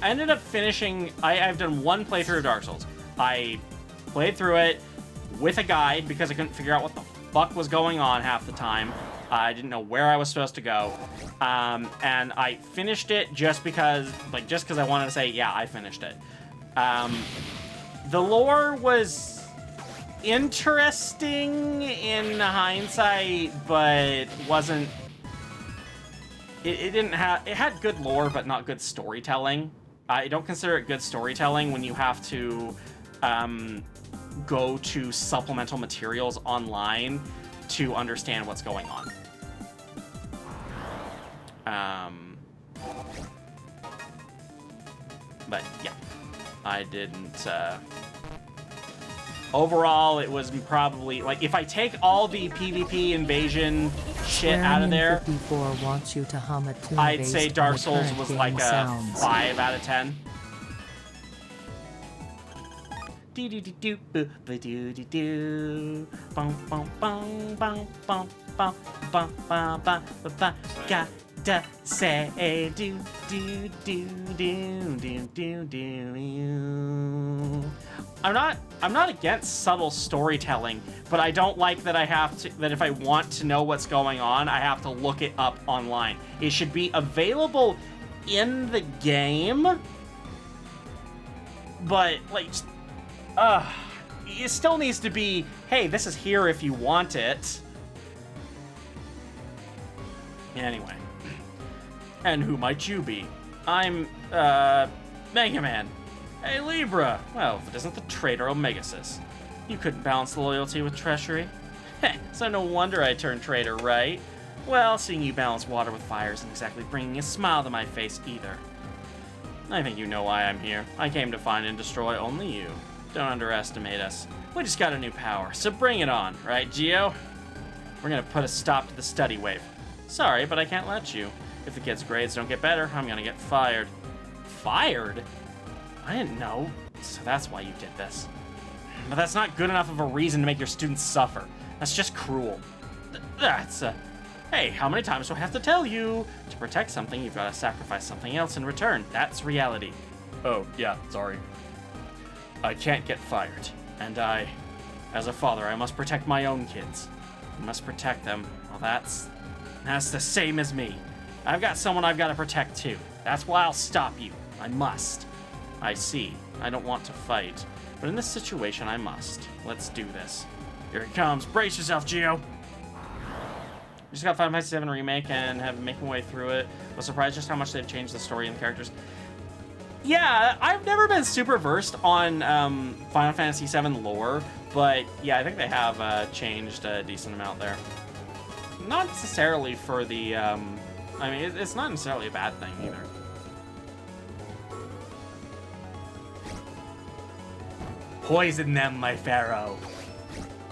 ended up finishing... I've done one playthrough of Dark Souls. I played through it with a guide because I couldn't figure out what the fuck was going on half the time. I didn't know where I was supposed to go. And I finished it just because I wanted to say, yeah, I finished it. The lore was interesting in hindsight, but wasn't... It didn't have... It had good lore, but not good storytelling. I don't consider it good storytelling when you have to go to supplemental materials online to understand what's going on. But yeah, I didn't... Overall, it was probably... Like, if I take all the PvP invasion shit out of there,
54 wants you to hum a tune
I'd
based
say
on
Dark
the
Souls
current
was
game
like a
sounds.
5 out of 10. Gotta say do do do do do do do. I'm not against subtle storytelling, but I don't like that that if I want to know what's going on, I have to look it up online. It should be available in the game, but, like, just, it still needs to be, hey, this is here if you want it. Anyway. And who might you be? I'm, Mega Man. Hey, Libra. Well, if it isn't the traitor Omegasis. You couldn't balance loyalty with treachery. Heh, so no wonder I turned traitor, right? Well, seeing you balance water with fire isn't exactly bringing a smile to my face either. I think you know why I'm here. I came to find and destroy only you. Don't underestimate us. We just got a new power, so bring it on, right, Geo? We're gonna put a stop to the study wave. Sorry, but I can't let you. If the kids' grades don't get better, I'm gonna get fired. Fired? I didn't know. So that's why you did this. But that's not good enough of a reason to make your students suffer. That's just cruel. Hey, how many times do I have to tell you? To protect something, you've got to sacrifice something else in return. That's reality. Oh, yeah, sorry. I can't get fired. And as a father, I must protect my own kids. I must protect them. Well, that's the same as me. I've got someone I've got to protect too. That's why I'll stop you. I must. I see. I don't want to fight. But in this situation, I must. Let's do this. Here it comes. Brace yourself, Geo. Just got Final Fantasy VII Remake and have been making my way through it. Was surprised just how much they've changed the story and the characters. Yeah, I've never been super versed on Final Fantasy VII lore, but yeah, I think they have changed a decent amount there. Not necessarily for the, I mean, it's not necessarily a bad thing either. Poison them, my pharaoh.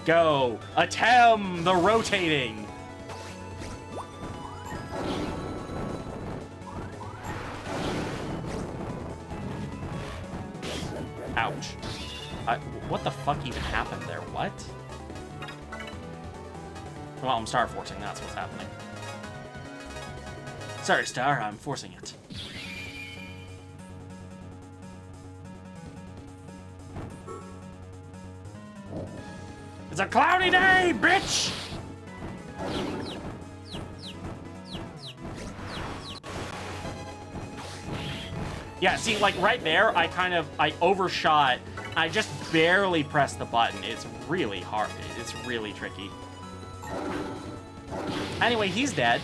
Go, attempt the rotating. Ouch. What the fuck even happened there? What? Well, I'm star forcing, that's what's happening. Sorry, Star, I'm forcing it. It's a cloudy day, bitch! Yeah, see, like, right there, I overshot. I just barely pressed the button. It's really hard. It's really tricky. Anyway, he's dead.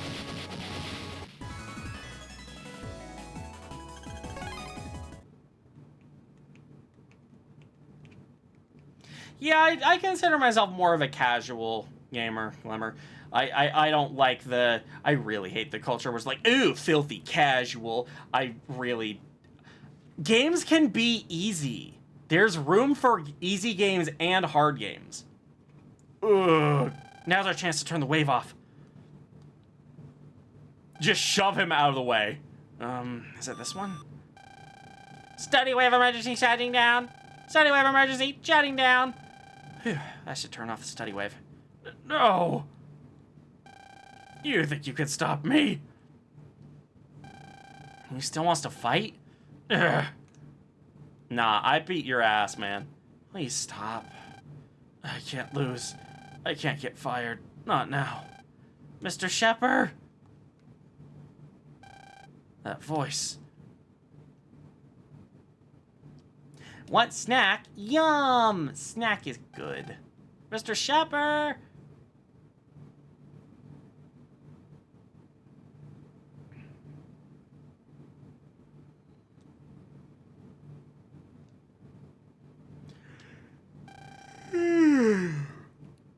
Yeah, I consider myself more of a casual gamer, Glimmer. I don't like the... I really hate the culture where it's like, ooh, filthy casual. I really... Games can be easy. There's room for easy games and hard games. Ugh. Now's our chance to turn the wave off. Just shove him out of the way. Is it this one? Study wave emergency shutting down. Study wave emergency shutting down. Whew, I should turn off the study wave. No! You think you could stop me? He still wants to fight? Ugh. Nah, I beat your ass, man. Please stop. I can't lose. I can't get fired. Not now. Mr. Shepard? That voice. Want snack? Yum! Snack is good. Mr. Shepard!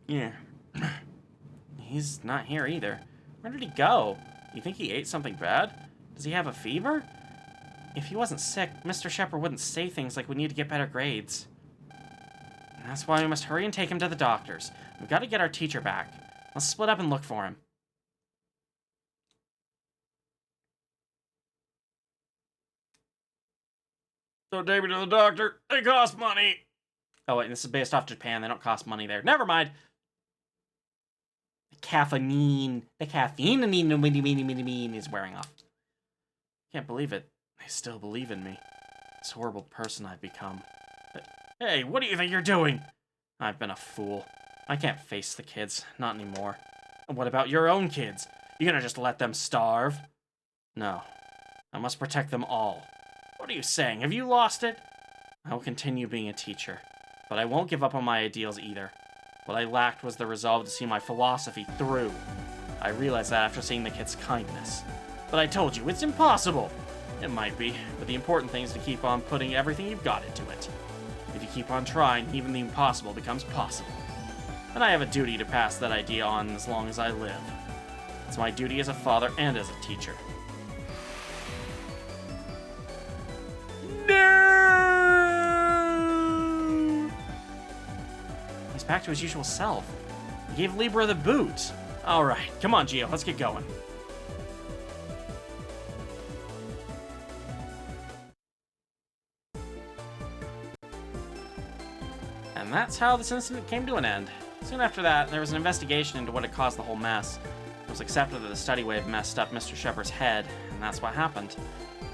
Yeah. He's not here either. Where did he go? You think he ate something bad? Does he have a fever? If he wasn't sick, Mr. Shepard wouldn't say things like we need to get better grades. And that's why we must hurry and take him to the doctors. We've got to get our teacher back. Let's split up and look for him. Don't take me to the doctor. They cost money. Oh, wait, this is based off Japan. They don't cost money there. Never mind. The caffeine is wearing off. Can't believe it. They still believe in me. This horrible person I've become. Hey, what do you think you're doing? I've been a fool. I can't face the kids. Not anymore. And what about your own kids? You gonna just let them starve? No. I must protect them all. What are you saying? Have you lost it? I will continue being a teacher, but I won't give up on my ideals either. What I lacked was the resolve to see my philosophy through. I realized that after seeing the kid's kindness. But I told you, it's impossible! It might be, but the important thing is to keep on putting everything you've got into it. If you keep on trying, even the impossible becomes possible. And I have a duty to pass that idea on as long as I live. It's my duty as a father and as a teacher. No! He's back to his usual self. He gave Libra the boot. Alright, come on, Gio, let's get going. And that's how this incident came to an end. Soon after that, there was an investigation into what had caused the whole mess. It was accepted that the study wave messed up Mr. Shepard's head, and that's what happened.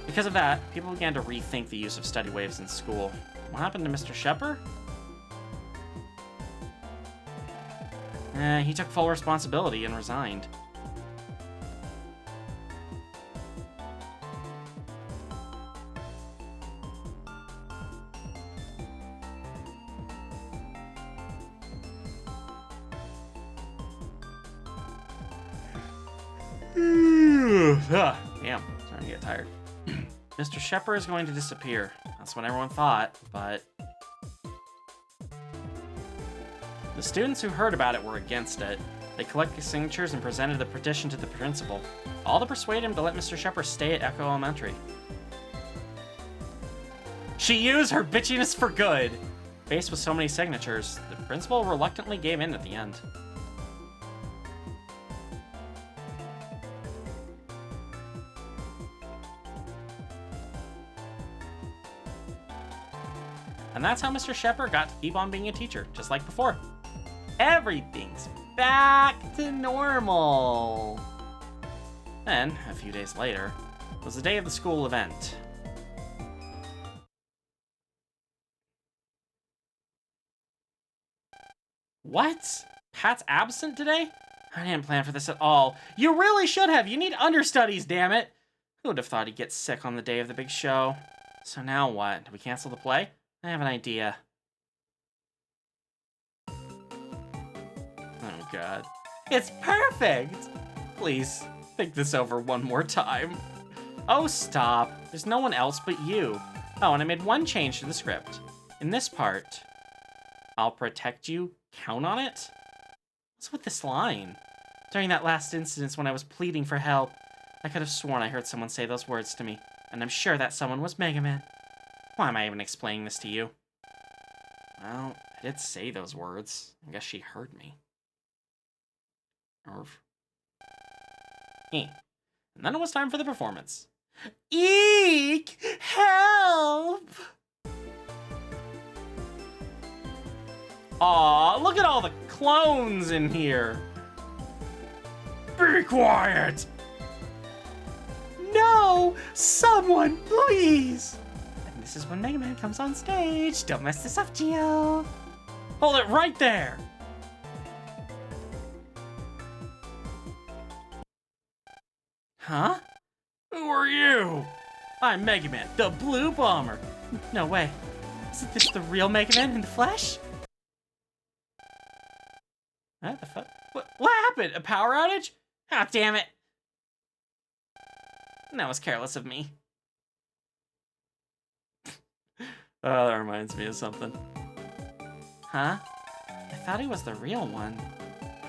Because of that, people began to rethink the use of study waves in school. What happened to Mr. Shepard? He took full responsibility and resigned. Damn, starting to get tired. Mr. Shepard is going to disappear. That's what everyone thought, but... The students who heard about it were against it. They collected signatures and presented the petition to the principal, all to persuade him to let Mr. Shepard stay at Echo Elementary. She used her bitchiness for good! Faced with so many signatures, the principal reluctantly gave in at the end. And that's how Mr. Shepard got to keep on being a teacher, just like before. Everything's back to normal. Then, a few days later, was the day of the school event. What? Pat's absent today? I didn't plan for this at all. You really should have. You need understudies, damn it. Who would have thought he'd get sick on the day of the big show? So now what? Do we cancel the play? I have an idea. Oh god. It's perfect! Please, think this over one more time. Oh, stop. There's no one else but you. Oh, and I made one change to the script. In this part, I'll protect you, count on it? What's with this line? During that last incident when I was pleading for help, I could have sworn I heard someone say those words to me, and I'm sure that someone was Mega Man. Why am I even explaining this to you? Well, I did say those words. I guess she heard me. And then it was time for the performance. Eek! Help! Aw, look at all the clones in here. Be quiet! No! Someone, please! And this is when Mega Man comes on stage. Don't mess this up, Gio. Hold it right there! Huh? Who are you? I'm Mega Man, the Blue Bomber. No way. Isn't this the real Mega Man in the flesh? What the fuck? What happened? A power outage? Ah, damn it. That was careless of me. Oh, that reminds me of something. Huh? I thought he was the real one.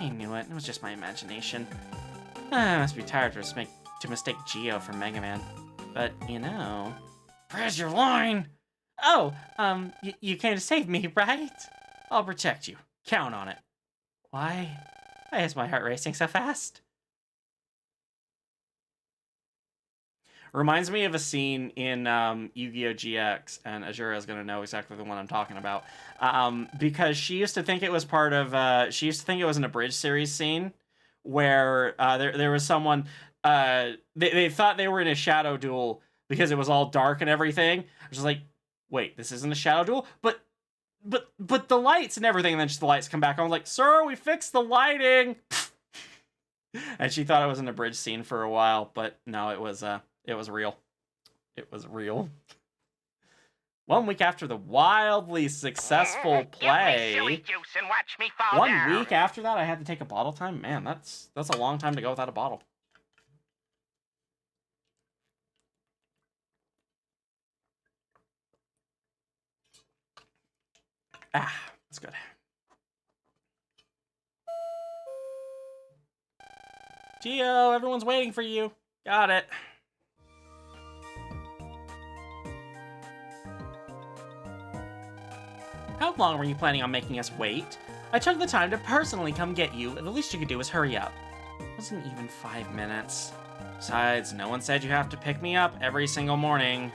I knew it. It was just my imagination. I must be tired to mistake Gio for Mega Man. But, you know... Where's your line? Oh, you came to save me, right? I'll protect you. Count on it. Why is my heart racing so fast? Reminds me of a scene in Yu-Gi-Oh! GX, and Azura is going to know exactly the one I'm talking about. Because she used to think it was part of... she used to think it was an abridged series scene, where there was someone... they thought they were in a shadow duel because it was all dark and everything. I was just like, wait, this isn't a shadow duel? But the lights and everything, and then just the lights come back. I was like, sir, we fixed the lighting! And she thought it was an abridged scene for a while, but no, it was real. It was real. 1 week after the wildly successful play.
Give me suey juice and watch me fall
1
down.
week after that, I had to take a bottle time? Man, that's a long time to go without a bottle. Ah, that's good. Gio, everyone's waiting for you. Got it. How long were you planning on making us wait? I took the time to personally come get you, and the least you could do was hurry up. It wasn't even 5 minutes. Besides, no one said you have to pick me up every single morning.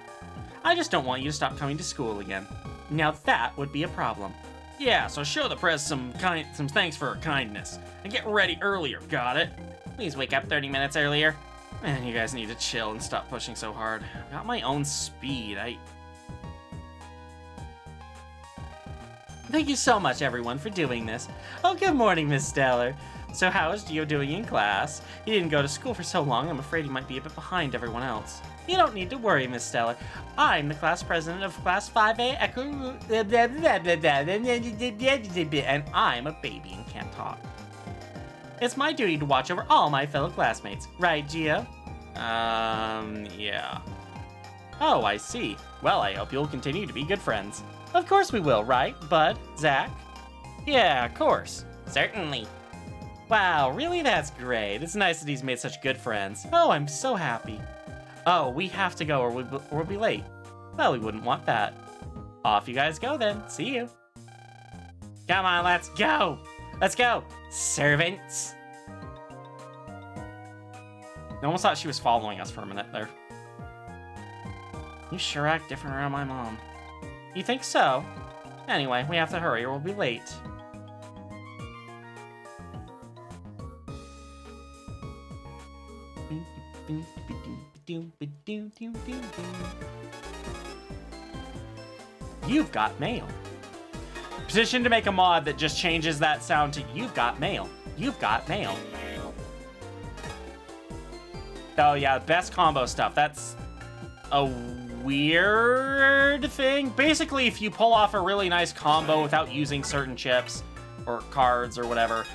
I just don't want you to stop coming to school again. Now that would be a problem. Yeah, so show the press some thanks for her kindness. And get ready earlier, got it? Please wake up 30 minutes earlier. Man, you guys need to chill and stop pushing so hard. I got my own speed, Thank you so much, everyone, for doing this. Oh, good morning, Miss Stellar. So how is Gio doing in class? He didn't go to school for so long, I'm afraid he might be a bit behind everyone else. You don't need to worry, Miss Stellar. I'm the class president of Class 5A and I'm a baby and can't talk. It's my duty to watch over all my fellow classmates. Right, Gio? Yeah. Oh, I see. Well, I hope you'll continue to be good friends. Of course we will, right, Bud? Zach? Yeah, of course. Certainly. Wow, really? That's great. It's nice that he's made such good friends. Oh, I'm so happy. Oh, we have to go or we'll be late. Well, we wouldn't want that. Off you guys go then. See you. Come on, let's go. Let's go, servants. I almost thought she was following us for a minute there. You sure act different around my mom. You think so? Anyway, we have to hurry or we'll be late. You've got mail. Petition to make a mod that just changes that sound to you've got mail. You've got mail. Oh yeah, best combo stuff. That's a weird thing. Basically, if you pull off a really nice combo without using certain chips or cards or whatever,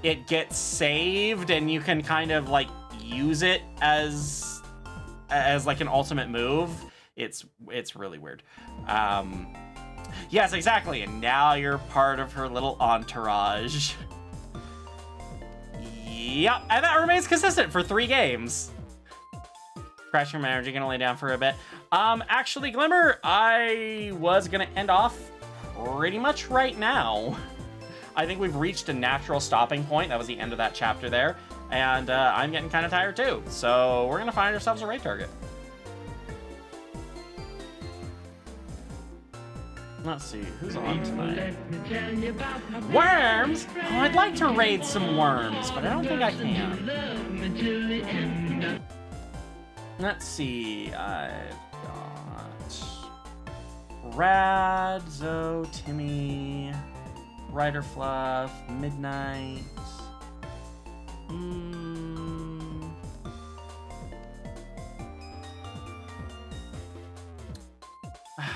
it gets saved and you can kind of like use it as like an ultimate move. It's really weird. Yes, exactly. And now you're part of her little entourage. Yep, and that remains consistent for 3 games. Crash your manager, gonna lay down for a bit. Actually, Glimmer, I was gonna end off pretty much right now. I think we've reached a natural stopping point. That was the end of that chapter there. And I'm getting kind of tired too. So we're gonna find ourselves a raid target. Let's see, who's on tonight? Worms? Oh, I'd like to raid some worms, but I don't think I can. Let's see, I've got Rad, Zoe, Timmy, Rider Fluff, Midnight.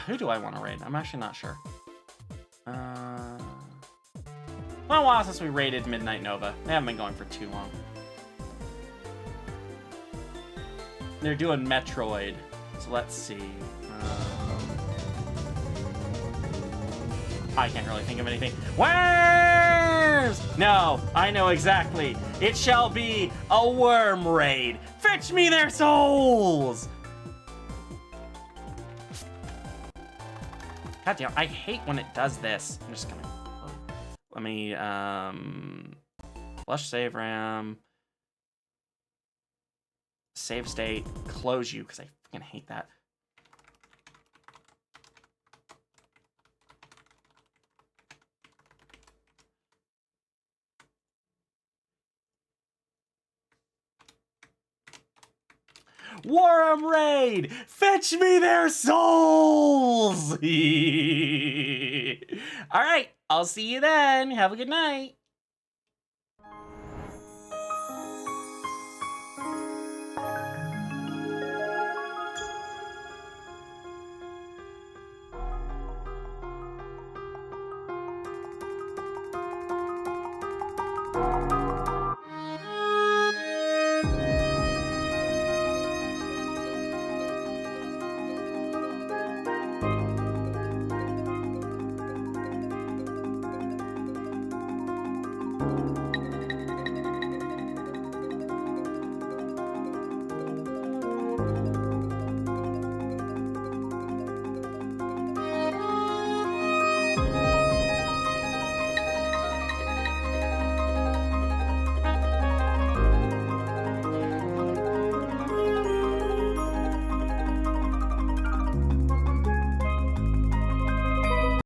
Who do I want to raid? I'm actually not sure. Well, a while since we raided Midnight Nova. They haven't been going for too long. They're doing Metroid. So let's see. I can't really think of anything. Worms! No, I know exactly. It shall be a worm raid. Fetch me their souls! God damn, I hate when it does this. I'm just gonna... Let me, flush save RAM. Save state. Close you, because I fucking hate that. Worm raid! Fetch me their souls! Alright, I'll see you then. Have a good night.